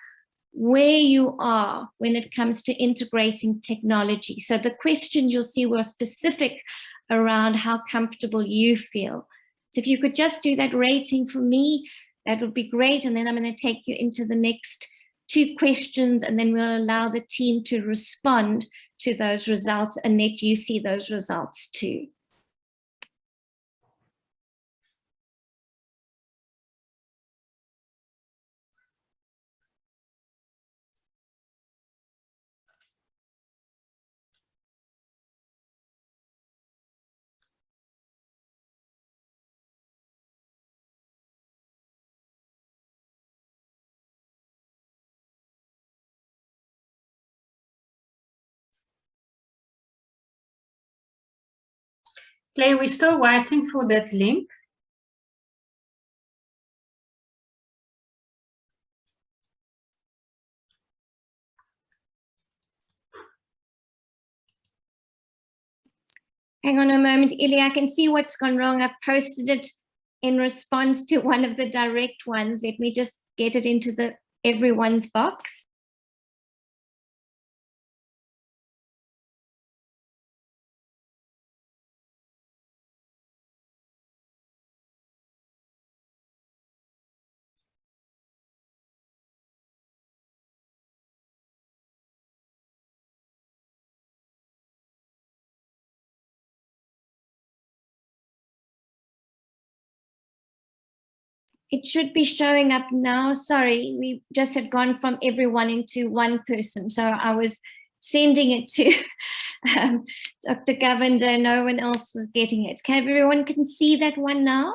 where you are when it comes to integrating technology. So the questions you'll see were specific around how comfortable you feel. So if you could just do that rating for me, that would be great. And then I'm going to take you into the next 2 questions, and then we'll allow the team to respond to those results and let you see those results too. Claire, we're still waiting for that link. Hang on a moment, Ilya, I can see what's gone wrong. I've posted it in response to one of the direct ones. Let me just get it into the everyone's box. It should be showing up now. Sorry, we just had gone from everyone into one person. So I was sending it to Dr. Govender. No one else was getting it. Can everyone can see that one now?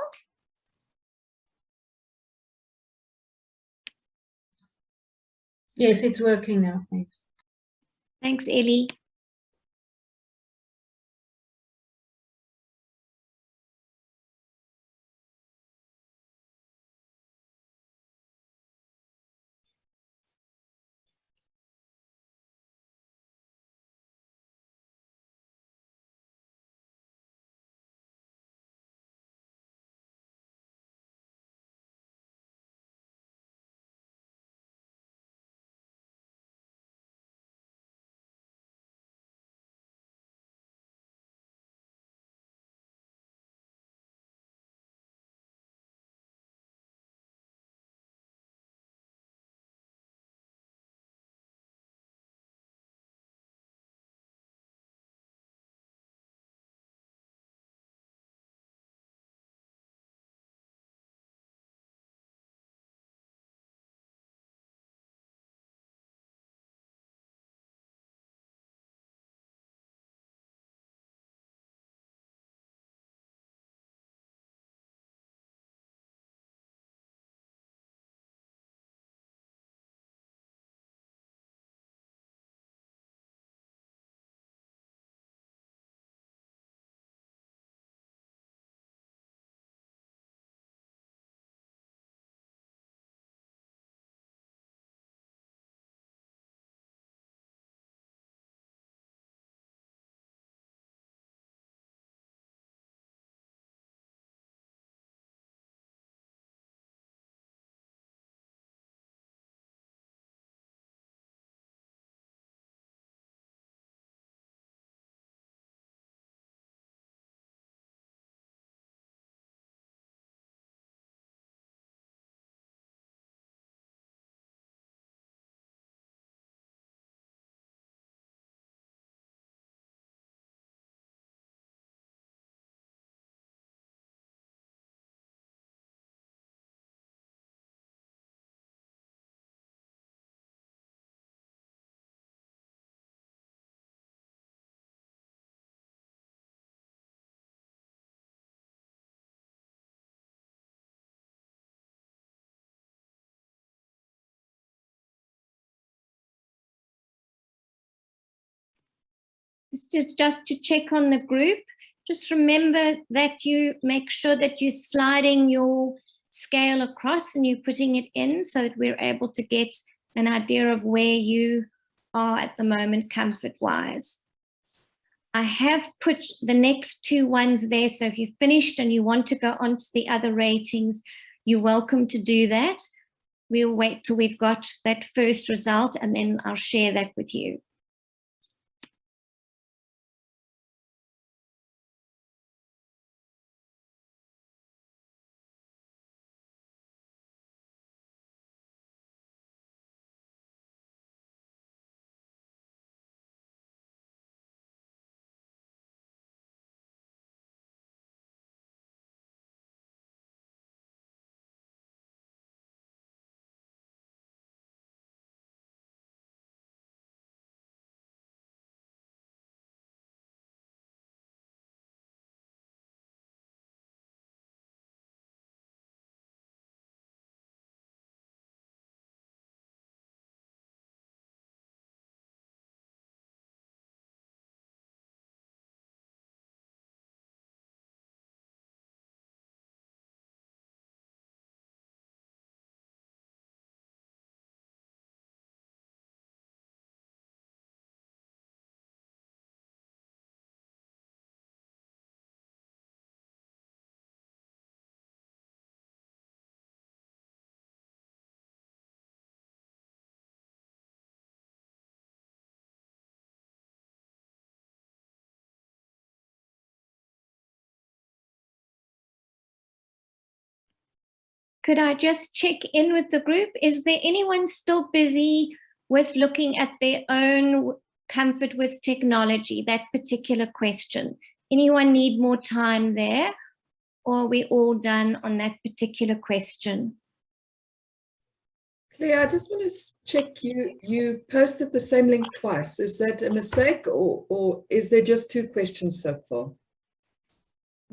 Yes, it's working now. Thanks. Thanks, Ellie. just to check on the group. Just remember that you make sure that you're sliding your scale across and you're putting it in so that we're able to get an idea of where you are at the moment comfort-wise. I have put the next two ones there, so if you've finished and you want to go on to the other ratings, you're welcome to do that. We'll wait till we've got that first result and then I'll share that with you. Could I just check in with the group? Is there anyone still busy with looking at their own comfort with technology, that particular question? Anyone need more time there? Or are we all done on that particular question? Claire, I just want to check you posted the same link twice. Is that a mistake or is there just two questions so far?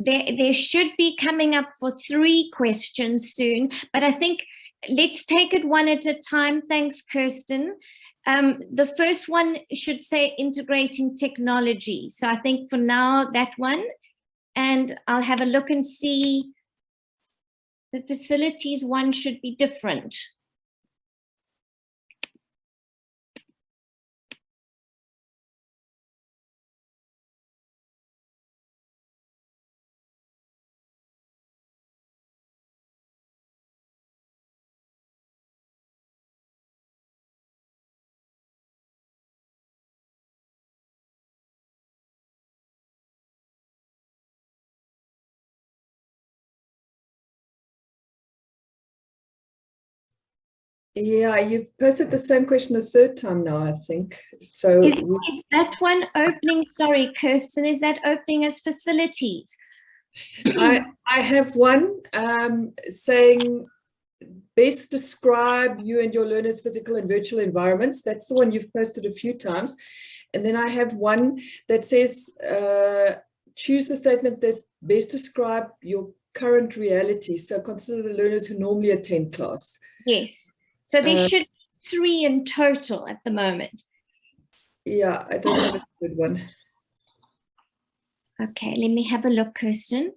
There should be coming up for 3 questions soon, but I think let's take it one at a time. Thanks, Kirsten. The first one should say integrating technology. So I think for now, that one, and I'll have a look and see the facilities one should be different. Yeah, you've posted the same question a third time now, I think. So Is that one opening? Sorry, Kirsten, is that opening as facilities? I have one saying best describe you and your learners' physical and virtual environments. That's the one you've posted a few times. And then I have one that says choose the statement that best describe your current reality. So consider the learners who normally attend class. Yes. So there should be 3 in total at the moment. Yeah, I don't have a good one. Okay, let me have a look, Kirsten.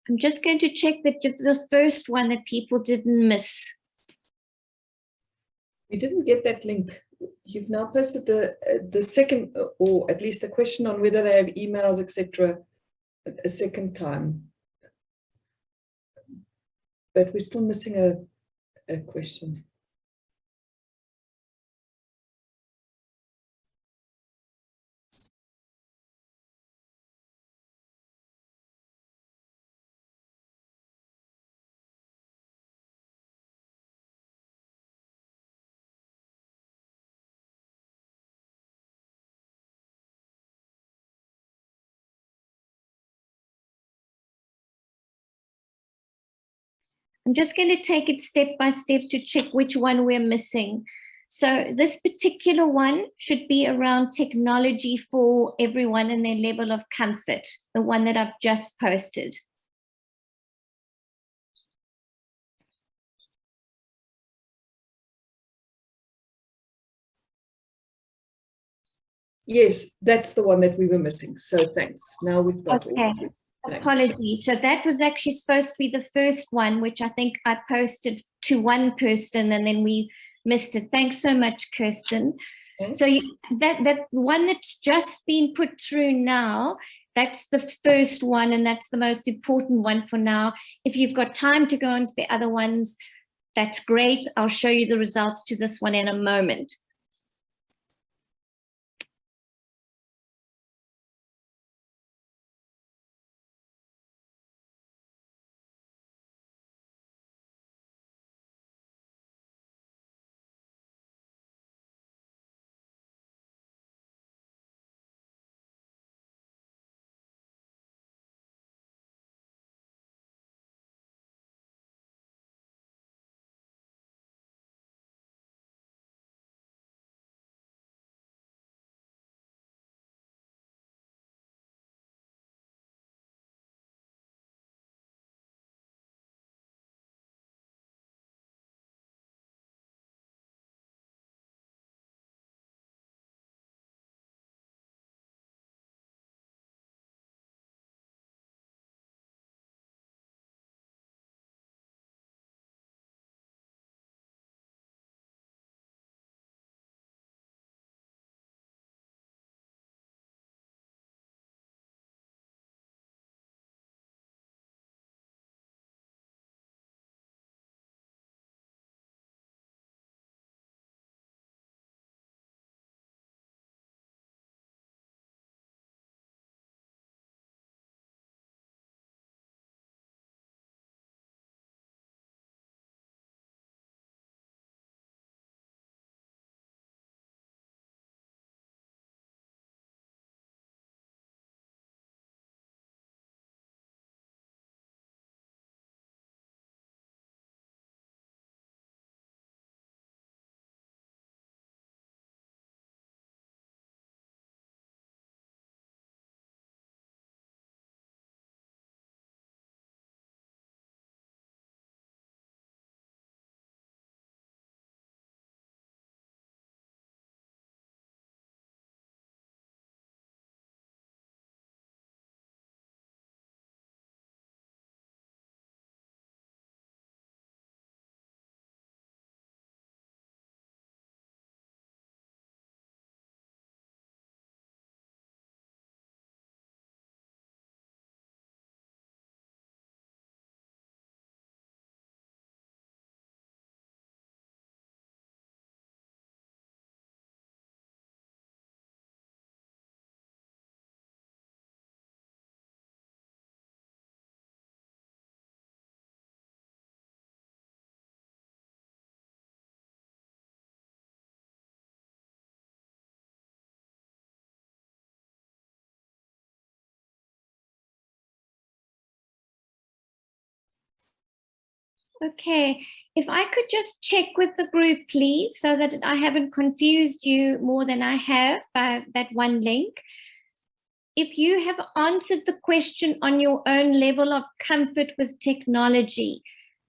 I'm just going to check that the first one that people didn't miss. You didn't get that link. You've now posted the second, or at least a question on whether they have emails, etc., a second time. But we're still missing a question. I'm just going to take it step by step to check which one we're missing. So this particular one should be around technology for everyone and their level of comfort, the one that I've just posted. Yes, that's the one that we were missing. So thanks. Now we've got all of it. Apologies. So that was actually supposed to be the first one, which I think I posted to one person and then we missed it. Thanks so much, Kirsten. Okay. So that one that's just been put through now, that's the first one and that's the most important one for now. If you've got time to go on to the other ones, that's great. I'll show you the results to this one in a moment. Okay, if I could just check with the group, please, so that I haven't confused you more than I have by that one link. If you have answered the question on your own level of comfort with technology,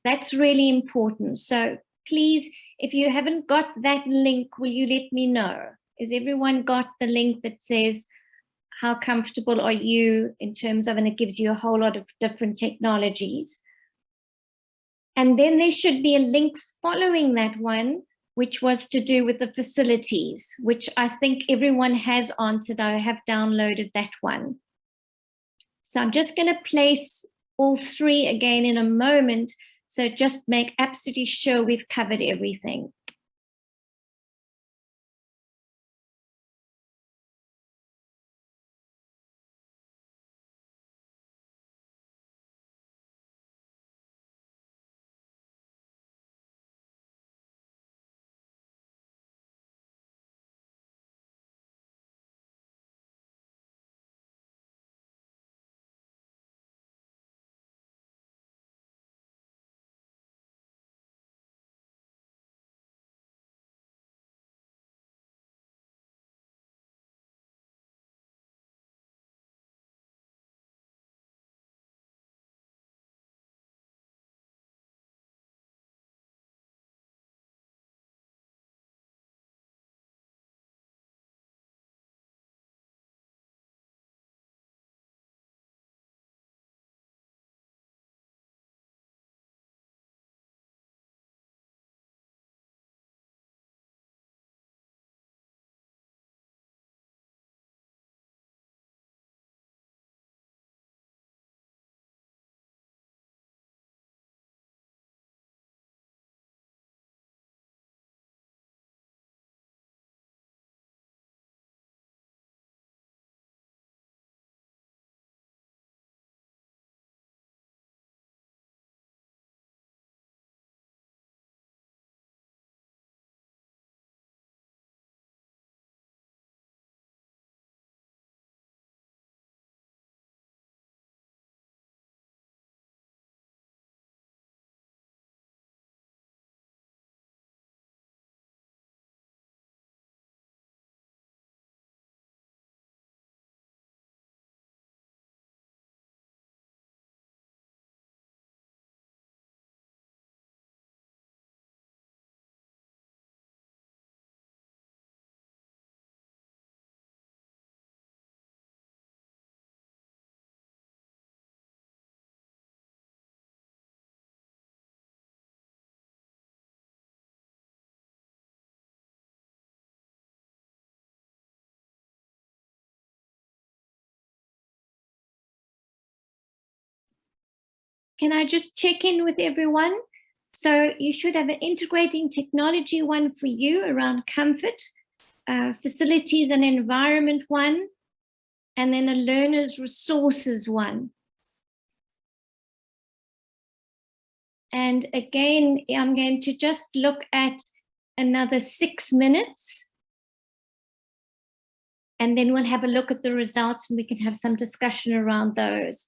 that's really important. So please, if you haven't got that link, will you let me know? Has everyone got the link that says, how comfortable are you in terms of, and it gives you a whole lot of different technologies. And then there should be a link following that one, which was to do with the facilities, which I think everyone has answered. I have downloaded that one. So I'm just going to place all three again in a moment. So just make absolutely sure we've covered everything. Can I just check in with everyone? So you should have an integrating technology one for you around comfort, facilities and environment one, and then a learner's resources one. And again, I'm going to just look at another 6 minutes. And then we'll have a look at the results and we can have some discussion around those.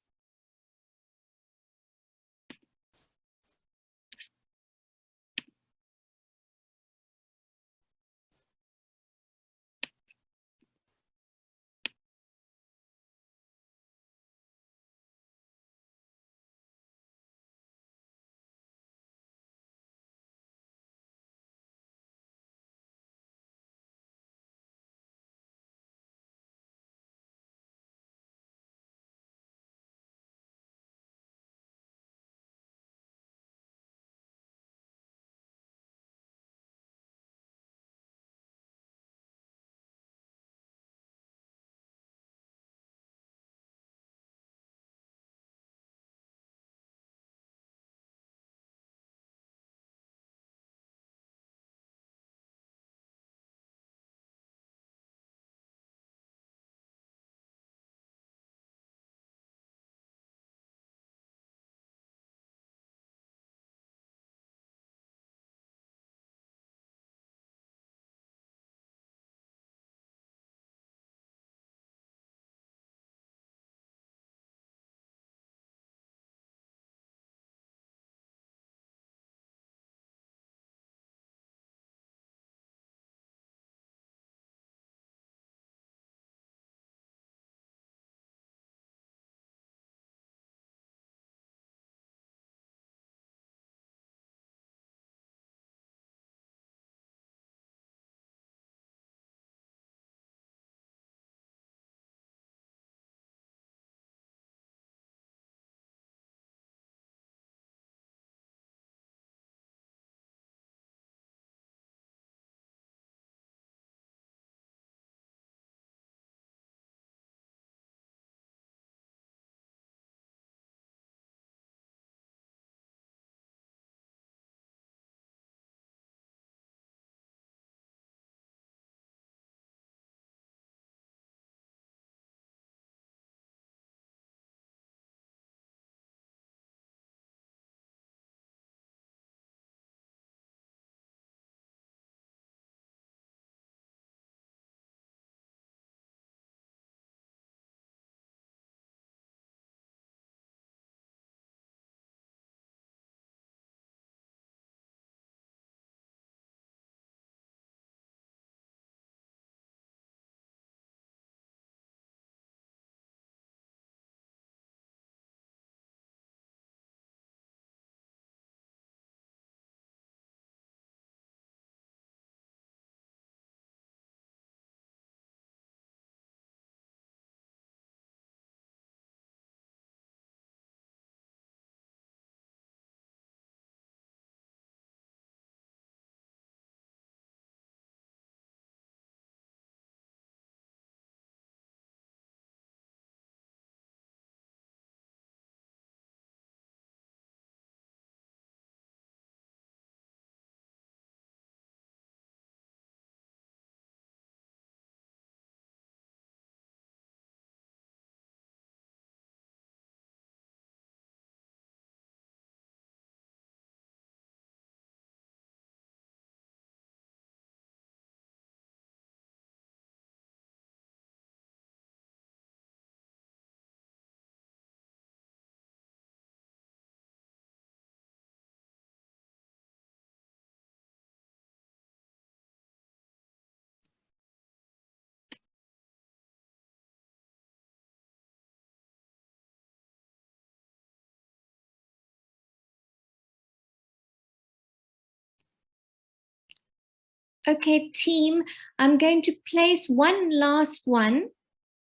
Okay, team, I'm going to place one last one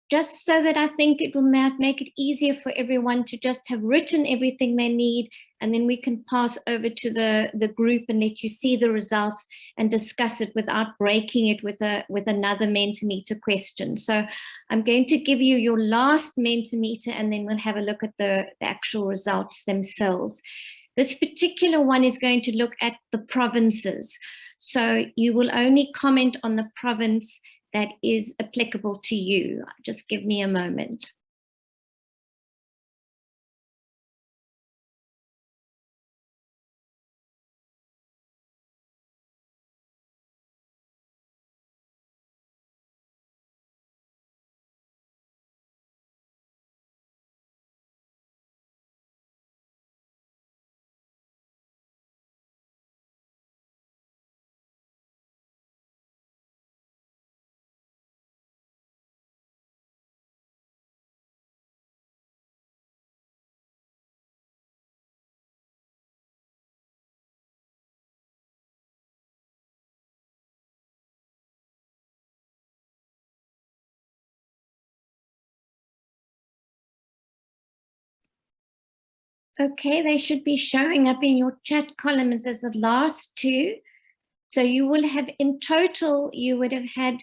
just so that I think it will make it easier for everyone to just have written everything they need, and then we can pass over to the group and let you see the results and discuss it without breaking it with another Mentimeter question. So I'm going to give you your last Mentimeter, and then we'll have a look at the actual results themselves. This particular one is going to look at the provinces. So you will only comment on the province that is applicable to you. Just give me a moment. Okay, they should be showing up in your chat columns as the last two. So you will have, in total, you would have had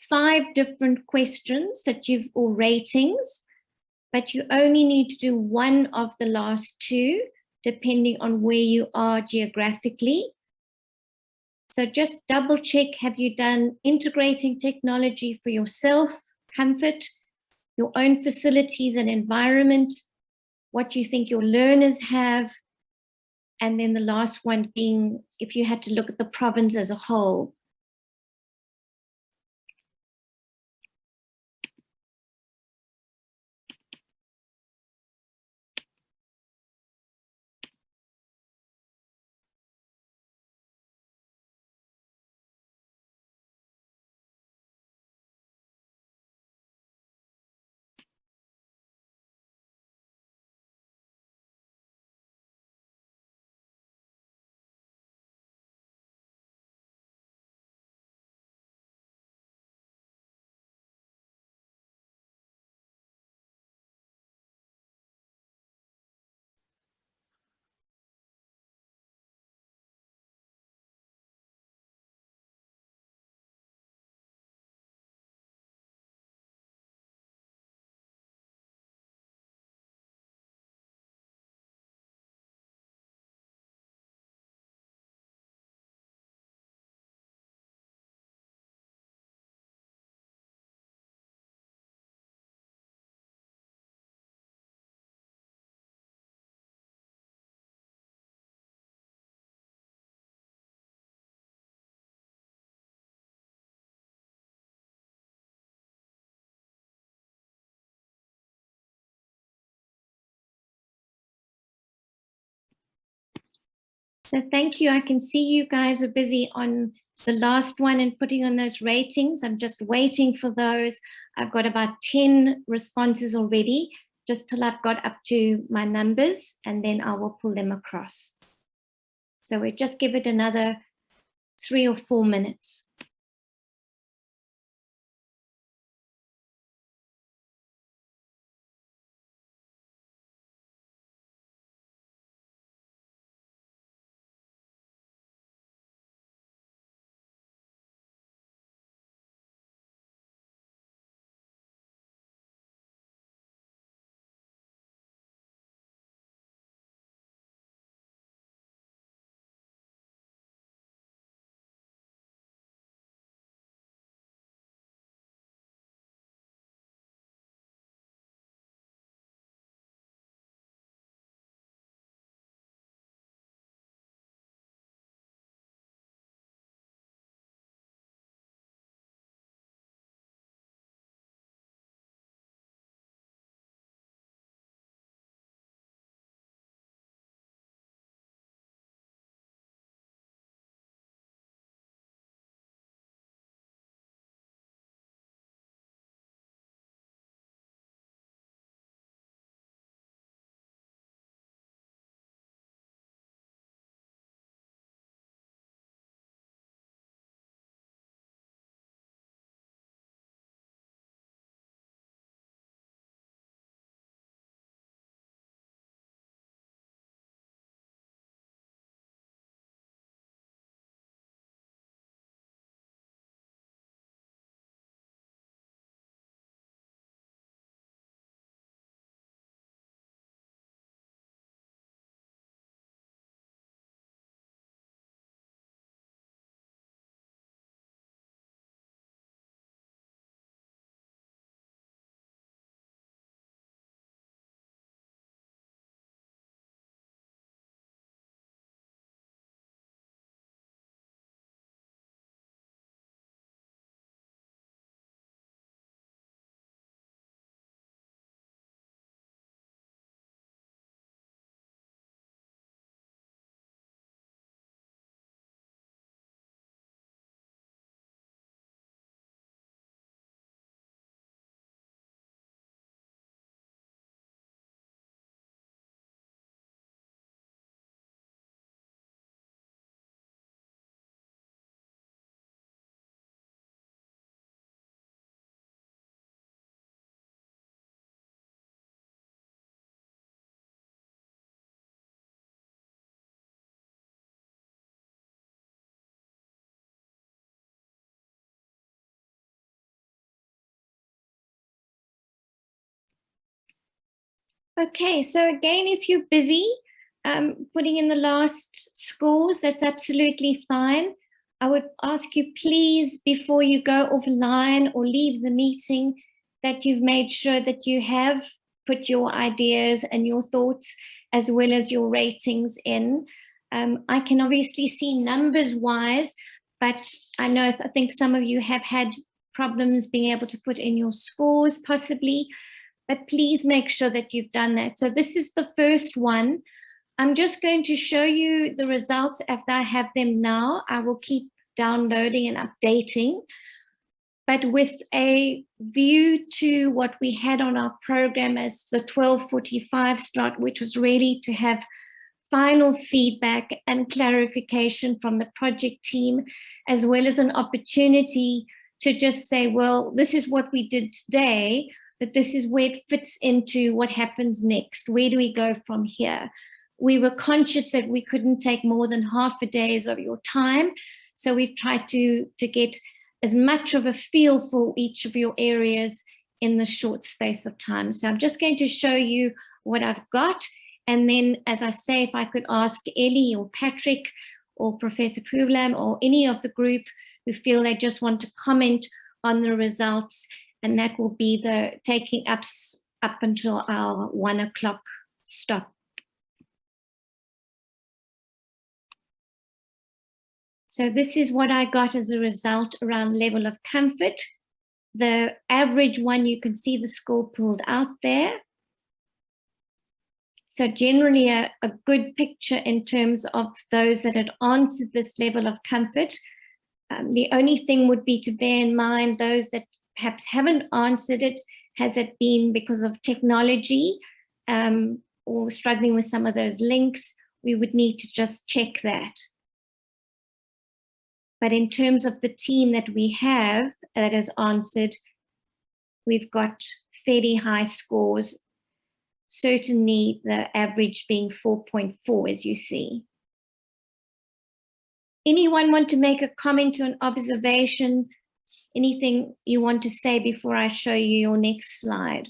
5 different questions that or ratings, but you only need to do one of the last 2, depending on where you are geographically. So just double check, have you done integrating technology for yourself, comfort, your own facilities and environment, what you think your learners have, and then the last one being if you had to look at the province as a whole. So thank you. I can see you guys are busy on the last one and putting on those ratings. I'm just waiting for those. I've got about 10 responses already, just till I've got up to my numbers, and then I will pull them across. So we'll just give it another 3 or 4 minutes. Okay, so again, if you're busy putting in the last scores, that's absolutely fine. I would ask you, please, before you go offline or leave the meeting, that you've made sure that you have put your ideas and your thoughts as well as your ratings in. I can obviously see numbers-wise, but I think some of you have had problems being able to put in your scores, possibly. But please make sure that you've done that. So this is the first one. I'm just going to show you the results after I have them now. I will keep downloading and updating, but with a view to what we had on our program as the 12:45 slot, which was ready to have final feedback and clarification from the project team, as well as an opportunity to just say, well, this is what we did today, but this is where it fits into what happens next. Where do we go from here? We were conscious that we couldn't take more than half a day of your time. So we've tried to get as much of a feel for each of your areas in the short space of time. So I'm just going to show you what I've got. And then, as I say, if I could ask Ellie or Patrick or Professor Puvlam or any of the group who feel they just want to comment on the results, and that will be the taking up until our 1 o'clock stop. So this is what I got as a result around level of comfort. The average one, you can see the score pulled out there. So generally a good picture in terms of those that had answered this level of comfort. The only thing would be to bear in mind those that perhaps haven't answered it. Has it been because of technology or struggling with some of those links? We would need to just check that. But in terms of the team that we have that has answered, we've got fairly high scores. Certainly the average being 4.4, as you see. Anyone want to make a comment or an observation? Anything you want to say before I show you your next slide?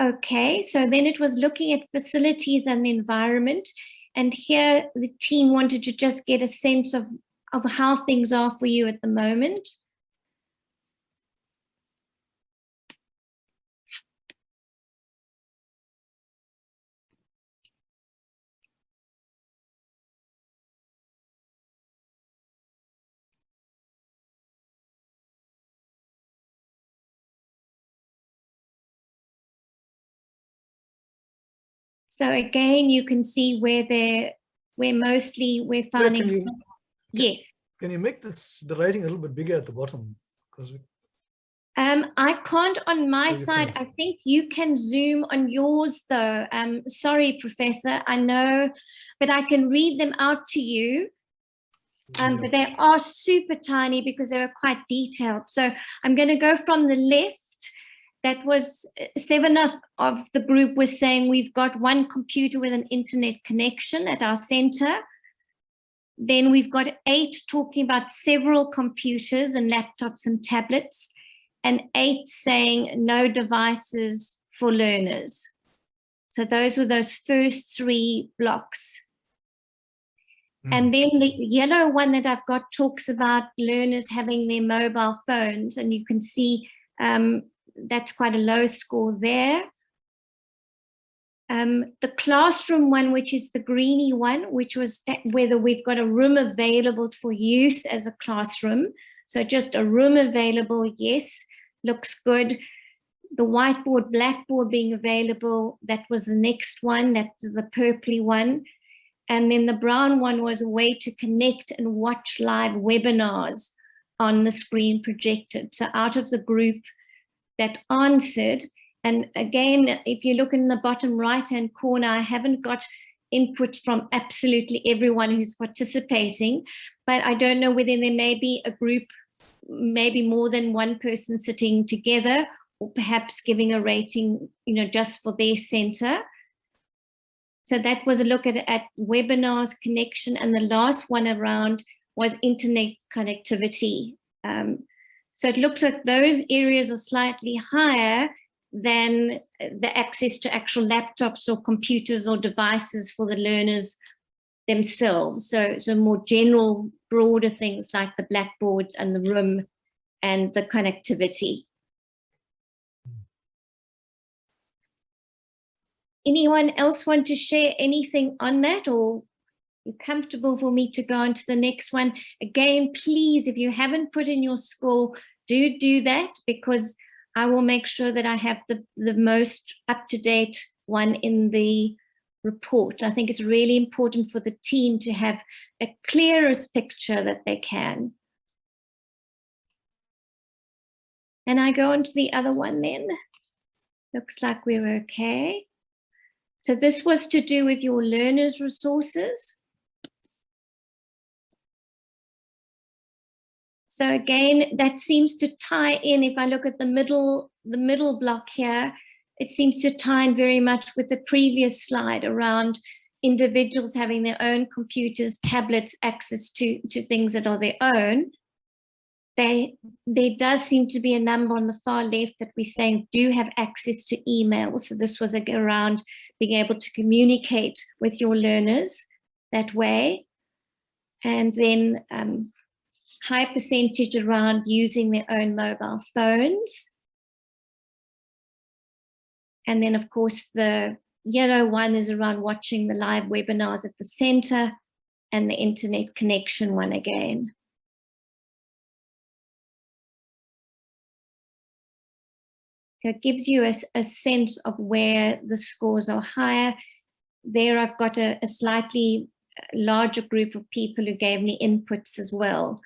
Okay, so then it was looking at facilities and the environment. And here the team wanted to just get a sense of how things are for you at the moment. So again, you can see where mostly we're finding. Yes. Can you make the writing a little bit bigger at the bottom? Because I can't on my side. I think you can zoom on yours though. Sorry, Professor, I know, but I can read them out to you. But they are super tiny because they were quite detailed. So I'm going to go from the left. That was 7 of the group was saying we've got one computer with an internet connection at our center. Then we've got 8 talking about several computers and laptops and tablets, and 8 saying no devices for learners. So those were those first 3 blocks. And then the yellow one that I've got talks about learners having their mobile phones, and you can see that's quite a low score there. The classroom one, which is the greeny one, which was whether we've got a room available for use as a classroom. So just a room available, yes, looks good. The whiteboard, blackboard being available, that was the next one, that's the purpley one. And then the brown one was a way to connect and watch live webinars on the screen projected. So out of the group that answered, and again, if you look in the bottom right-hand corner, I haven't got input from absolutely everyone who's participating, but I don't know whether there may be a group, maybe more than one person sitting together, or perhaps giving a rating, just for their center. So that was a look at webinars, connection, and the last one around was internet connectivity. So it looks like those areas are slightly higher than the access to actual laptops or computers or devices for the learners themselves. So more general, broader things like the blackboards and the room and the connectivity. Anyone else want to share anything on that, or you're comfortable for me to go on to the next one? Again, please, if you haven't put in your score, do that, because I will make sure that I have the most up-to-date one in the report. I think it's really important for the team to have a clearest picture that they can. And I go on to the other one then. Looks like we're okay. So this was to do with your learners' resources. So again, that seems to tie in, if I look at the middle block here, it seems to tie in very much with the previous slide around individuals having their own computers, tablets, access to things that are their own. There does seem to be a number on the far left that we're saying do have access to email. So this was around being able to communicate with your learners that way. And then high percentage around using their own mobile phones. And then of course the yellow one is around watching the live webinars at the center, and the internet connection one again. So it gives you a sense of where the scores are higher. There I've got a slightly larger group of people who gave me inputs as well.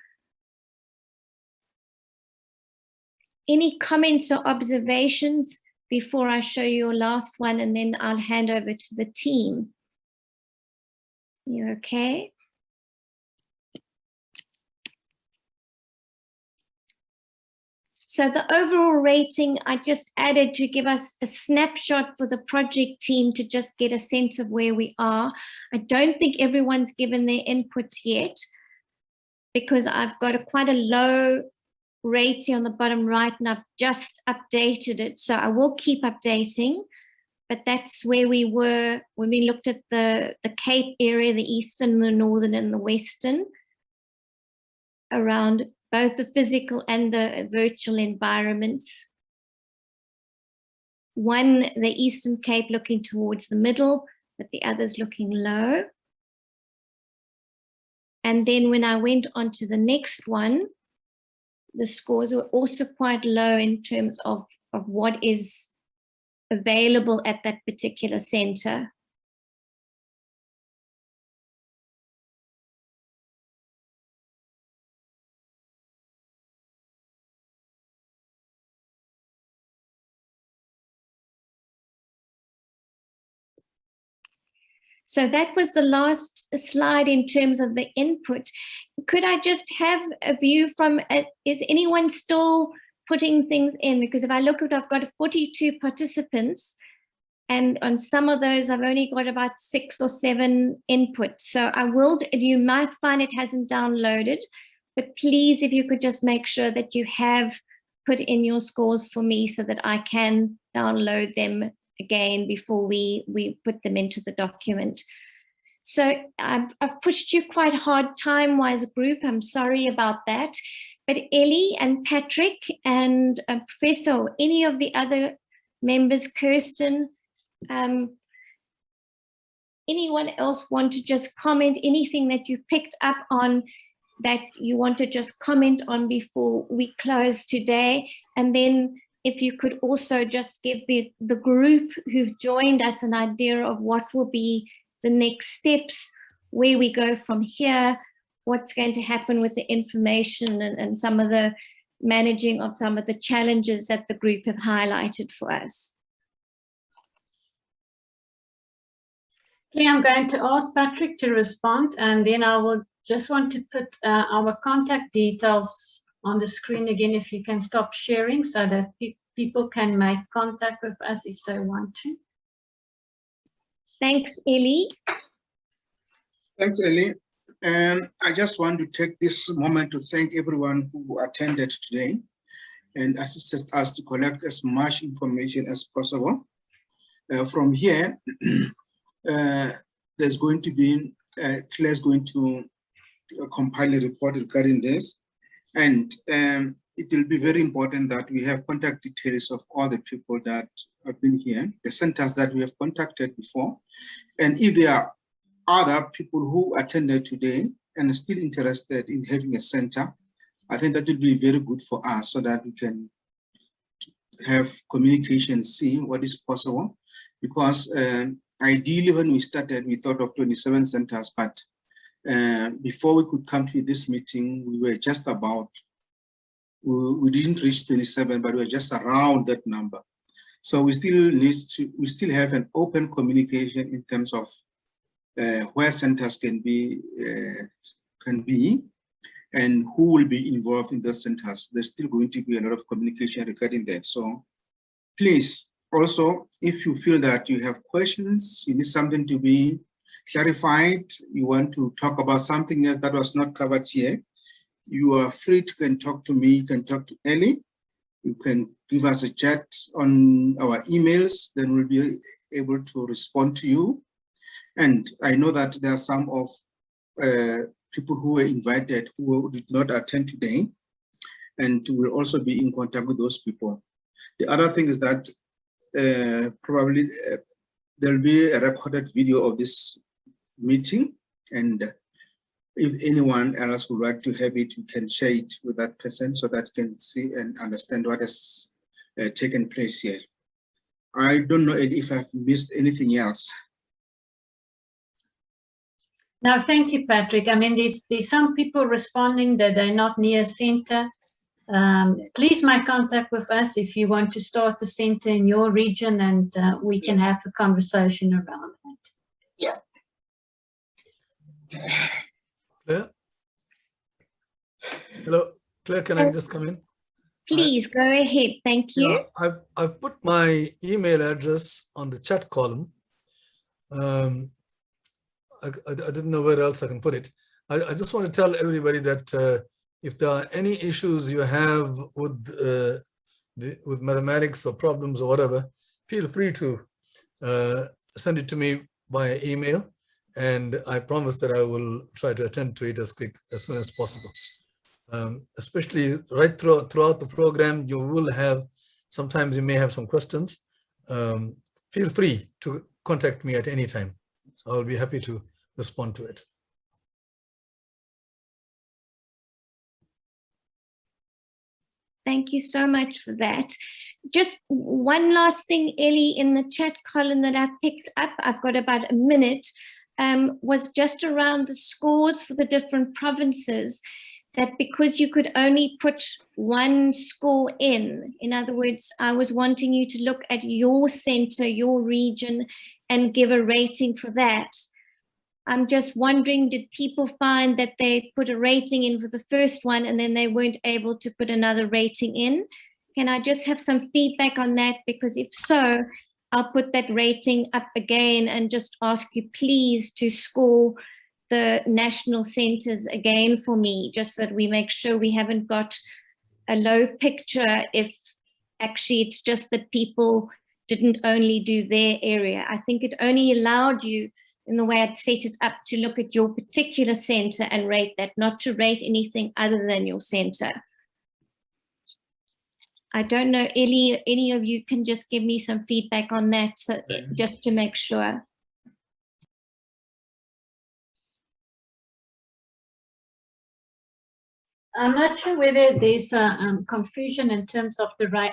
Any comments or observations before I show you your last one, and then I'll hand over to the team? You okay? So the overall rating I just added to give us a snapshot for the project team to just get a sense of where we are. I don't think everyone's given their inputs yet, because I've got quite a low rating on the bottom right, and I've just updated it. So I will keep updating, but that's where we were when we looked at the Cape area, the Eastern, the Northern, and the Western, around both the physical and the virtual environments. One, the Eastern Cape looking towards the middle, but the others looking low. And then when I went on to the next one, the scores were also quite low in terms of what is available at that particular center. So that was the last slide in terms of the input. Could I just have a view from, is anyone still putting things in? Because if I look at, I've got 42 participants, and on some of those, I've only got about 6 or 7 inputs. So you might find it hasn't downloaded, but please, if you could just make sure that you have put in your scores for me so that I can download them again before we put them into the document. So I've pushed you quite hard time-wise, group. I'm sorry about that. But Ellie and Patrick and Professor, any of the other members, Kirsten, anyone else want to just comment anything that you picked up on that you want to just comment on before we close today? And then if you could also just give the group who've joined us an idea of what will be the next steps, where we go from here, what's going to happen with the information, and some of the managing of some of the challenges that the group have highlighted for us. Okay, I'm going to ask Patrick to respond, and then I will just want to put our contact details on the screen again, if you can stop sharing so that people can make contact with us if they want to. Thanks, Ellie. Thanks, Ellie. And I just want to take this moment to thank everyone who attended today and assisted us to collect as much information as possible. From here, there's going to be, Claire's going to compile a report regarding this. And it will be very important that we have contact details of all the people that have been here, the centers that we have contacted before. And if there are other people who attended today and are still interested in having a center, I think that would be very good for us so that we can have communication, see what is possible. Because ideally, when we started, we thought of 27 centers, but before we could come to this meeting, we were just about, we didn't reach 27, but we were just around that number. So we still have an open communication in terms of where centers can be and who will be involved in those centers. There's still going to be a lot of communication regarding that. So please, also, if you feel that you have questions, you need something to be clarified, you want to talk about something else that was not covered here, you are free to can talk to me, you can talk to Ellie, you can give us a chat on our emails, then we'll be able to respond to you. And I know that there are some of people who were invited who did not attend today, and we'll also be in contact with those people. The other thing is that probably there'll be a recorded video of this meeting, and if anyone else would like to have it, you can share it with that person so that you can see and understand what has taken place here. I don't know if I've missed anything else. No, thank you, Patrick. I mean, there's some people responding that they're not near a center. Please make contact with us if you want to start a center in your region, and we can have a conversation around that. Yeah. Claire? Hello, Claire, can I just come in? Please go ahead. Thank you. Yeah, I've put my email address on the chat column. I didn't know where else I can put it. I just want to tell everybody that if there are any issues you have with mathematics or problems or whatever, feel free to send it to me via email, and I promise that I will try to attend to it as soon as possible. Especially right throughout the program, you will have, sometimes you may have some questions. Feel free to contact me at any time. I'll be happy to respond to it. Thank you so much for that. Just one last thing, Ellie, in the chat column that I picked up, I've got about a minute, was just around the scores for the different provinces, that because you could only put one score in other words, I was wanting you to look at your center, your region, and give a rating for that. I'm just wondering, did people find that they put a rating in for the first one and then they weren't able to put another rating in? Can I just have some feedback on that? Because if so, I'll put that rating up again and just ask you please to score the national centers again for me, just so that we make sure we haven't got a low picture if actually it's just that people didn't only do their area. I think it only allowed you, in the way I'd set it up, to look at your particular center and rate that, not to rate anything other than your center. I don't know, Ellie, any of you can just give me some feedback on that, so just to make sure. I'm not sure whether there's a confusion in terms of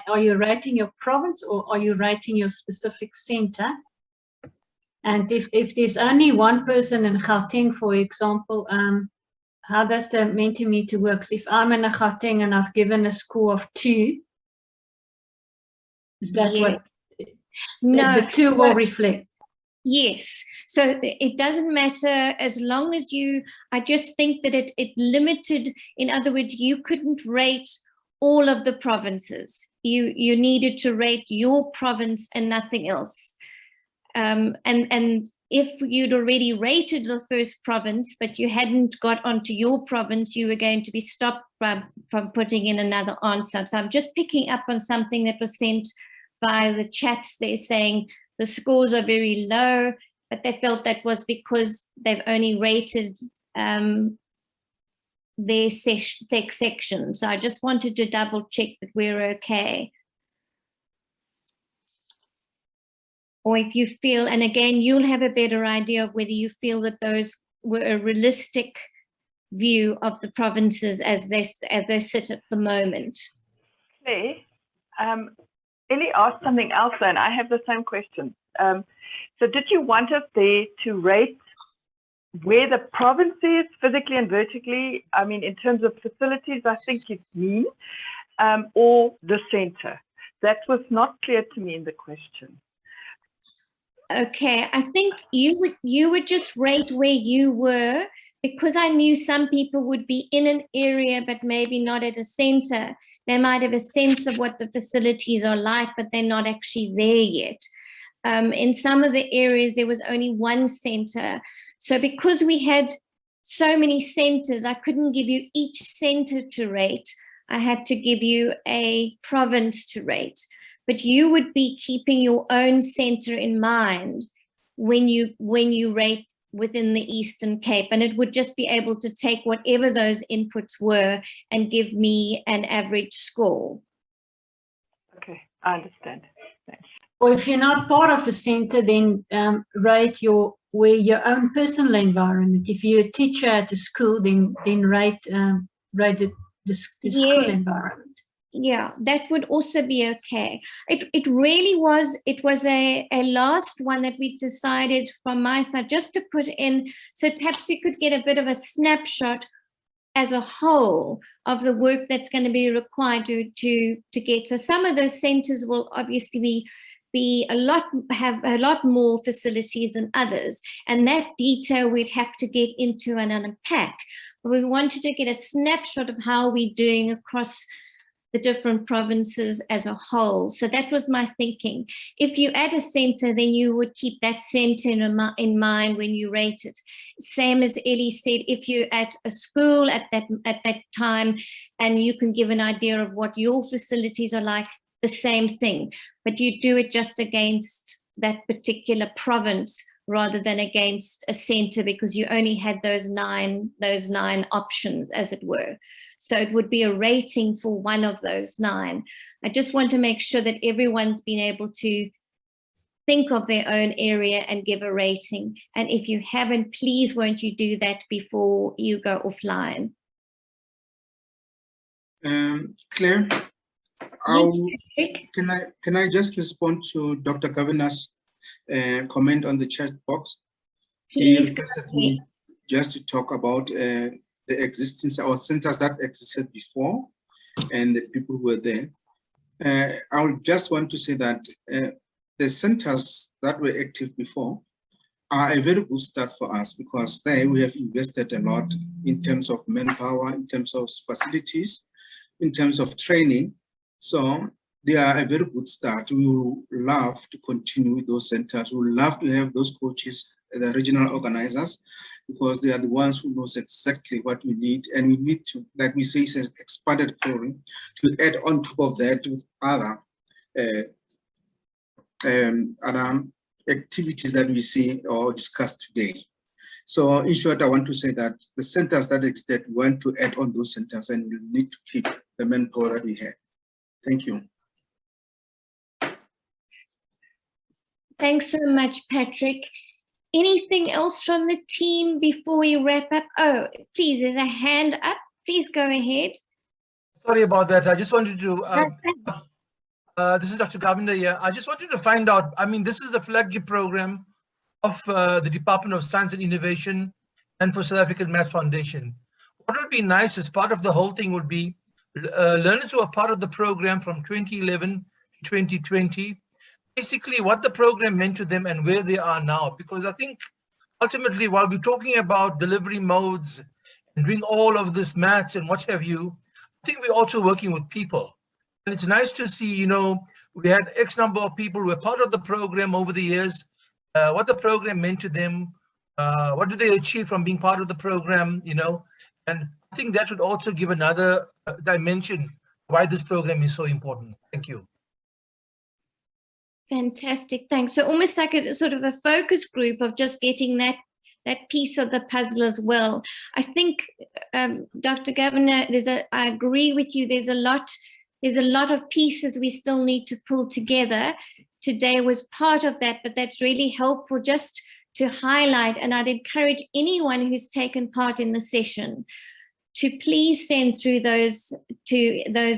are you rating your province or are you rating your specific center? And if there's only one person in Gauteng, for example, how does the Mentimeter work? If I'm in a Gauteng and I've given a score of 2, is that what the 2 will reflect? Yes, so it doesn't matter as long as I just think that it limited, in other words, you couldn't rate all of the provinces. You needed to rate your province and nothing else. And if you'd already rated the first province, but you hadn't got onto your province, you were going to be stopped from putting in another answer. So I'm just picking up on something that was sent by the chats there saying the scores are very low, but they felt that was because they've only rated their section. So I just wanted to double check that we're okay. Or if you feel, and again, you'll have a better idea of whether you feel that those were a realistic view of the provinces as they sit at the moment. Claire, Ellie asked something else, and I have the same question. So did you want us there to rate where the province is physically and vertically? I mean, in terms of facilities, I think you mean, or the center? That was not clear to me in the question. Okay, I think you would just rate where you were, because I knew some people would be in an area but maybe not at a center. They might have a sense of what the facilities are like, but they're not actually there yet. In some of the areas, there was only one center. So because we had so many centers, I couldn't give you each center to rate. I had to give you a province to rate. But you would be keeping your own center in mind when you rate within the Eastern Cape, and it would just be able to take whatever those inputs were and give me an average score. Okay, I understand. Thanks. Or if you're not part of a center, then rate your own personal environment. If you're a teacher at a school, then rate the school environment. Yeah, that would also be okay. It really was, it was a last one that we decided from my side just to put in, so perhaps we could get a bit of a snapshot as a whole of the work that's going to be required to get. So some of those centers will obviously have a lot more facilities than others, and that detail we'd have to get into and unpack. But we wanted to get a snapshot of how we're doing across the different provinces as a whole. So that was my thinking. If you add a center, then you would keep that center in mind when you rate it. Same as Ellie said, if you're at a school at that time, and you can give an idea of what your facilities are like, the same thing. But you do it just against that particular province rather than against a center, because you only had those nine options, as it were. So it would be a rating for one of those 9. I just want to make sure that everyone's been able to think of their own area and give a rating. And if you haven't, please won't you do that before you go offline? Claire, can I just respond to Dr. Governor's comment on the chat box? He requested me just to talk about the existence of centers that existed before and the people who were there. I would just want to say that the centers that were active before are a very good start for us, because there we have invested a lot in terms of manpower, in terms of facilities, in terms of training. So they are a very good start. We would love to continue with those centers. We would love to have those coaches, the regional organizers, because they are the ones who knows exactly what we need, and we need to, like we say, it's an expanded program to add on top of that with other activities that we see or discuss today. So in short, I want to say that the centers that exist want to add on those centers, and we need to keep the manpower that we had. Thank you. Thanks so much, Patrick. Anything else from the team before we wrap up? Oh, please, there's a hand up. Please go ahead. Sorry about that. I just wanted to, this is Dr. Govender here. I just wanted to find out, I mean, this is the flagship program of the Department of Science and Innovation and for South African Maths Foundation. What would be nice as part of the whole thing would be learners who are part of the program from 2011 to 2020, basically what the program meant to them and where they are now. Because I think ultimately, while we're talking about delivery modes and doing all of this maths and what have you, I think we're also working with people. And it's nice to see, you know, we had X number of people who were part of the program over the years. what the program meant to them, what do they achieve from being part of the program, you know, and I think that would also give another dimension why this program is so important. Thank you. Fantastic, thanks. So almost like a sort of a focus group of just getting that piece of the puzzle as well. I think, Dr. Governor, I agree with you. There's a lot of pieces we still need to pull together. Today was part of that, but that's really helpful just to highlight. And I'd encourage anyone who's taken part in the session to please send through those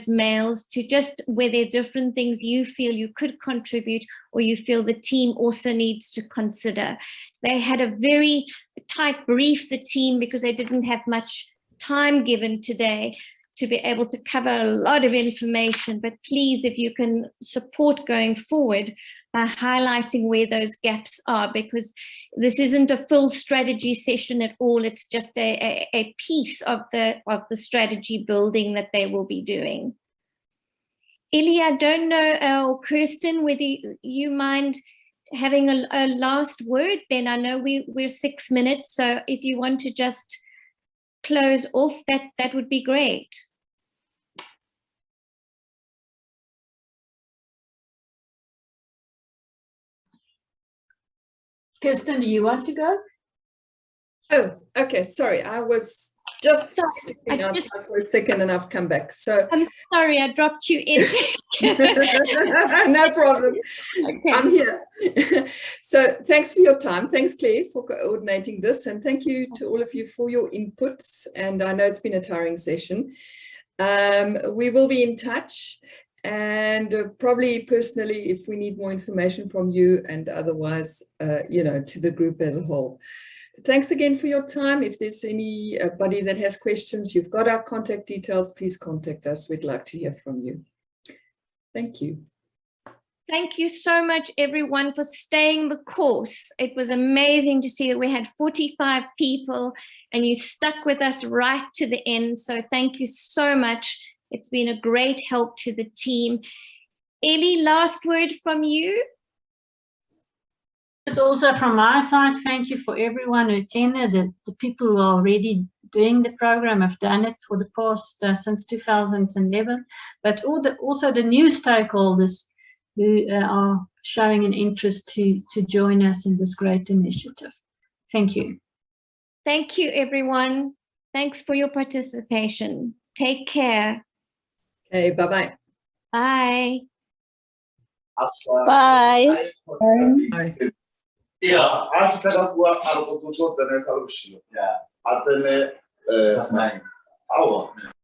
mails to just where there are different things you feel you could contribute or you feel the team also needs to consider. They had a very tight brief, the team, because they didn't have much time given today to be able to cover a lot of information, but please, if you can support going forward by highlighting where those gaps are, because this isn't a full strategy session at all. It's just a piece of the strategy building that they will be doing. Ilya, I don't know, or Kirsten, whether you mind having a last word, then I know we're 6 minutes, so if you want to just close off, that would be great. Kirsten, do you want to go? Oh, okay. Sorry, I was just stepping outside for a second and I've come back. So I'm sorry, I dropped you in. No problem. Okay. I'm here. So thanks for your time. Thanks, Claire, for coordinating this. And thank you to all of you for your inputs. And I know it's been a tiring session. We will be in touch. And probably personally, if we need more information from you and otherwise, you know, to the group as a whole. Thanks again for your time. If there's anybody that has questions, you've got our contact details, please contact us. We'd like to hear from you. Thank you. Thank you so much, everyone, for staying the course. It was amazing to see that we had 45 people and you stuck with us right to the end. So thank you so much. It's been a great help to the team. Ellie, last word from you? Just also from my side, thank you for everyone who attended. The people who are already doing the program have done it for the past since 2011, but also the new stakeholders who are showing an interest to join us in this great initiative. Thank you. Thank you, everyone. Thanks for your participation. Take care. Okay, bye-bye. Bye. Bye. Bye. Yeah, I should tell you what I was going to do. Yeah, I tell you, that's 9 hours.